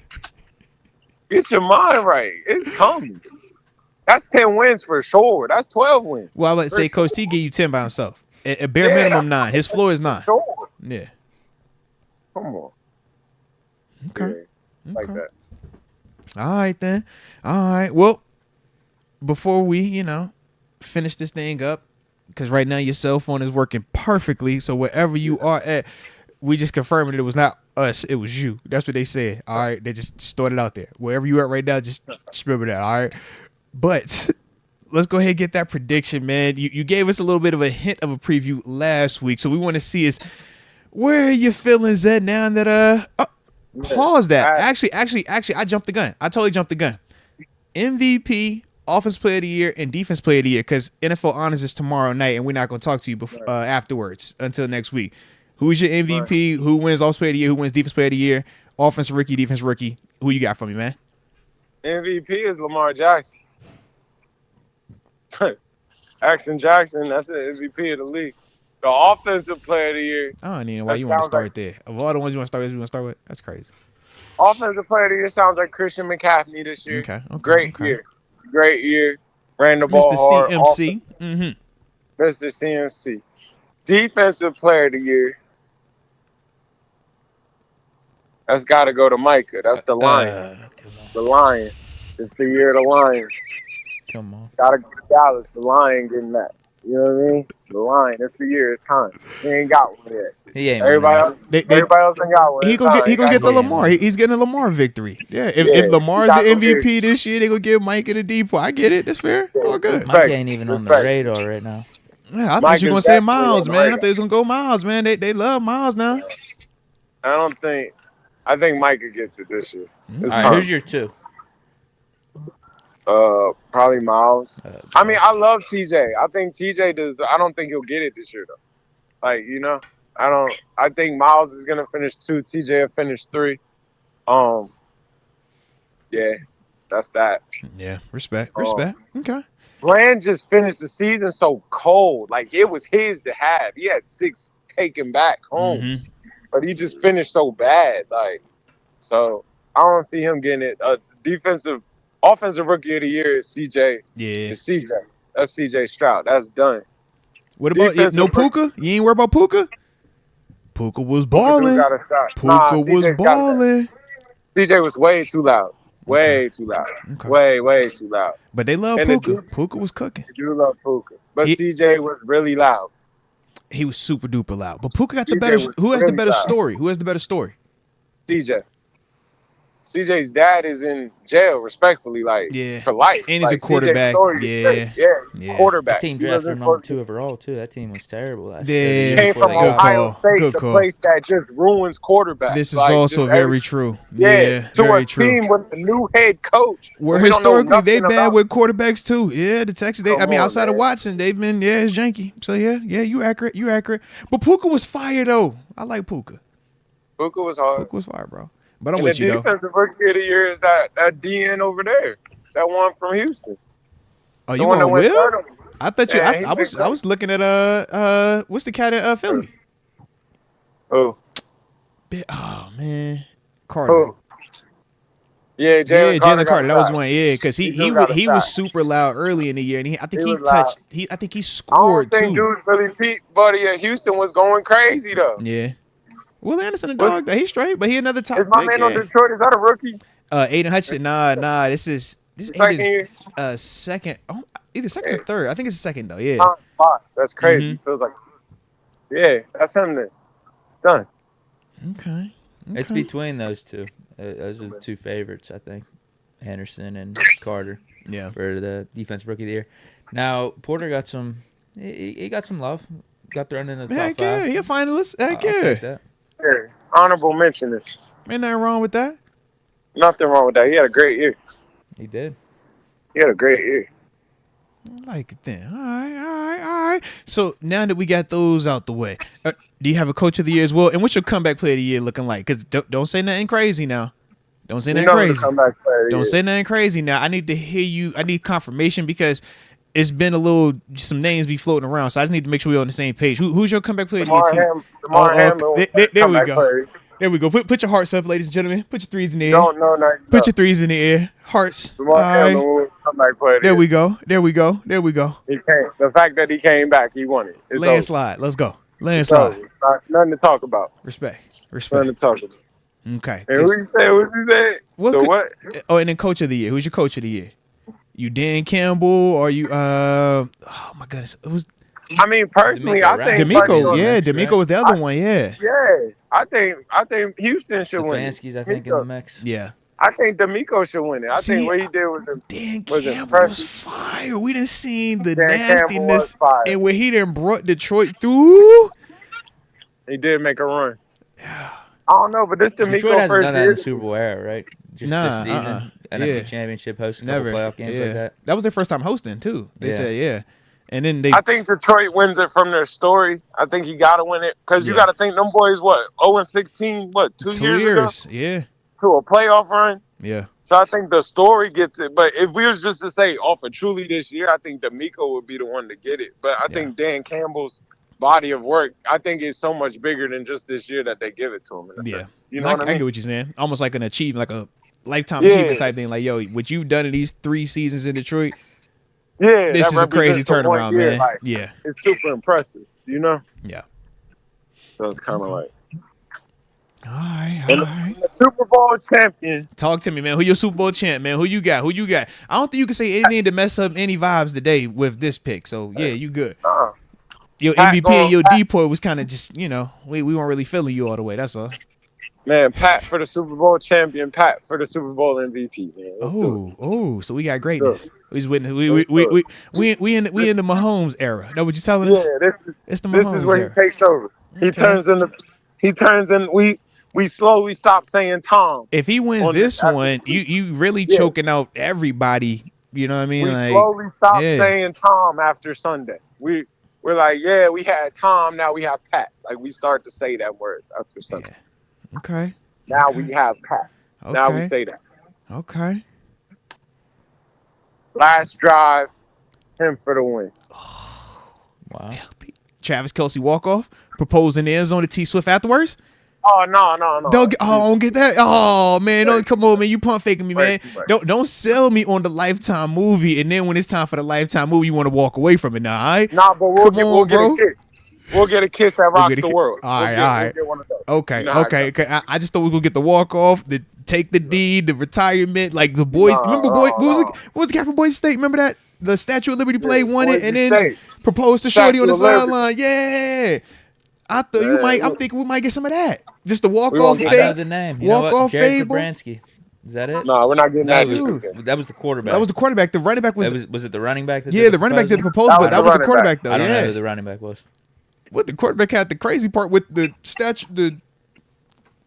Get your mind right. It's coming. That's 10 wins for sure. That's 12 wins. Well, I would say Coach T give you 10 by himself. A bare minimum 9. His floor is 9. Sure. Yeah. Come on. Okay. Yeah, like that. All right, then. All right. Well, before we, finish this thing up, because right now your cell phone is working perfectly, so wherever you are at, we just confirmed that it was not us, it was you. That's what they said. All right, they just started out there. Wherever you at right now, just remember that. All right, but let's go ahead and get that prediction, man. You gave us a little bit of a hint of a preview last week, so we want to see is where are your feelings at now that pause that. Actually, I jumped the gun. I totally jumped the gun. MVP, Offense Player of the Year, and Defense Player of the Year, because NFL Honors is tomorrow night, and we're not going to talk to you afterwards until next week. Who's your MVP? Right. Who wins Offense Player of the Year? Who wins Defense Player of the Year? Offense rookie, defense rookie. Who you got for me, man? MVP is Lamar Jackson. Jackson, that's the MVP of the league. The Offensive Player of the Year. I don't even know why you want to start there. Of all the ones you want to start with, that's crazy. Offensive Player of the Year sounds like Christian McCaffrey this year. Okay. Great year. ran the ball Mr. hard. CMC. Mr. CMC. Defensive player of the year. That's got to go to Micah. That's the Lion. The Lion. It's the year of the Lion. Come on. Got to go to Dallas. The Lion getting that. You know what I mean? The Lion. It's the year. It's time. He ain't got one yet. He ain't. Everybody else ain't got one. He gonna get the Lamar. He's getting a Lamar victory. Yeah. If Lamar's the MVP this year, they gonna give Micah the deep. I get it. That's fair. All good. Mike ain't even on the radar right now. Yeah, I thought you were gonna say Miles, man. I thought he was gonna go Miles, man. They love Miles now. I think Micah gets it this year. All right, who's your 2? Probably Miles. I mean, I love TJ. I think TJ does. I don't think he'll get it this year though. Like, you know, I think Miles is gonna finish 2. TJ will finish 3. Yeah, that's that. Yeah, respect. Okay. Brand just finished the season so cold. Like, it was his to have. He had 6 taken back home, but he just finished so bad. Like, so I don't see him getting it. Offensive rookie of the year is CJ. Yeah, it's CJ. That's CJ Stroud. That's done. What about no Puka? You ain't worried about Puka? Puka was balling. Puka was balling. CJ was way too loud. Way too loud. Okay. Way too loud. But they love Puka. Puka was cooking. They do love Puka. But CJ was really loud. He was super duper loud. But Puka got the better. Who has the better story? Who has the better story? CJ. CJ's dad is in jail, respectfully, for life. And he's a quarterback. Yeah, quarterback. That team drafted him number 2 overall too. That team was terrible last year. He came from Ohio State, the place that just ruins quarterbacks. This is also very true. Yeah, very true. To a team with a new head coach. Where historically they bad with quarterbacks too. Yeah, the Texans. Outside of Watson, they've been it's janky. So yeah, you accurate. But Puka was fire though. I like Puka. Puka was hard. Puka was fire, bro. But I'm with you, though. The defensive rookie of the year is that DN over there. That one from Houston. Oh, you want Will? I thought you. I was looking at what's the cat in Philly? Oh. Oh man, Carter. Oh. Yeah, Jalen Carter. That was one. Yeah, because he was super loud early in the year, and I think he scored too. I don't think dude really Pete buddy at Houston was going crazy though. Yeah. Will Anderson, a dog, he's straight, but he another top. Is my man on Detroit? Is that a rookie? Aiden Hutchinson. Nah. This is second. Oh, either second or third. I think it's the second though. Yeah. That's crazy. Feels like. Yeah, that's him. Then it's done. Okay. It's between those 2. Those are the 2 favorites, I think. Henderson and Carter. Yeah. For the defensive rookie of the year. Now Porter got some. He got some love. Got thrown in the top 5. Heck yeah, he a finalist. Heck yeah. Yeah, honorable mention this. Ain't nothing wrong with that. Nothing wrong with that. He had a great year. He did. He had a great year. I like it then. All right. So now that we got those out the way, do you have a coach of the year as well? And what's your comeback player of the year looking like? Because don't say nothing crazy now. Don't say nothing crazy. Don't say nothing crazy now. I need to hear you. I need confirmation because it's been some names be floating around, so I just need to make sure we're on the same page. Who's your comeback player of the year team? There we go. There we go. Put your hearts up, ladies and gentlemen. Put your 3s in the air. No. Put your 3s in the air. Hearts. All right. There we go. He came. The fact that he came back, he won it. It's landslide. Let's go. Landslide. Nothing to talk about. Respect. Nothing to talk about. Okay. And what you say? What? Oh, and then coach of the year. Who's your coach of the year? You Dan Campbell or you oh my goodness. It was personally I think D'Amico, D'Amico was the other one, Yeah. I think Houston should win. Stefanski's I think in the mix. Yeah. I think D'Amico should win it. I think what he did with Dan Campbell was fire. We done seen the nastiness and when he done brought Detroit through. He did make a run. Yeah. I don't know, but this D'Amico Detroit hasn't first done that in the Super Bowl era, right? Just this season. NFC Championship hosting a couple playoff games like that. That was their first time hosting too. They said, and then I think Detroit wins it from their story. I think he got to win it because you got to think them boys 0-16 2 years ago? Yeah. To a playoff run. Yeah. So I think the story gets it. But if we was just to say off of truly this year, I think D'Amico would be the one to get it. But I think Dan Campbell's body of work, I think is so much bigger than just this year that they give it to him. In a sense. You know what I mean? I get what you're saying. Almost like an achievement, like a lifetime achievement type thing. Like, yo, what you've done in these 3 seasons in Detroit. Yeah, this that is a crazy represents the 1 turnaround, year, man. like, Yeah. it's super impressive, you know? Yeah. So it's kind of like. All right. And the Super Bowl champion. Talk to me, man. Who your Super Bowl champ, man? Who you got? I don't think you can say anything to mess up any vibes today with this pick. So, yeah, you good. Your MVP and your deport was kind of just, we weren't really feeling you all the way. That's all. Man, Pat for the Super Bowl champion, Pat for the Super Bowl MVP, man. So we got greatness. We in the Mahomes era. Know what you're telling us? Yeah, it's the Mahomes this is where era. he takes over. Okay. He turns in. We slowly stop saying Tom. If he wins this one, you really choking out everybody. You know what I mean? We slowly stop saying Tom after Sunday. We're like, yeah, we had Tom, now we have Pat. Like, we start to say that words after Sunday. Yeah. Okay. Now we have Pat. Okay. Now we say that. Okay. Last drive, him for the win. Wow. Travis Kelce walk-off, propose in the end zone to T Swift afterwards. Oh, no. I don't get that. Oh, man, come on, man. You pump faking me, man. Don't sell me on the Lifetime movie, and then when it's time for the Lifetime movie, you want to walk away from it now, all right? Nah, but we'll get a kiss. We'll get a kiss that rocks the world. All right. We'll get one of those. Okay. I just thought we were going to get the walk-off, the take the deed, the retirement, like the boys. Remember, what was the guy from Boise State? Remember that? The Statue of Liberty play, won it, and then proposed to Shorty on the sideline. Yeah. I thought I'm thinking we might get some of that. Just the walk-off fade. I know the name. Walk-off fade. Zabransky. Is that it? No, we're not getting that. That was the quarterback. That was the quarterback. The running back was. Was it the running back? The running back did the proposal, but that was the quarterback though. I don't know who the running back was. What the quarterback had the crazy part with the statue,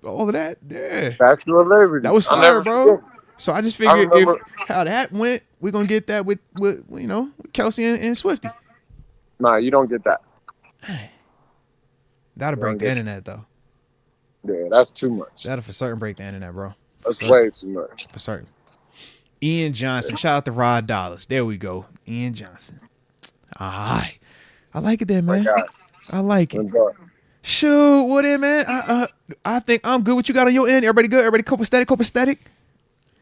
all of that. Yeah. Statue of Liberty. That was fire, bro. So I just figured if how that went, we're gonna get that with Kelce and Swifty. Nah, you don't get that. That'll break the internet though. Yeah, that's too much. That'll for certain break the internet, bro. That's way too much. For certain. Ian Johnson. Shout out to Rod Dollars. There we go. Ian Johnson. All right. I like it there, man. I like it. Shoot, what in, man? I think I'm good. What you got on your end? Everybody good? Everybody copacetic?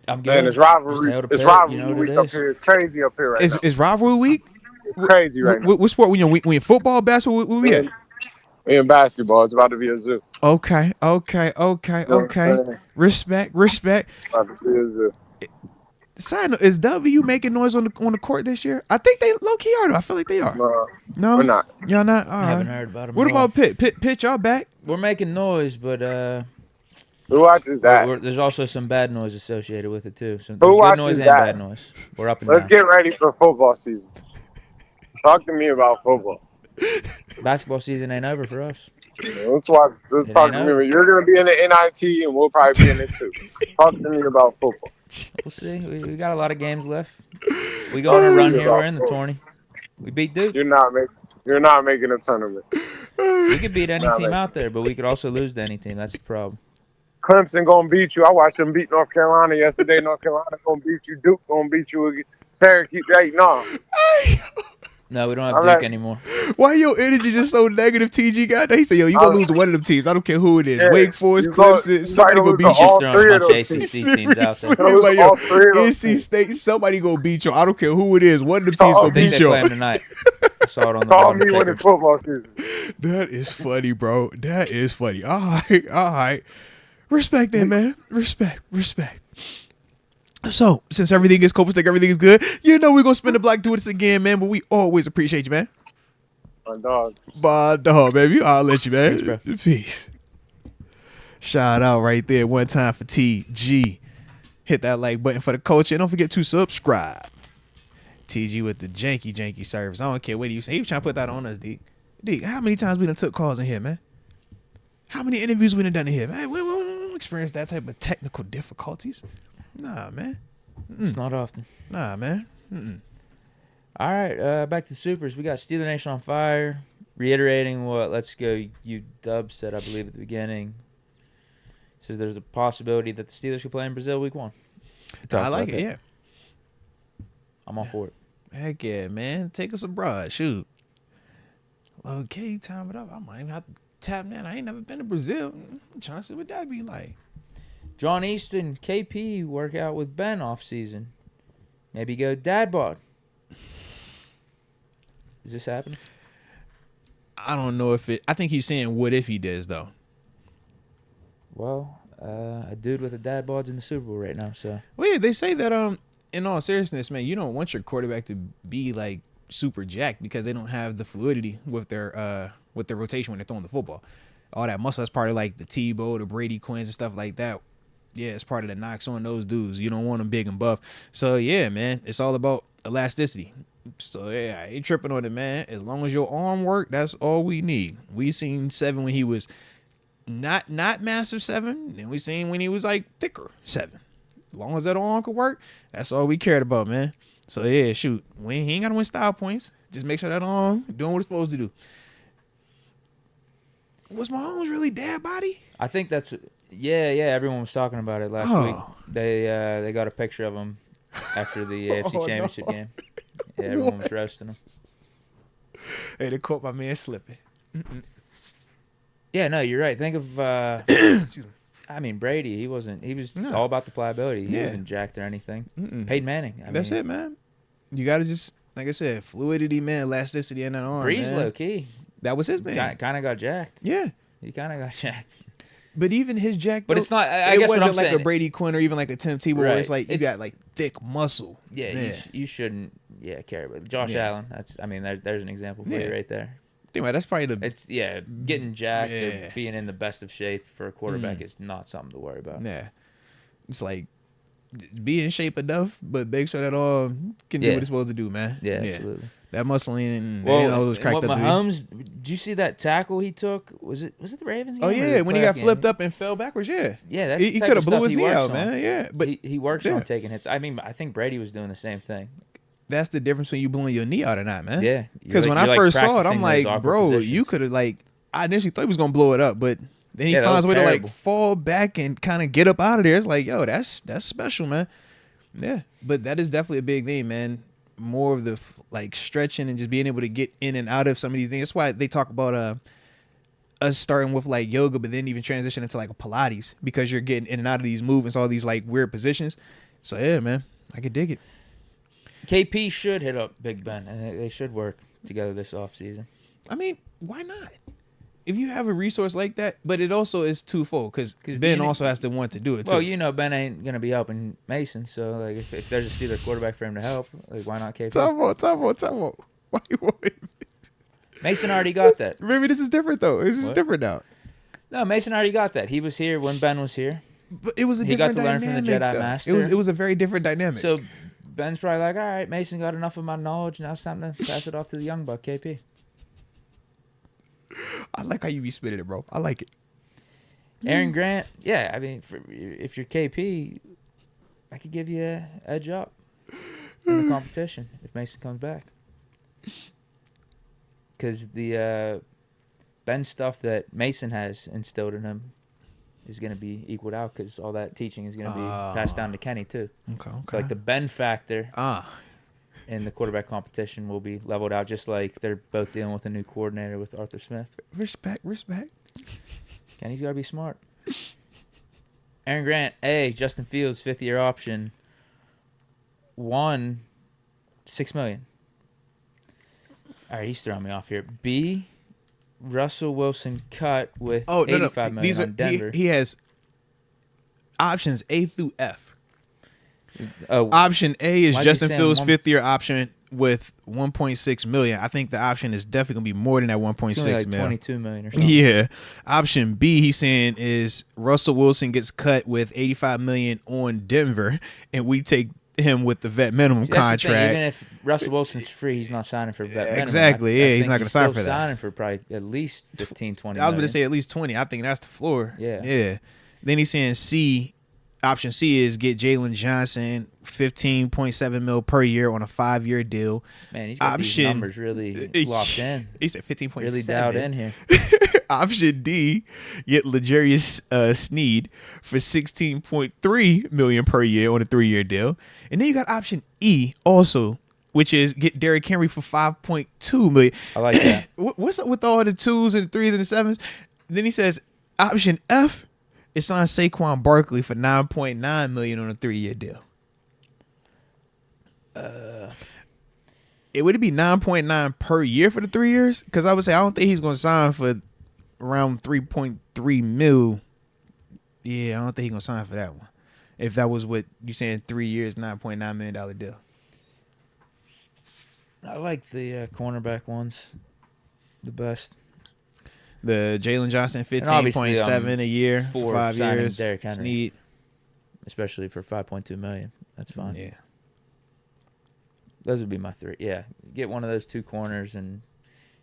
I'm good. Man, it's rivalry. It's rivalry week up here. It's crazy up here right now. It's rivalry week? Crazy right now. What sport? We in football, basketball? Where we at? We in basketball. It's about to be a zoo. Okay. Respect. About to be a zoo. Side note, is W making noise on the court this year? I think they low key are though. I feel like they are. No, we're not. Y'all not? All right. I haven't heard about them. What about Pitt? Pitt, y'all back? We're making noise, but who watches that? There's also some bad noise associated with it too. So there's good noise and bad noise. We're up and down. Let's get ready for football season. Talk to me about football. Basketball season ain't over for us. Let's talk to me. You're going to be in the NIT, and we'll probably be in it too. Talk to me about football. We'll see. We got a lot of games left. We go on a run here. We're in the tourney. We beat Duke. You're not making a tournament. We could beat any team out there, but we could also lose to any team. That's the problem. Clemson gonna beat you. I watched them beat North Carolina yesterday. North Carolina gonna beat you. Duke gonna beat you again. Syracuse, no. No, we don't have Duke anymore. Why your energy just so negative, TG? God, he said, yo, you gonna lose to one of them teams. I don't care who it is. Yeah, Wake Forest, Clemson, somebody gonna beat you. Throwing a bunch of ACC teams out there. Like, yo, NC State, somebody gonna beat you. I don't care who it is. One of them teams gonna beat you. Play them tonight. I saw it on the Call me when it's football season. That is funny, bro. That is funny. All right. Respect that, man. Respect. So, since everything is copacetic, everything is good, we're going to spin the block, do this again, man, but we always appreciate you, man. My dogs. My dog, baby. I'll let you, man. Thanks, bro. Peace. Shout out right there one time for TG. Hit that like button for the culture, and don't forget to subscribe. TG with the janky service. I don't care what he was saying. He was trying to put that on us, Deke. Deke, how many times we done took calls in here, man? How many interviews we done in here, man? We don't experience that type of technical difficulties. Nah, man. It's not often. Nah, man. All right, back to the Supers. We got Steeler Nation on fire. Reiterating what Let's Go UW said, I believe, at the beginning. Says there's a possibility that the Steelers could play in Brazil week 1. I like it, yeah. I'm all for it. Heck yeah, man. Take us abroad. Shoot. Okay, time it up. I might have to tap that. I ain't never been to Brazil. I'm trying to see what that be like. John Easton, KP, work out with Ben off season. Maybe go dad bod. Is this happening? I don't know if it. I think he's saying what if he does though. Well, a dude with a dad bod's in the Super Bowl right now. So. Well, yeah, they say that in all seriousness, man, you don't want your quarterback to be like super jacked because they don't have the fluidity with their rotation when they're throwing the football. All that muscle, that's part of like the Tebow, the Brady Quinns and stuff like that. Yeah, it's part of the knocks on those dudes. You don't want them big and buff. So yeah, man, it's all about elasticity. So yeah, I ain't tripping on it, man. As long as your arm work, that's all we need. We seen 7 when he was not massive 7, and we seen when he was like thicker 7. As long as that arm could work, that's all we cared about, man. So yeah, shoot, he ain't gotta win style points. Just make sure that arm doing what it's supposed to do. Was Mahomes really dad body? I think that's everyone was talking about it last week. They got a picture of him after the AFC Championship game. Yeah, everyone was roasting him. Hey, they caught my man slipping. Yeah, no, you're right. Think of I mean, Brady, he was all about the pliability. He wasn't jacked or anything. Peyton Manning. That's it, man. You got to just, like I said, fluidity, man, elasticity in that arm, Breeze man. low key. That was his name. Kind of got jacked. Yeah. He kind of got jacked. But even his jack, but it's not. I guess wasn't what I'm like saying, a Brady Quinn or even like a Tim Tebow. Right. Where it's like you got like thick muscle. Yeah, you shouldn't. Yeah, care about Josh Allen. That's. I mean, there's an example for you right there. Anyway, that's probably the. It's getting jacked or being in the best of shape for a quarterback is not something to worry about. Yeah, it's like be in shape enough, but make sure that all can do what it's supposed to do, man. Yeah, absolutely. That muscle and was cracked up. Mahomes, did you see that tackle he took? Was it the Ravens game? Oh yeah, when he got flipped up and fell backwards. Yeah, that's he could have blew his knee out, man. Yeah, but he works on taking hits. I mean, I think Brady was doing the same thing. That's the difference when you blowing your knee out or not, man. Yeah, because when I first saw it, I'm like, bro, you could have like. I initially thought he was gonna blow it up, but then he finds a way to like fall back and kind of get up out of there. It's like, yo, that's special, man. Yeah, but that is definitely a big thing, man. More of the like stretching and just being able to get in and out of some of these things. That's why they talk about us starting with like yoga, but then even transition into like a Pilates because you're getting in and out of these movements, all these like weird positions. So yeah, man, I could dig it. KP should hit up Big Ben, and they should work together this offseason. I mean, why not? If you have a resource like that, but it also is twofold because Ben also has to want to do it too. Well, Ben ain't gonna be helping Mason, so like if there's a Steeler quarterback for him to help, like why not KP? Time out. Why you want Mason already got that. Maybe this is different though. This is different now. No, Mason already got that. He was here when Ben was here. But it was a he different got to learn dynamic, from the Jedi Master. It was a very different dynamic. So Ben's probably like, all right, Mason got enough of my knowledge. Now it's time to pass it off to the young buck, KP. I like how you be spitting it, bro. I like it. Aaron Grant, yeah. I mean, if you're KP, I could give you an edge up in the competition if Mason comes back. Because the Ben stuff that Mason has instilled in him is going to be equaled out because all that teaching is going to be passed down to Kenny, too. Okay. So, like, the Ben factor in the quarterback competition will be leveled out, just like they're both dealing with a new coordinator with Arthur Smith. Respect. Kenny's got to be smart. Aaron Grant, A, Justin Fields, 5th-year option, $6 million. All right, he's throwing me off here. B, Russell Wilson cut with $85 million on Denver. He has options A through F. Option A is Justin Fields' 5th-year option with $1.6 million. I think the option is definitely gonna be more than that $1.6 million. $22 million or something. Yeah. Option B, he's saying, is Russell Wilson gets cut with $85 million on Denver, and we take him with the vet minimum contract. Even if Russell Wilson's free, he's not signing for vet minimum. Exactly. He's not gonna sign for that. Signing for probably at least 15, 20 I was going to say at least 20. I think that's the floor. Yeah. Then he's saying C. Option C is get Jalen Johnson $15.7 million per year on a 5-year deal. Man, he's got these numbers really locked in. He said 15.7. Really dialed in here. Option D, get L'Jarius Sneed for $16.3 million per year on a 3-year deal. And then you got option E also, which is get Derrick Henry for $5.2 million. I like that. What's up with all the 2s and 3s and the 7s? Then he says option F, it's on Saquon Barkley for $9.9 million on a 3-year deal. would be 9.9 per year for the 3 years? Because I would say I don't think he's going to sign for around 3.3 mil. Yeah, I don't think he's going to sign for that one. If that was what you saying, 3 years, $9.9 million deal. I like the cornerback ones the best. The Jalen Johnson 15.7 a year for 5 years. Derrick Henry, Snead, especially for $5.2 million. That's fine. Yeah. Those would be my 3. Yeah, get one of those 2 corners, and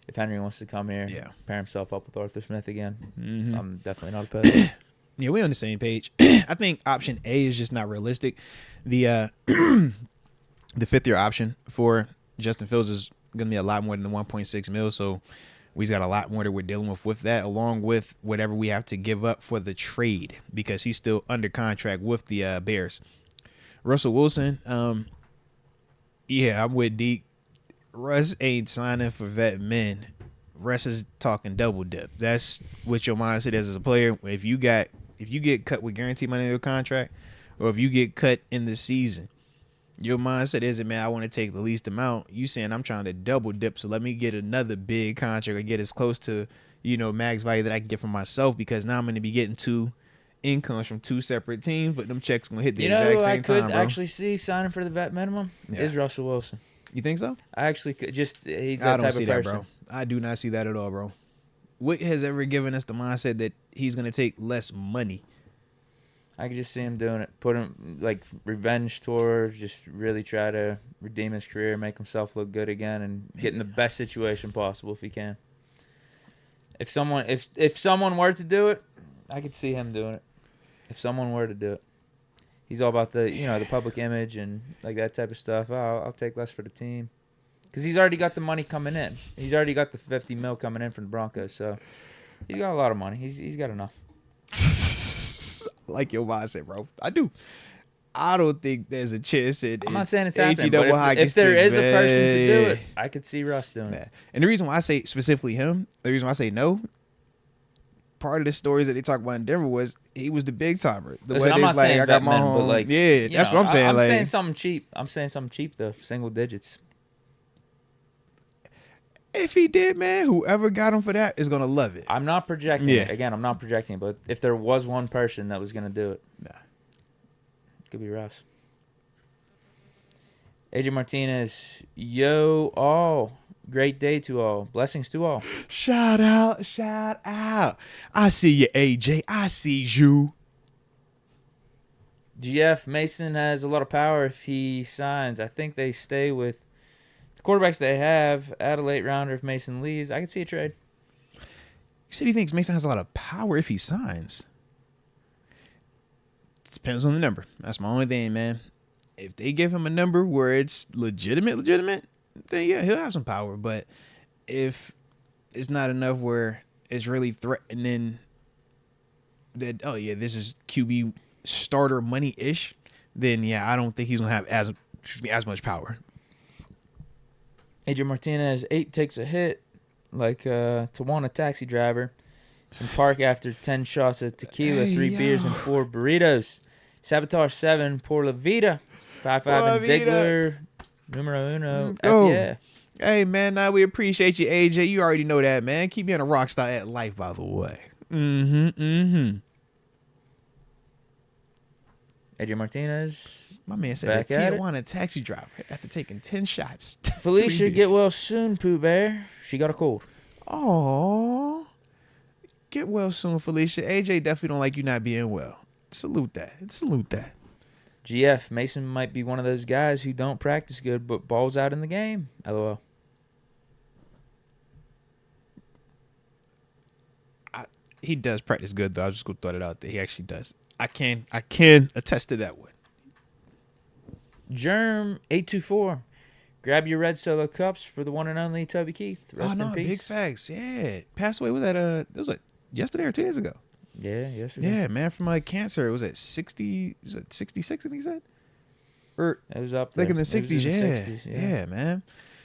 if Henry wants to come here, pair himself up with Arthur Smith again, I'm definitely not opposed. Yeah, we're on the same page. I think option A is just not realistic. The the 5th-year option for Justin Fields is going to be a lot more than the 1.6 mil, so we've got a lot more that we're dealing with that, along with whatever we have to give up for the trade, because he's still under contract with the Bears. Russell Wilson, yeah, I'm with Deke. Russ ain't signing for vet men. Russ is talking double dip. That's what your mindset is as a player. If you get cut with guaranteed money in your contract, or if you get cut in the season, your mindset isn't, man, I want to take the least amount. You saying I'm trying to double dip, so let me get another big contract or get as close to, max value that I can get for myself, because now I'm going to be getting 2 incomes from 2 separate teams, but them checks going to hit the exact same time, bro. I could actually see signing for the vet minimum is Russell Wilson. You think so? I actually could. He's that type of person. That, bro. I do not see that at all, bro. What has ever given us the mindset that he's going to take less money? I could just see him doing it. Put him, like, revenge tour, just really try to redeem his career, make himself look good again, and get in the best situation possible if he can. If someone were to do it, I could see him doing it. If someone were to do it. He's all about the, the public image and, like, that type of stuff. Oh, I'll take less for the team. Because he's already got the money coming in. He's already got the $50 million coming in from the Broncos, so he's got a lot of money. He's got enough. Like your mindset, bro. I do. I don't think there's a chance that I'm not saying it's happening, but if there is a person to do it, I could see Russ doing it. And the reason why I say specifically him, the reason why I say no, part of the stories that they talk about in Denver was he was the big timer. I'm not saying vet men, but like, that's what I'm saying. I'm saying something cheap. I'm saying something cheap though, single digits. If he did, man, whoever got him for that is gonna love it. I'm not projecting it. Again, I'm not projecting it, but if there was one person that was gonna do it, it could be Russ. AJ Martinez, yo, all. Great day to all. Blessings to all. Shout out. I see you, AJ. I see you. GF, Mason has a lot of power if he signs. I think they stay with the quarterbacks they have. Add a late rounder if Mason leaves. I could see a trade. You said he thinks Mason has a lot of power if he signs. It depends on the number. That's my only thing, man. If they give him a number where it's legitimate, then yeah, he'll have some power. But if it's not enough where it's really threatening that, oh yeah, this is QB starter money-ish, then yeah, I don't think he's gonna have as much power. AJ Martinez, 8 takes a hit like Tawana taxi driver and park after 10 shots of tequila, 3 beers and 4 burritos. Sabotage 7, Por La Vida, 5-5 and Diggler, numero uno. Yeah. Hey man, now we appreciate you, AJ. You already know that, man. Keep being a rock star at life, by the way. AJ Martinez. My man said the Tijuana taxi driver after taking 10 shots. Felicia, get well soon, Pooh Bear. She got a cold. Aww. Get well soon, Felicia. AJ definitely don't like you not being well. Salute that. GF, Mason might be one of those guys who don't practice good but balls out in the game. LOL. He does practice good, though. I was just going to throw it out there. He actually does. I can attest to that one. Germ824. Grab your red solo cups for the one and only Toby Keith. Rest in peace. Big facts. Yeah. Passed away. Was that yesterday or 2 days ago? Yeah, yesterday. Yeah, man, from cancer. It was at 60. Was it 66? I think he said. Or it was up there. Like in the 60s. Yeah, man.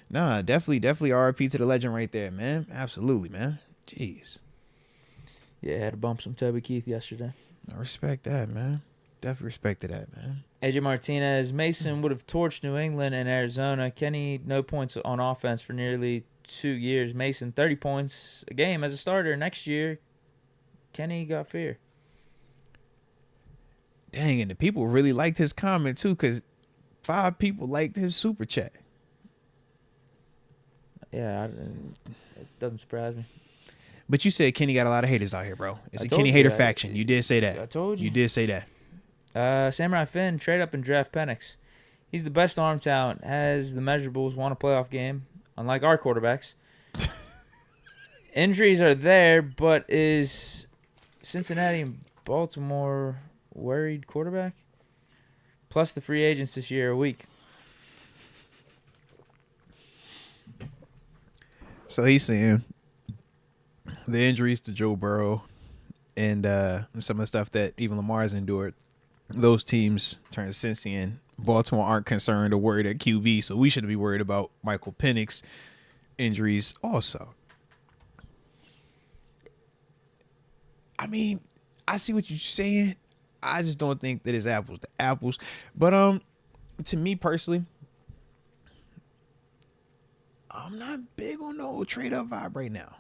Nah, definitely RIP to the legend right there, man. Absolutely, man. Jeez. Yeah, I had to bump some Toby Keith yesterday. I respect that, man. Definitely respected that, man. AJ Martinez, Mason would have torched New England and Arizona. Kenny, no points on offense for nearly 2 years. Mason, 30 points a game as a starter. Next year, Kenny got fear. Dang, and the people really liked his comment, too, because 5 people liked his super chat. Yeah, it doesn't surprise me. But you said Kenny got a lot of haters out here, bro. It's a Kenny hater faction. You did say that. I told you. You did say that. Samurai Finn, trade up and draft Penix. He's the best arm talent, has the measurables, won a playoff game, unlike our quarterbacks. Injuries are there, but is Cincinnati and Baltimore worried quarterback? Plus the free agents this year are weak. So he's saying the injuries to Joe Burrow and some of the stuff that even Lamar's endured, those teams turn Cincy and Baltimore aren't concerned or worried at QB, so we shouldn't be worried about Michael Penix injuries also. I mean, I see what you're saying. I just don't think that it's apples to apples. But to me personally, I'm not big on the whole trade up vibe right now.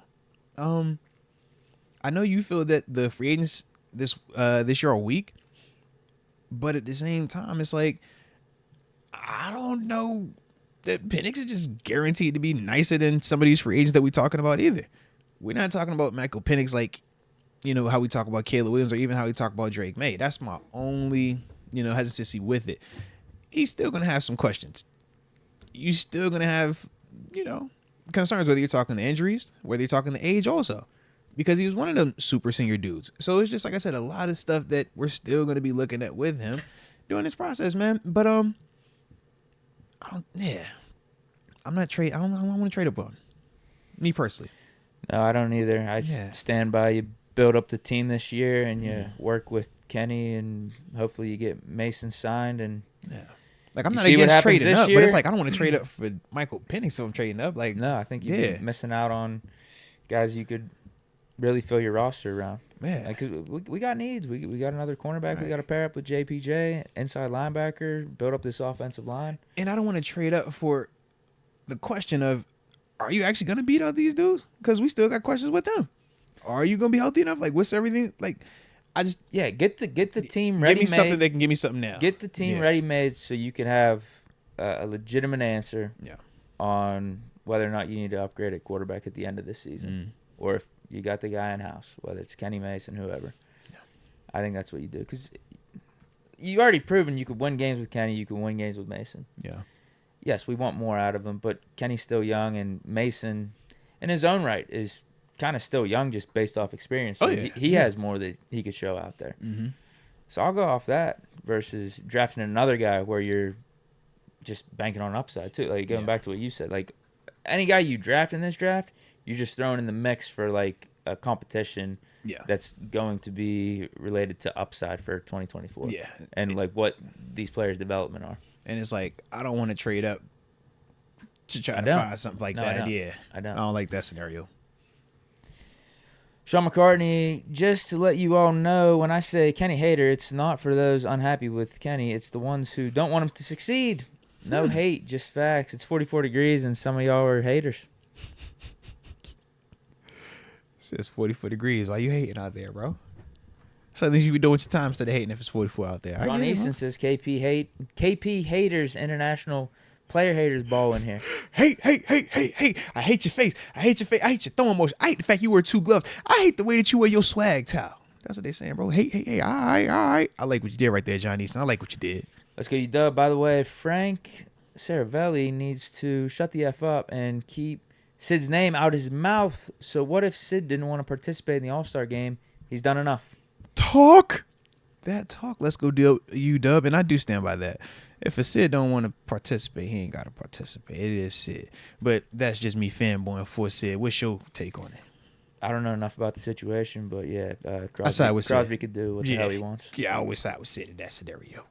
I know you feel that the free agents this year are weak, but at the same time, it's like I don't know that Penix is just guaranteed to be nicer than some of these free agents that we're talking about either. We're not talking about Michael Penix like, you know, how we talk about Caleb Williams or even how we talk about Drake May. That's my only, hesitancy with it. He's still going to have some questions. You're still going to have, concerns, whether you're talking the injuries, whether you're talking the age also, because he was one of them super senior dudes. So it's just, like I said, a lot of stuff that we're still going to be looking at with him during this process, man. But, I'm not trade. I don't want to trade up on him. Me personally. No, I don't either. I stand by you. Build up the team this year, and you work with Kenny, and hopefully you get Mason signed. And like I'm not against trading up, but it's like I don't want to trade up for Michael Penix, so I'm trading up. Like no, I think you're missing out on guys you could really fill your roster around. Yeah, like, 'cause we got needs. We got another cornerback. Right. We got to pair up with JPJ, inside linebacker, build up this offensive line. And I don't want to trade up for the question of, are you actually going to beat out these dudes? Because we still got questions with them. Are you going to be healthy enough? Like, what's everything? Like, I just... Yeah, get the team ready-made. Give me something that can give me something now. Get the team ready-made so you can have a legitimate answer on whether or not you need to upgrade at quarterback at the end of this season. Or if you got the guy in-house, whether it's Kenny Mason, whoever. Yeah. I think that's what you do. Because you already proven you could win games with Kenny, you can win games with Mason. Yeah. Yes, we want more out of him, but Kenny's still young, and Mason, in his own right, is kind of still young just based off experience. So he has more that he could show out there. Mm-hmm. So I'll go off that versus drafting another guy where you're just banking on upside too. Like going back to what you said, like any guy you draft in this draft, you're just throwing in the mix for like a competition that's going to be related to upside for 2024. Yeah. And like what these players' development are. And it's like, I don't want to trade up to try to find something like that. I don't like that scenario. Sean McCartney, just to let you all know, when I say Kenny hater, it's not for those unhappy with Kenny. It's the ones who don't want him to succeed. No hate, just facts. It's 44 degrees, and some of y'all are haters. It says 44 degrees. Why you hating out there, bro? So at least you be doing your time instead of hating if it's 44 out there. Ron Easton says KP haters, international player haters ball in here. Hate. I hate your face. I hate your throwing motion. I hate the fact you wear 2 gloves. I hate the way that you wear your swag towel. That's what they saying, bro. Hey. All right. I like what you did right there, John Easton. I like what you did. Let's go, you dub. By the way, Frank Saravelli needs to shut the F up and keep Sid's name out his mouth. So what if Sid didn't want to participate in the All-Star game? He's done enough. Talk. Let's go deal you, dub. And I do stand by that. If a Sid don't want to participate, he ain't got to participate. It is Sid. But that's just me fanboying for Sid. What's your take on it? I don't know enough about the situation, but Crosby could do what the hell he wants. Yeah, I always side with Sid in that scenario.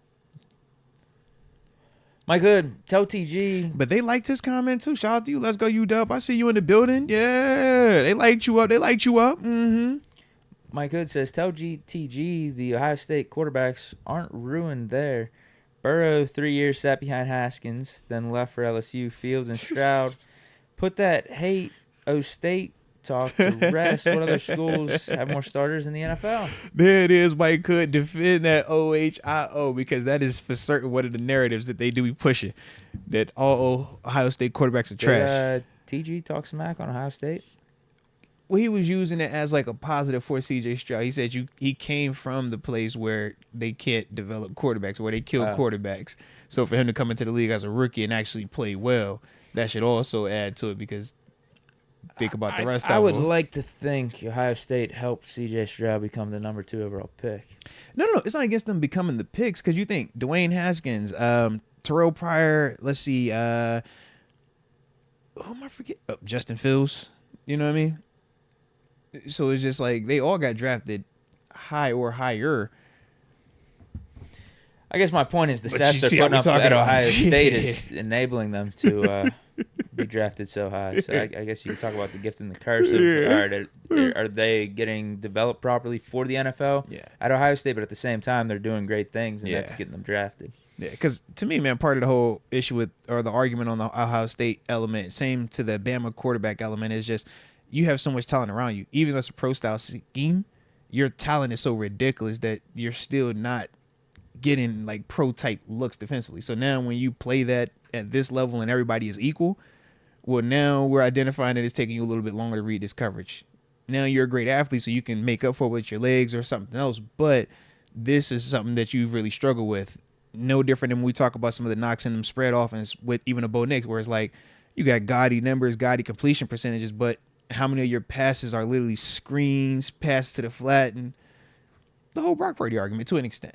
Mike Hood, tell TG. But they liked his comment too. Shout out to you. Let's go, UW. I see you in the building. Yeah, they liked you up. Mm-hmm. Mike Hood says, tell GTG the Ohio State quarterbacks aren't ruined there. Burrow, 3 years sat behind Haskins, then left for LSU. Fields and Stroud. Put that hate O State talk to rest. What other schools have more starters in the NFL? There it is, Mike Hood. Defend that OHIO, because that is for certain one of the narratives that they do be pushing, that all Ohio State quarterbacks are trash. TG talk smack on Ohio State? Well, he was using it as like a positive for CJ Stroud. He said he came from the place where they can't develop quarterbacks, where they kill quarterbacks. So for him to come into the league as a rookie and actually play well, that should also add to it, because think about the rest of them. I would like to think Ohio State helped CJ Stroud become the number 2 overall pick. No, it's not against them becoming the picks, because you think Dwayne Haskins, Terrell Pryor, let's see, who am I forget? Oh, Justin Fields. You know what I mean? So it's just like they all got drafted high or higher. I guess my point is the stats they're putting up at Ohio State is enabling them to be drafted so high. So I guess you could talk about the gift and the curse of are they getting developed properly for the NFL at Ohio State, but at the same time they're doing great things, and that's getting them drafted. Yeah, because to me, man, part of the whole issue with, or the argument on the Ohio State element, same to the Bama quarterback element, is just you have so much talent around you. Even though it's a pro-style scheme, your talent is so ridiculous that you're still not getting like pro-type looks defensively. So now when you play that at this level and everybody is equal, well, now we're identifying that it's taking you a little bit longer to read this coverage. Now you're a great athlete, so you can make up for it with your legs or something else, but this is something that you've really struggled with. No different than when we talk about some of the knocks in them spread offense with even a Bo Nix, where it's like you got gaudy numbers, gaudy completion percentages, but how many of your passes are literally screens, passes to the flat, and the whole Brock Purdy argument to an extent.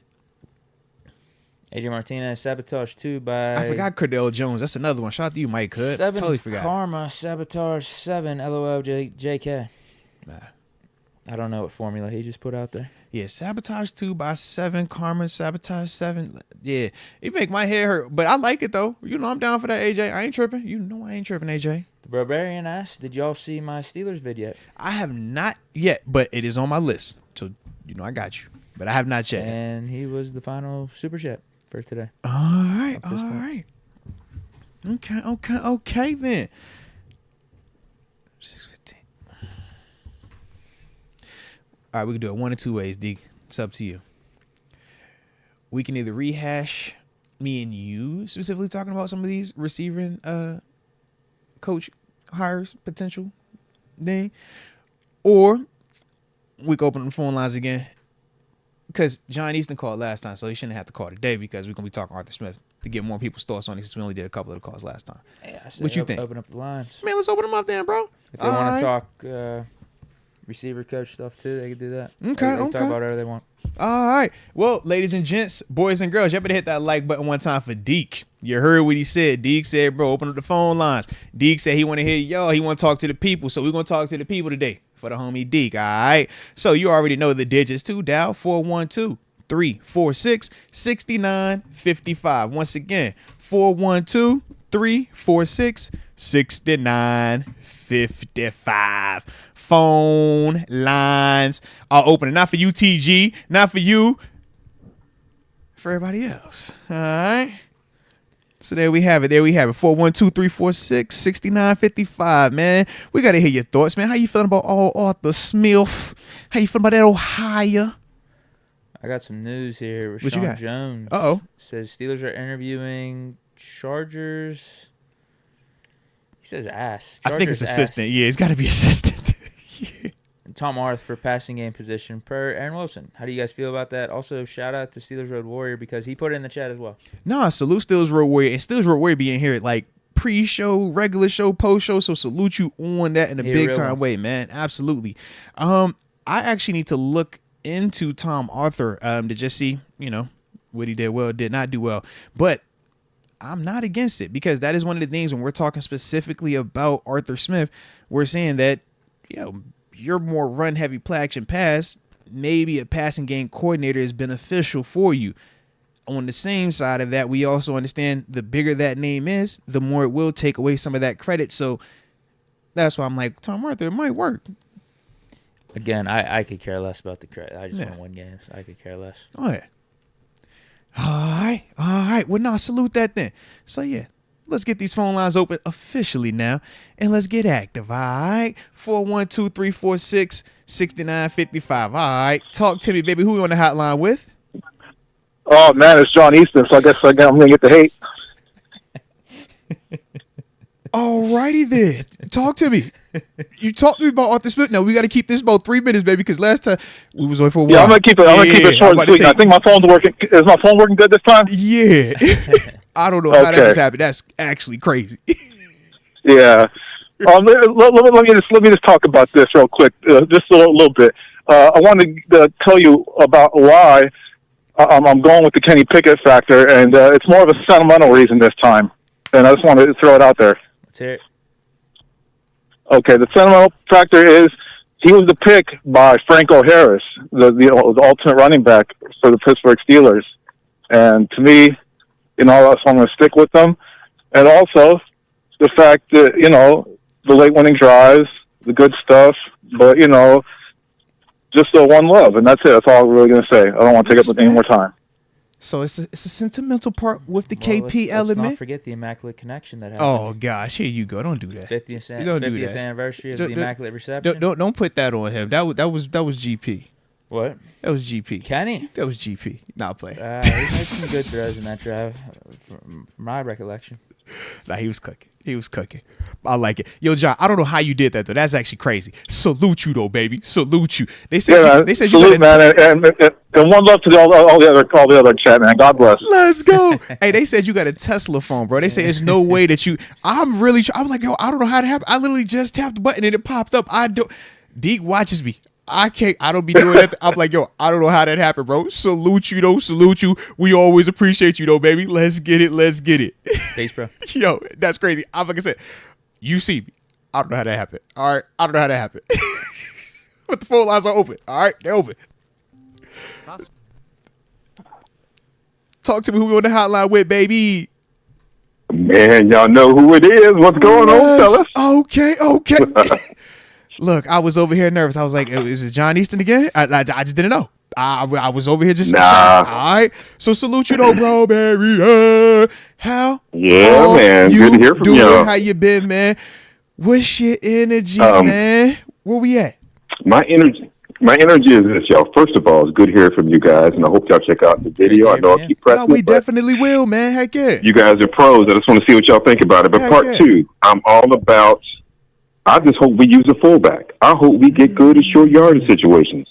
AJ Martinez, Sabotage 2 by... I forgot Cordell Jones. That's another one. Shout out to you, Mike Hood. 7 totally forgot. Karma, Sabotage 7, LOL, JK. Nah. I don't know what formula he just put out there. Yeah, Sabotage 2 by 7, Karma, Sabotage 7. Yeah, it make my head hurt, but I like it, though. You know I'm down for that, AJ. I ain't tripping. You know I ain't tripping, AJ. The Barbarian asks, did y'all see my Steelers vid yet? I have not yet, but it is on my list. So, you know I got you. But I have not yet. And he was the final Super Chat for today. All right. Okay, then. 6:15. All right, we can do it one of two ways, Deke. It's up to you. We can either rehash me and you specifically talking about some of these receiving coach hires potential thing, or we can open the phone lines again, because John Easton called last time, so he shouldn't have to call today, because we're going to be talking Arthur Smith to get more people's thoughts on it, since we only did a couple of the calls last time. Yeah, what you think? Open up the lines. Man, let's open them up then, bro. If they want to talk receiver coach stuff too, they can do that. Okay, they can talk about whatever they want. All right. Well, ladies and gents, boys and girls, y'all better hit that like button one time for Deke. You heard what he said. Deke said, bro, open up the phone lines. Deke said he want to hear y'all. He want to talk to the people. So we're going to talk to the people today for the homie Deke. All right. So you already know the digits too. Dial 412-346-6955. Once again, 412-346-6955. Phone lines are open. Not for you, TG. Not for you. For everybody else. All right. So there we have it. 412-346-6955, man. We got to hear your thoughts, man. How you feeling about all Arthur Smith? How you feeling about that Ohio? I got some news here. What you got? Jones says Steelers are interviewing Chargers. He says ass. Chargers, I think it's assistant. Yeah, it's got to be assistant. Yeah. Tom Arth for passing game position per Aaron Wilson. How do you guys feel about that? Also, shout out to Steelers Road Warrior, because he put it in the chat as well. Nah, salute Steelers Road Warrior. And Steelers Road Warrior being here like pre-show, regular show, post-show. So salute you on that in a big-time way, man. Absolutely. I actually need to look into Tom Arthur to just see, what he did well, did not do well. But I'm not against it, because that is one of the things when we're talking specifically about Arthur Smith, we're saying that, you're more run heavy, play action pass. Maybe a passing game coordinator is beneficial for you. On the same side of that, we also understand the bigger that name is, the more it will take away some of that credit. So that's why I'm like, Tom Arthur, it might work. Again, I could care less about the credit. I just want to win games. I could care less. Oh, yeah. All right. Well, no, salute that then. So, yeah, let's get these phone lines open officially now, and let's get active, all right? 412-346-6955. All right. Talk to me, baby. Who you on the hotline with? Oh, man, it's John Easton, so I guess I'm going to get the hate. All righty then. Talk to me. You talked to me about Arthur Smith. Now, we got to keep this about 3 minutes, baby, because last time we was away for a while. Yeah, I'm going to keep it short and sweet. I think my phone's working. Is my phone working good this time? Yeah. I don't know how that just happened. That's actually crazy. Yeah. Let me just talk about this real quick, just a little bit. I wanted to tell you about why I'm going with the Kenny Pickett factor, and it's more of a sentimental reason this time. And I just wanted to throw it out there. Let's hear it. Okay, the sentimental factor is he was the pick by Franco Harris, the ultimate running back for the Pittsburgh Steelers. And to me, so I'm going to stick with them. And also the fact that, the late winning drives, the good stuff, but, just one love. And that's it. That's all I'm really going to say. I don't want to take up any more time. So it's a sentimental part with the KP element. Let's not forget the Immaculate Connection that happened. Oh gosh, here you go. Don't do that. 50th anniversary of the Immaculate Reception. Don't put that on him. That was GP. What? That was GP. Kenny? That was GP. Not play. He made some good throws in that drive, from my recollection. Nah, he was cooking. I like it. Yo, John, I don't know how you did that though. That's actually crazy. Salute you though, baby. Salute you. They said you man, and one love to all the other chat, man. God bless. Let's go. Hey, they said you got a Tesla phone, bro. They say there's no way that you. I'm like, yo, I don't know how to happen. I literally just tapped the button and it popped up. Deke watches me. I don't be doing that. I'm like, yo, I don't know how that happened, bro. Salute you, though. Salute you. We always appreciate you, though, baby. Let's get it. Thanks, bro. Yo, that's crazy. I'm like I said, you see me. I don't know how that happened. All right. I don't know how that happened. But the phone lines are open. All right. They're open. Talk to me. Who we on the hotline with, baby? Man, y'all know who it is. What's going on, fellas? Okay. Look, I was over here nervous. I was like, is it John Easton again? I just didn't know. I was over here just nah. All right. So salute you though, bro, Barry. How? Yeah, man. Good to hear from you. How you been, man? What's your energy, man? Where we at? My energy is this, y'all. First of all, it's good to hear from you guys, and I hope y'all check out the video. I know I keep pressing. No, we definitely will, man. Heck yeah. You guys are pros. I just want to see what y'all think about it. But part two, I'm all about. I just hope we use a fullback. I hope we get good at short yardage situations.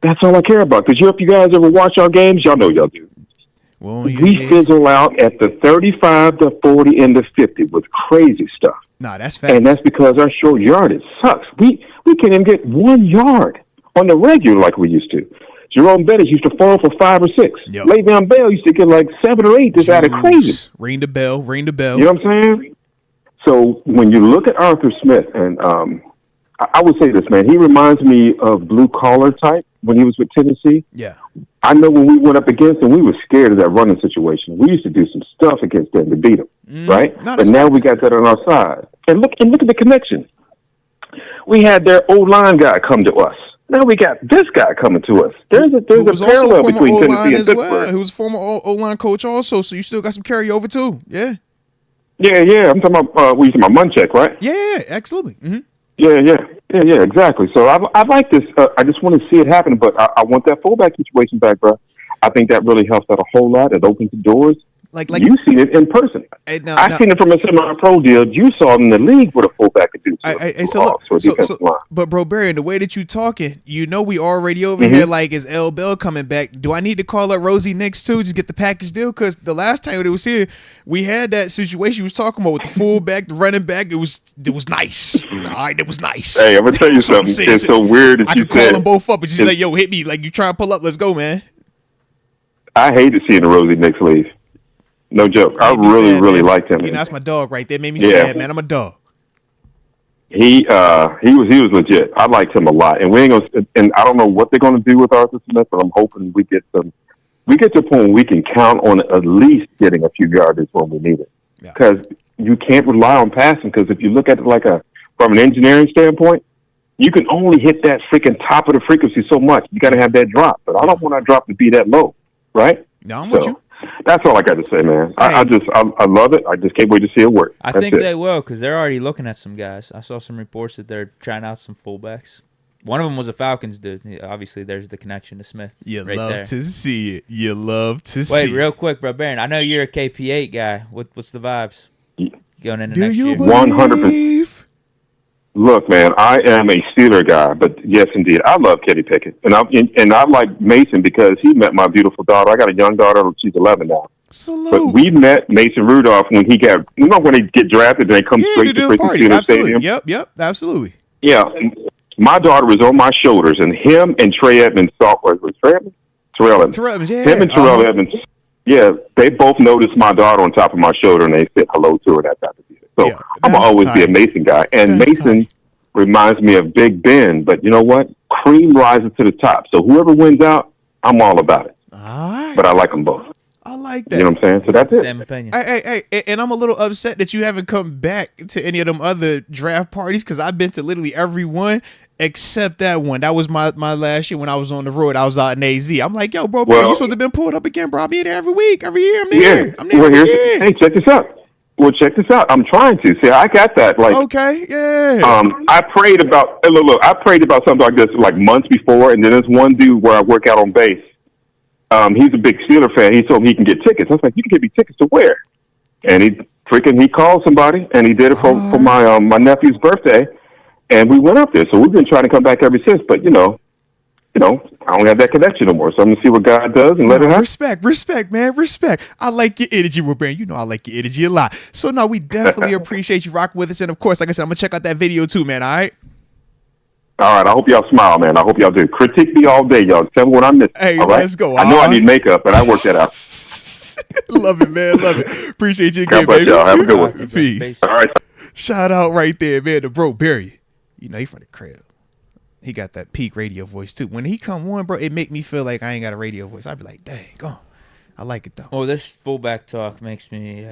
That's all I care about. Because if you guys ever watch our games, y'all know y'all do. Well, we fizzle out at the 35 to 40 and the 50 with crazy stuff. Nah, that's facts. And that's because our short yardage sucks. We can't even get 1 yard on the regular like we used to. Jerome Bettis used to fall for 5 or 6. Yep. Le'Veon Bell used to get like 7 or 8 just out of crazy. Ring the bell. You know what I'm saying? So when you look at Arthur Smith, and I would say this, man, he reminds me of blue collar type when he was with Tennessee. Yeah. I know when we went up against him, we were scared of that running situation. We used to do some stuff against them to beat them, right? But now we got that on our side. And look at the connection. We had their O-line guy come to us. Now we got this guy coming to us. There's a parallel between Tennessee and Pittsburgh. He was a former O-line coach also, so you still got some carryover too. Yeah. Yeah. I'm talking about we talking about Munchak, right? Yeah, absolutely. Mm-hmm. Yeah, exactly. So I like this. I just want to see it happen, but I want that fullback situation back, bro. I think that really helps out a whole lot. It opens the doors. Like you've seen it in person. I've seen it from a semi-pro deal. You saw it in the league with a fullback could do. But bro, Barry, in the way that you talking, we already over here like is L. Bell coming back. Do I need to call up Rosie Nix too? Just get the package deal? Because the last time it was here, we had that situation you was talking about with the fullback, the running back. It was nice. All right, it was nice. Hey, I'm gonna tell you something. It's so weird that I could call them both up and she's like, "Yo, hit me! Like you try and pull up. Let's go, man." I hated seeing the Rosie Nix leave. No joke. I really liked him. That's my dog right there. Made me sad, man. I'm a dog. He was legit. I liked him a lot. And we ain't gonna. And I don't know what they're gonna do with Arthur Smith, but I'm hoping we get to a point where we can count on at least getting a few yards when we need it. Because you can't rely on passing. Because if you look at it from an engineering standpoint, you can only hit that freaking top of the frequency so much. You got to have that drop, but I don't want our drop to be that low, right? No, I'm with you. That's all I got to say, man. I love it. I just can't wait to see it work. I think they will, because they're already looking at some guys. I saw some reports that they're trying out some fullbacks. One of them was a Falcons dude. Obviously, there's the connection to Smith. You right love there. to see it. You love to see Wait, it. real quick, bro, Baron. I know you're a KP8 guy. What's the vibes going into Do next you year? believe? 100%. Look, man, I am a Steeler guy, but yes, indeed, I love Kenny Pickett, and I like Mason because he met my beautiful daughter. I got a young daughter; she's 11 now. Salute. But we met Mason Rudolph when he got, when they get drafted and they come straight to freaking Steeler Stadium. Yep, absolutely. Yeah, my daughter was on my shoulders, and him and Trey Edmonds was Terrell Edmonds. Yeah. Him and Terrell Edmonds. Yeah, they both noticed my daughter on top of my shoulder, and they said hello to her. That type of thing. So I'm gonna always be a Mason guy, and Mason reminds me of Big Ben. But you know what? Cream rises to the top. So whoever wins out, I'm all about it. All right. But I like them both. I like that. You know what I'm saying? So that's it. Same opinion. Hey, and I'm a little upset that you haven't come back to any of them other draft parties, because I've been to literally every one except that one. That was my last year when I was on the road. I was out in AZ. I'm like, yo, bro, you supposed to have been pulled up again, bro. I'll be there every week, every year. I'm there. Yeah. I'm there every year. Hey, check this out. Well, check this out. I'm trying to. See, I got that. Like, okay, yeah. I prayed about. Look, I prayed about something like this like months before, and then there's one dude where I work out on base. He's a big Steeler fan. He told me he can get tickets. I was like, you can get me tickets to where? And he called somebody, and he did it for my nephew's birthday, and we went up there. So we've been trying to come back ever since. But you know, I don't have that connection no more. So I'm gonna see what God does and let it happen. Respect, man, respect. I like your energy, Wilburn. You know I like your energy a lot. So no, we definitely appreciate you rocking with us, and of course, like I said, I'm gonna check out that video too, man. All right. All right, I hope y'all smile, man. I hope y'all do. Critique me all day, y'all. Tell me what I missed. Hey, all right? Let's go. I know I need makeup, but I worked that out. Love it, man. Love it. Appreciate you again, God bless baby. y'all. Have a good one. Peace. All right. Shout out right there, man, to bro Barry. You know, he from the crib. He got that peak radio voice too. When he come on, bro, it make me feel like I ain't got a radio voice. I'd be like, dang, go on. I like it though. Well, this fullback talk makes me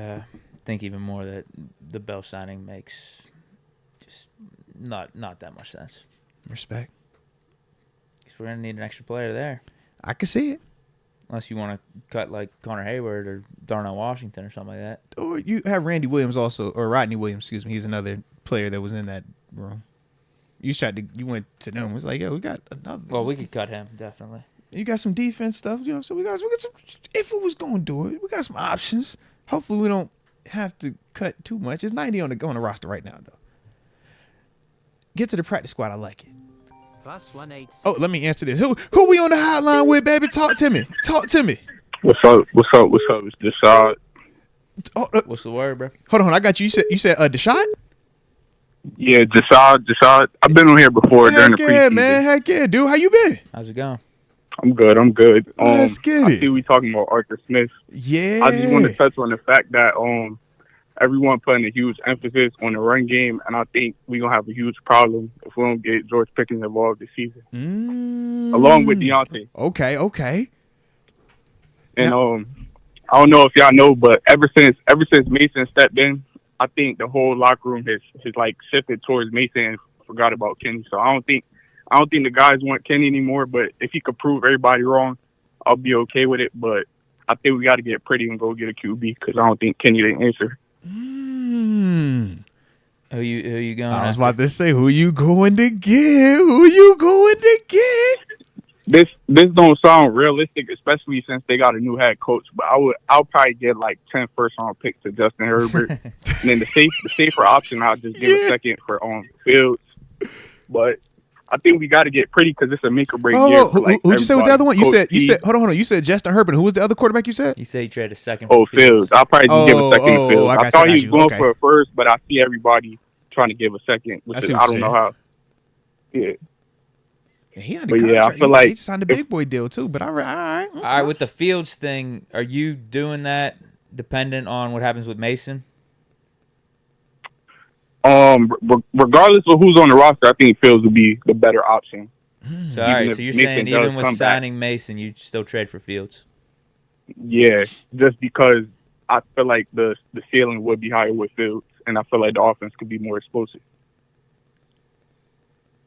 think even more that the Bell signing makes just not that much sense. Respect. Because we're gonna need an extra player there. I can see it. Unless you want to cut like Connor Hayward or Darnell Washington or something like that. Or you have Randy Williams also, or Rodney Williams, excuse me. He's another player that was in that room. You went to them. It was like, yo, we got another. Well, we could cut him definitely. You got some defense stuff, you know. So we got some. If it was going to do it, we got some options. Hopefully, we don't have to cut too much. It's 90 on the roster right now, though. Get to the practice squad. I like it. +186. Oh, let me answer this. Who we on the hotline with, baby? Talk to me. What's up? It's Deshaun. What's the word, bro? Hold on, I got you. You said Deshaun? Yeah, Deshaun. I've been on here before during the preseason. Yeah, man. Heck yeah, dude. How you been? How's it going? I'm good. Let's get it. I see we talking about Arthur Smith. Yeah. I just want to touch on the fact that everyone putting a huge emphasis on the run game, and I think we're going to have a huge problem if we don't get George Pickens involved this season. Along with Deontay. Okay. And I don't know if y'all know, but ever since Mason stepped in, I think the whole locker room has like shifted towards Mason and forgot about Kenny. So I don't think the guys want Kenny anymore, but if he could prove everybody wrong, I'll be okay with it. But I think we got to get pretty and go get a QB because I don't think Kenny the answer. Who you going? I was about to say, who you going to get? This don't sound realistic, especially since they got a new head coach. But I'll probably get like 10 first-round picks to Justin Herbert, and then the safer option I'll just give a second for Fields. But I think we got to get pretty because it's a make or break year. Who'd you say was the other one? You said hold on. You said Justin Herbert. Who was the other quarterback you said? You said you traded a second. Fields. I'll probably just give a second to Fields. I thought he was going for a first, but I see everybody trying to give a second. I don't know how. Yeah. He had a contract. I feel like he signed a big boy deal too. But all right. Okay. All right, with the Fields thing, are you doing that dependent on what happens with Mason? Regardless of who's on the roster, I think Fields would be the better option. So all right, so you're saying even with signing Mason, you still trade for Fields? Yeah, just because I feel like the ceiling would be higher with Fields, and I feel like the offense could be more explosive.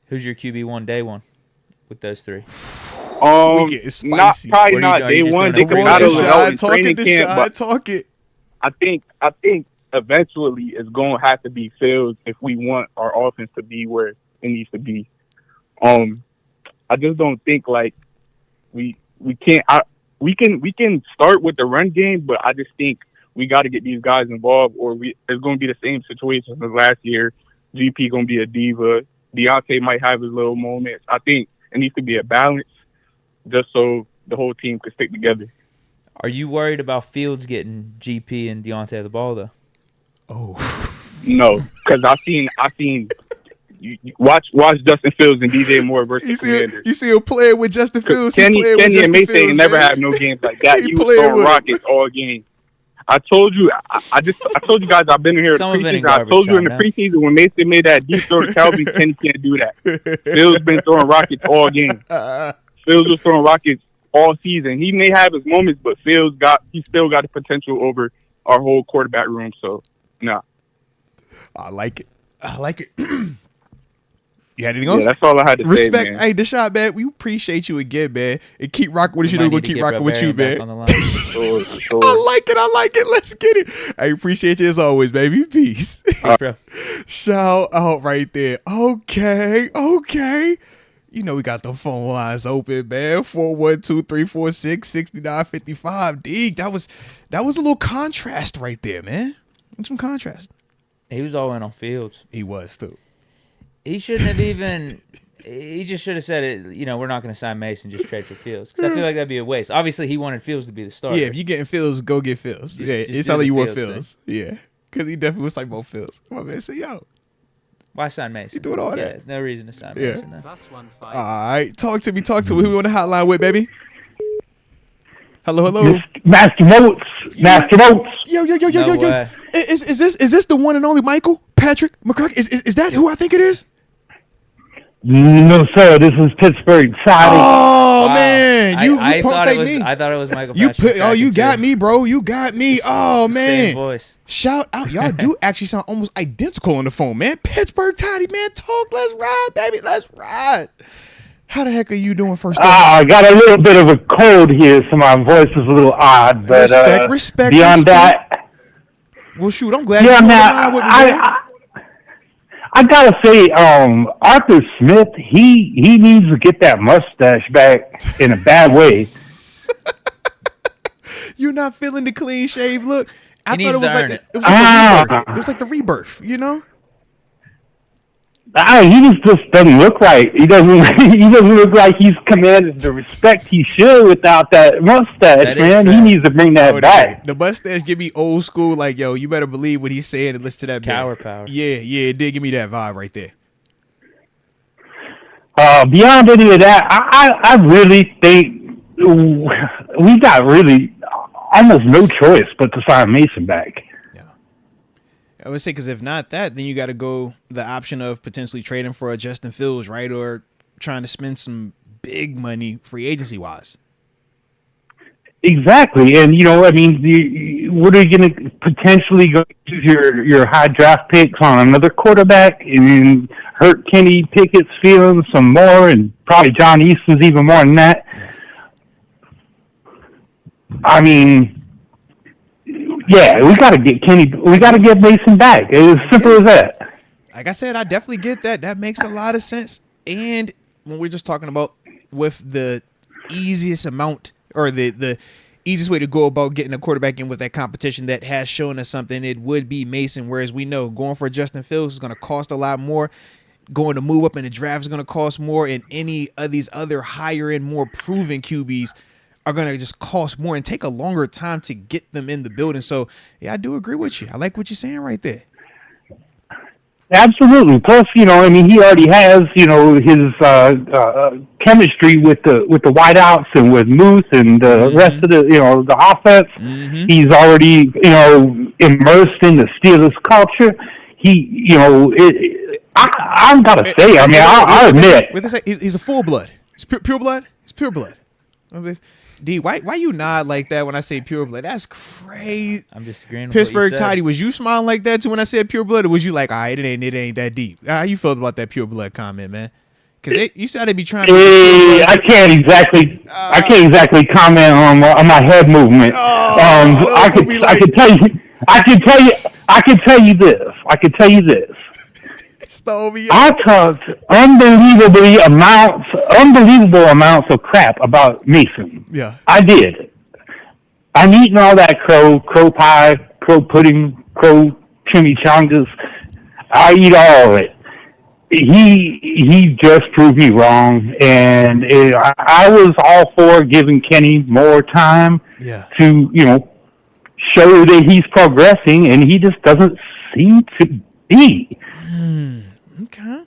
Who's your QB1 day one with those three? We getting spicy. Probably not day one. They could battle it out in training camp, but talk it. I think eventually it's going to have to be Fields if we want our offense to be where it needs to be. I just don't think like we can't. We can start with the run game, but I just think we got to get these guys involved, or it's going to be the same situation as last year. GP going to be a diva. Deontay might have his little moments. I think it needs to be a balance, just so the whole team can stick together. Are you worried about Fields getting GP and Deontay the ball though? Oh no, because I seen. You watch Justin Fields and DJ Moore versus Commanders. You see him playing with Justin Fields. Kenny and Mason never have no games like that. He was throwing rockets all game. I told you, I told you guys I've been here in preseason. I told you in the preseason when Mason made that deep throw to Calvin, Kenny can't do that. Fields been throwing rockets all game. Fields was throwing rockets all season. He may have his moments, but he still got the potential over our whole quarterback room. So, nah. I like it. You had anything else? Yeah, that's all I had to say, Respect. man. Hey, Deshaun, man, we appreciate you again, man. And keep rocking with us. You know we're going to keep rocking with you, man. Sure. I like it. Let's get it. I appreciate you as always, baby. Peace. Shout out right there. Okay. You know we got the phone lines open, man. 412-346-6955. Deke, that was a little contrast right there, man. Some contrast. He was all in on Fields. He was, too. He shouldn't have even – he just should have said it, we're not going to sign Mason, just trade for Fields. Because I feel like that'd be a waste. Obviously, he wanted Fields to be the starter. Yeah, if you're getting Fields, go get Fields. It's not like you want Fields. Yeah, because he definitely was like both Fields. My man said, yo. Why sign Mason? You doing all that. No reason to sign Mason. Then. All right, talk to me. Who we on the hotline with, baby? Hello. Master Moats. Yo. Is this the one and only Michael Patrick McCracken? Is that who I think it is? No, sir. This is Pittsburgh. Oh, wow. Man. I thought it was Michael Patrick. You got me, bro. You got me. Oh, man. Same voice. Shout out. Y'all do actually sound almost identical on the phone, man. Pittsburgh Toddy, man. Talk. Let's ride, baby. Let's ride. How the heck are you doing first? I got a little bit of a cold here, so my voice is a little odd. But respect. Beyond that. Well, shoot. I'm glad you're on the line with me, man. I gotta say, Arthur Smith, he needs to get that mustache back in a bad way. You're not feeling the clean shave look. I thought it was like the rebirth, you know? He just doesn't look right. He doesn't look like he's commanded the respect he should without that mustache, man. He needs to bring that back. The mustache give me old school, like, yo, you better believe what he's saying and listen to that. Coward power. Yeah, it did give me that vibe right there. Beyond any of that, I really think we got really almost no choice but to sign Mason back. I would say, because if not that, then you got to go the option of potentially trading for a Justin Fields, right? Or trying to spend some big money free agency wise. Exactly. And, what are you going to potentially go use your high draft picks on another quarterback and hurt Kenny Pickett's feelings some more, and probably John Easton's even more than that? Yeah, we got to get Kenny. We got to get Mason back. It's as simple as that. Like I said, I definitely get that. That makes a lot of sense. And when we're just talking about with the easiest amount or the easiest way to go about getting a quarterback in with that competition that has shown us something, it would be Mason. Whereas we know going for Justin Fields is going to cost a lot more. Going to move up in the draft is going to cost more. And any of these other higher end, more proven QBs are going to just cost more and take a longer time to get them in the building. So, yeah, I do agree with you. I like what you're saying right there. Absolutely. Plus, he already has, his chemistry with the wideouts and with Moose and the rest of the offense. Mm-hmm. He's already, immersed in the Steelers culture. I've got to say, I'll admit. He's a full blood. It's pure blood. It's pure blood. D, why you nod like that when I say pure blood? That's crazy. I'm just agreeing with Pittsburgh what you said. Tidy, was you smiling like that too when I said pure blood, or was you like, all right, it ain't that deep? How you felt about that pure blood comment, man? Because you said they be trying. I can't exactly comment on my head movement. I can tell you this. I talked unbelievable amounts of crap about Mason. Yeah, I did. I'm eating all that crow pie, crow pudding, crow chimichangas. I eat all of it. He just proved me wrong, and I was all for giving Kenny more time to show that he's progressing, and he just doesn't seem to be. Okay.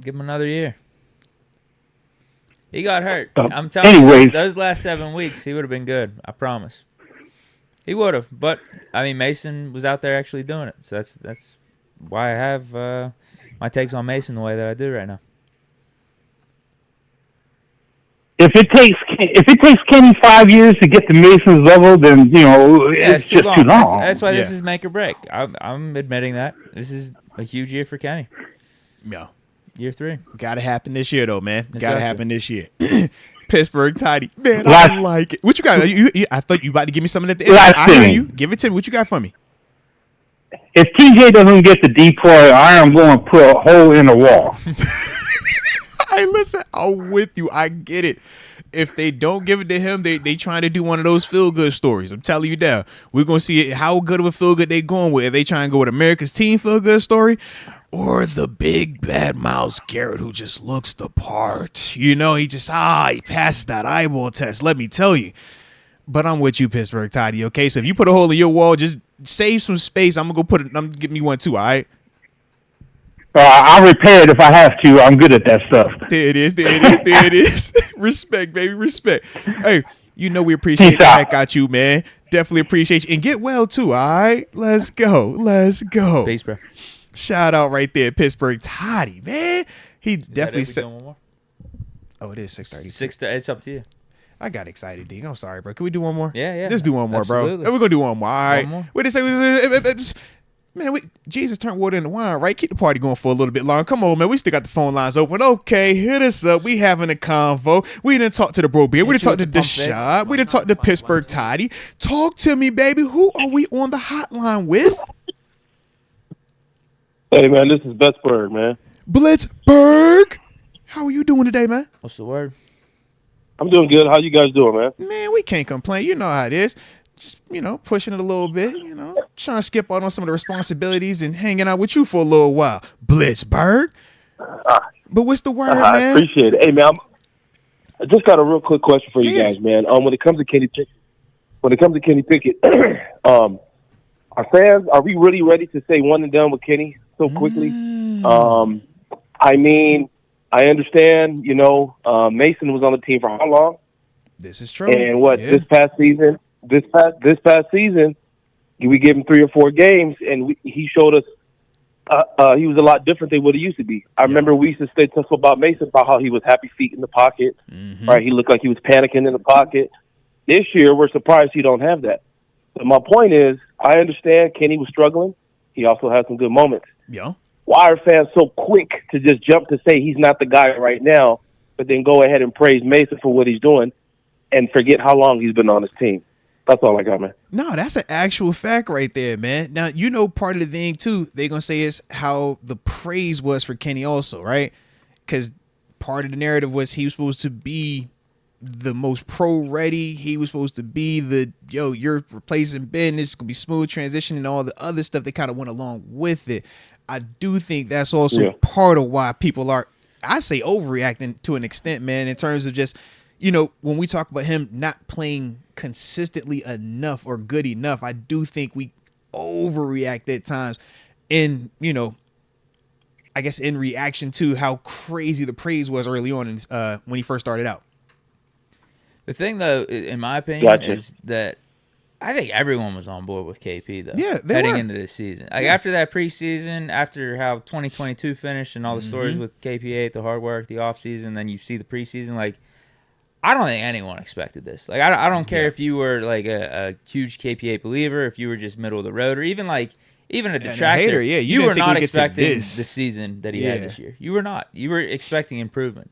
Give him another year. He got hurt. I'm telling you, those last 7 weeks, he would have been good. I promise. He would have. But, I mean, Mason was out there actually doing it. So that's why I have my takes on Mason the way that I do right now. If it takes Kenny 5 years to get to Mason's level, then it's just too long. That's why this is make or break. I'm admitting that this is a huge year for Kenny. Yeah, year 3. Gotta happen this year though, man. Gotta happen this year. Pittsburgh tidy, man. I like it. What you got? I thought you about to give me something at the end. I hear you. Give it to me. What you got for me? If TJ doesn't get the decoy, I am going to put a hole in the wall. Hey, listen, I'm with you. I get it. If they don't give it to him, they trying to do one of those feel-good stories. I'm telling you now. We're going to see how good of a feel-good they going with. Are they trying to go with America's Team feel-good story? Or the big bad Myles Garrett who just looks the part. He just, he passes that eyeball test. Let me tell you. But I'm with you, Pittsburgh tidy, okay? So if you put a hole in your wall, just save some space. I'm going to give me one too, all right? I'll repair it if I have to. I'm good at that stuff. There it is. Respect, baby, respect. Hey, we appreciate the heck out you, man. Definitely appreciate you. And get well, too, all right? Let's go. Peace, bro. Shout out right there, Pittsburgh Toddy, man. He definitely said. Oh, it is 6:30. It's up to you. I got excited, Deke. I'm sorry, bro. Can we do one more? Yeah. Let's do one more, absolutely. Bro. We're going to do one more, all right? One more? What did they say? Man, Jesus turned water into wine, right? Keep the party going for a little bit longer. Come on, man. We still got the phone lines open. Okay, hit us up. We having a convo. We didn't talk to the Bro Beer. We didn't talk to the Shot. We didn't talk to Pittsburgh Toddy. Talk to me, baby. Who are we on the hotline with? Hey, man, this is Pittsburgh, man. Blitzburg. How are you doing today, man? What's the word? I'm doing good. How you guys doing, man? Man, we can't complain. You know how it is. Just, pushing it a little bit, trying to skip out on some of the responsibilities and hanging out with you for a little while. Blitzburg. But what's the word, man? I appreciate it. Hey, man, I just got a real quick question for you guys, man. When it comes to Kenny Pickett, our fans, are we really ready to say one and done with Kenny so quickly? I mean, I understand, Mason was on the team for how long? This is true. And this past season, we gave him 3 or 4 games, and he showed us he was a lot different than what he used to be. I remember we used to say stuff about Mason about how he was happy feet in the pocket, right? He looked like he was panicking in the pocket. This year, we're surprised he don't have that. But my point is, I understand Kenny was struggling. He also had some good moments. Yeah. Why are fans so quick to just jump to say he's not the guy right now, but then go ahead and praise Mason for what he's doing and forget how long he's been on his team? That's all I got, man. No, that's an actual fact right there, man. Now, part of the thing, too, they're going to say is how the praise was for Kenny also, right? Because part of the narrative was he was supposed to be the most pro-ready. He was supposed to be you're replacing Ben. It's going to be smooth transition and all the other stuff that kind of went along with it. I do think that's also part of why people are, I say, overreacting to an extent, man, in terms of just, when we talk about him not playing consistently enough or good enough, I do think we overreact at times in, I guess in reaction to how crazy the praise was early on when he first started out. The thing, though, in my opinion, is that I think everyone was on board with KP, though. Yeah, heading into this season. After that preseason, after how 2022 finished and all the stories with KP8, the hard work, the offseason, then you see the preseason, I don't think anyone expected this. I don't care if you were a huge KP8 believer, if you were just middle of the road, or even even a detractor. Hater, yeah, you were not expecting the this season that he had this year. You were not. You were expecting improvement.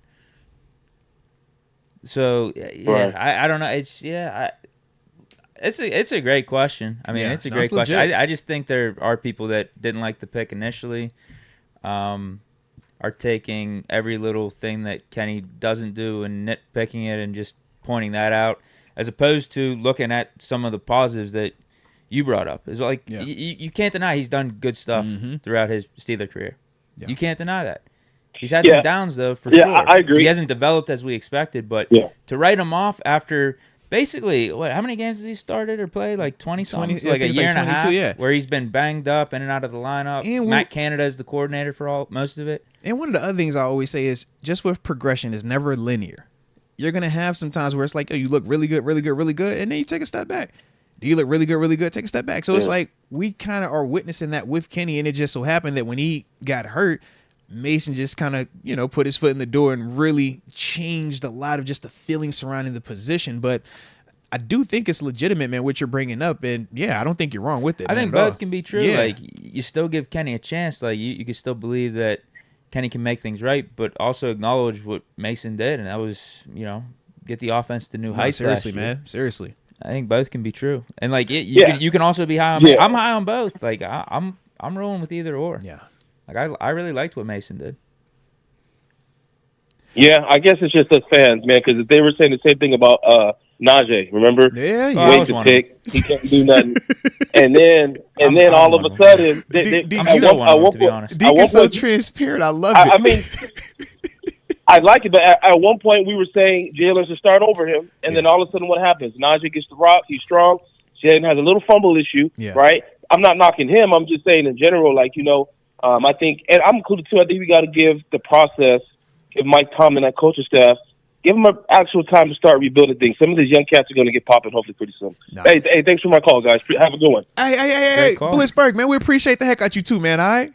So yeah, I don't know. It's it's a great question. I mean, it's a great question. I just think there are people that didn't like the pick initially, are taking every little thing that Kenny doesn't do and nitpicking it and just pointing that out, as opposed to looking at some of the positives that you brought up. It's like you can't deny he's done good stuff throughout his Steeler career. Yeah. You can't deny that. He's had some downs, though, for sure. I agree. He hasn't developed as we expected, but to write him off after basically, how many games has he started or played? Like 20-something? Like a year and a half, where he's been banged up in and out of the lineup. And Matt Canada is the coordinator for most of it. And one of the other things I always say is, just with progression, it's never linear. You're going to have some times where it's like, oh, you look really good, really good, really good, and then you take a step back. Do you look really good, really good, take a step back? So it's like we kind of are witnessing that with Kenny, and it just so happened that when he got hurt, Mason just kind of, put his foot in the door and really changed a lot of just the feelings surrounding the position. But I do think it's legitimate, man, what you're bringing up. And, yeah, I don't think you're wrong with it. I think both can be true. Yeah. Like, you still give Kenny a chance. Like, you can still believe that Kenny can make things right, but also acknowledge what Mason did. And that was, get the offense to new heights. Seriously, man. Seriously. I think both can be true. And, like, you can also be high on both. I'm high on both. Like, I'm rolling with either or. Yeah. Like, I really liked what Mason did. Yeah, I guess it's just us fans, man, because they were saying the same thing about Najee, remember? Yeah. Wait to pick. He can't do nothing. and then all of a sudden, to be honest. Deke is so transparent. I love it. I mean, I like it, but at one point we were saying Jalen should start over him, and then all of a sudden what happens? Najee gets the rock. He's strong. Jalen has a little fumble issue, right? I'm not knocking him. I'm just saying in general, like, I think, and I'm included too, I think we got to give the process, give Mike Tomlin, that coaching staff, give them an actual time to start rebuilding things. Some of these young cats are going to get popping hopefully pretty soon. Nah. Hey, thanks for my call, guys. Have a good one. Hey, Blitzberg, man, we appreciate the heck out you too, man, all right?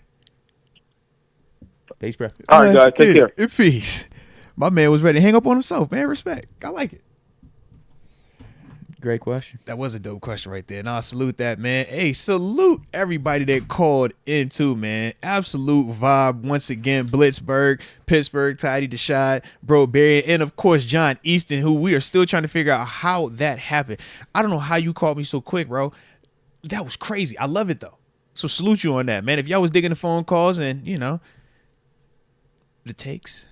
Peace, bro. All right, guys, take care. Peace. My man was ready to hang up on himself, man. Respect. I like it. Great question. That was a dope question right there. And I salute that, man. Hey, salute everybody that called in too, man. Absolute vibe. Once again, Blitzberg, Pittsburgh, Tidy Deshad, Bro Barry, and of course, John Easton, who we are still trying to figure out how that happened. I don't know how you called me so quick, bro. That was crazy. I love it, though. So salute you on that, man. If y'all was digging the phone calls and, the takes,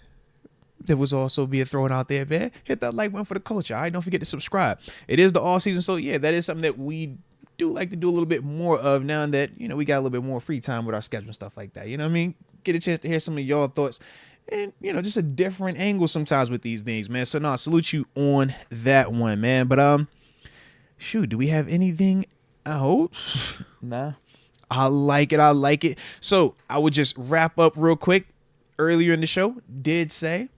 there was also being thrown out there, man. Hit that like button for the culture. All right, don't forget to subscribe. It is the off season, so yeah, that is something that we do like to do a little bit more of now that we got a little bit more free time with our schedule and stuff like that. You know what I mean? Get a chance to hear some of y'all thoughts and just a different angle sometimes with these things, man. So no, I salute you on that one, man. But shoot, do we have anything else? Nah. I like it. So I would just wrap up real quick. Earlier in the show, did say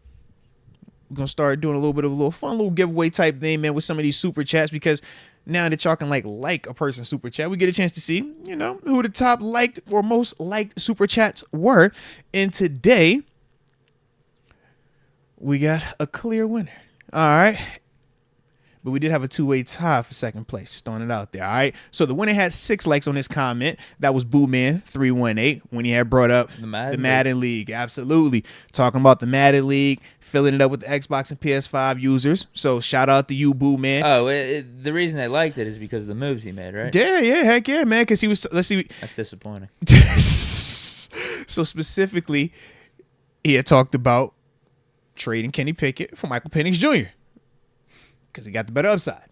we're going to start doing a little fun little giveaway type thing, man, with some of these super chats, because now that y'all can like a person's super chat, we get a chance to see, who the top liked or most liked super chats were. And today, we got a clear winner. All right. But we did have a two-way tie for second place. Just throwing it out there, all right? So the winner had 6 likes on his comment. That was BooMan318 when he had brought up the Madden League. Absolutely. Talking about the Madden League, filling it up with the Xbox and PS5 users. So shout out to you, BooMan. Oh, the reason they liked it is because of the moves he made, right? Yeah, heck yeah, man. Because he was, let's see. That's disappointing. So specifically, he had talked about trading Kenny Pickett for Michael Penix Jr., because he got the better upside.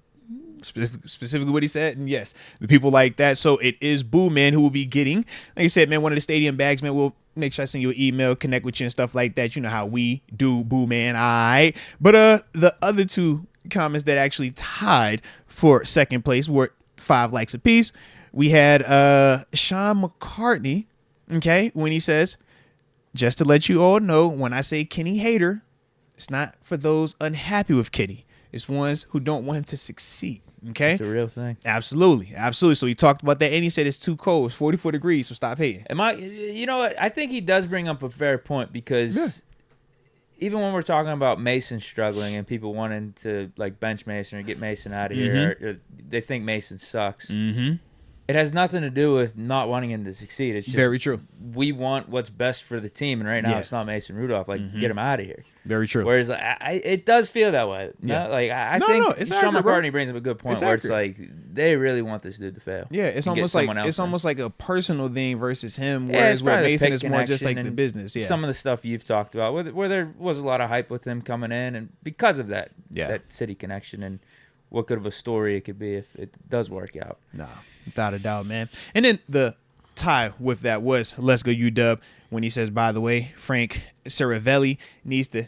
Specifically what he said. And yes, the people like that. So it is Boo Man who will be getting, like I said, man, one of the stadium bags, man. We'll make sure I send you an email, connect with you and stuff like that. You know how we do, Boo Man. All right. But the other 2 comments that actually tied for second place were 5 likes apiece. We had Sean McCartney, okay, when he says, just to let you all know, when I say Kenny hater, it's not for those unhappy with Kenny. It's ones who don't want him to succeed. Okay? It's a real thing. Absolutely. So he talked about that, and he said it's too cold. It's 44 degrees, so stop hating. You know what? I think he does bring up a fair point, because even when we're talking about Mason struggling and people wanting to bench Mason or get Mason out of here, or they think Mason sucks. Mm-hmm. It has nothing to do with not wanting him to succeed. It's just very true. We want what's best for the team, and right now it's not Mason Rudolph. Like, get him out of here. Very true. Whereas it does feel that way. Yeah. Like I think Sean McCartney brings up a good point where it's like they really want this dude to fail. Yeah, it's almost like a personal thing versus him. Whereas with Mason, it's more just like the business. Yeah, some of the stuff you've talked about, where there was a lot of hype with him coming in, and because of that city connection and what good of a story it could be if it does work out. Nah, without a doubt, man. And then the tie with that was Let's Go UW when he says, by the way, Frank Ceravelli needs to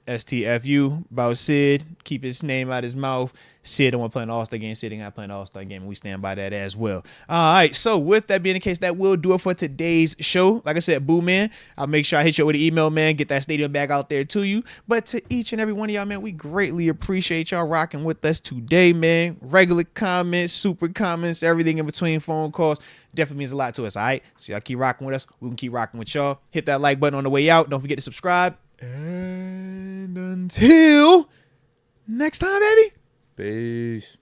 STFU about Sid, keep his name out his mouth. Sid don't want to play an All-Star game. Sid ain't got to play an All-Star game, and we stand by that as well. All right, so with that being the case, that will do it for today's show. Like I said, Boo Man, I'll make sure I hit you with an email, man, get that stadium bag out there to you. But to each and every one of y'all, man, we greatly appreciate y'all rocking with us today, man. Regular comments, super comments, everything in between, phone calls. Definitely means a lot to us, all right? So y'all keep rocking with us. We can keep rocking with y'all. Hit that like button on the way out. Don't forget to subscribe. And until next time, baby. Peace.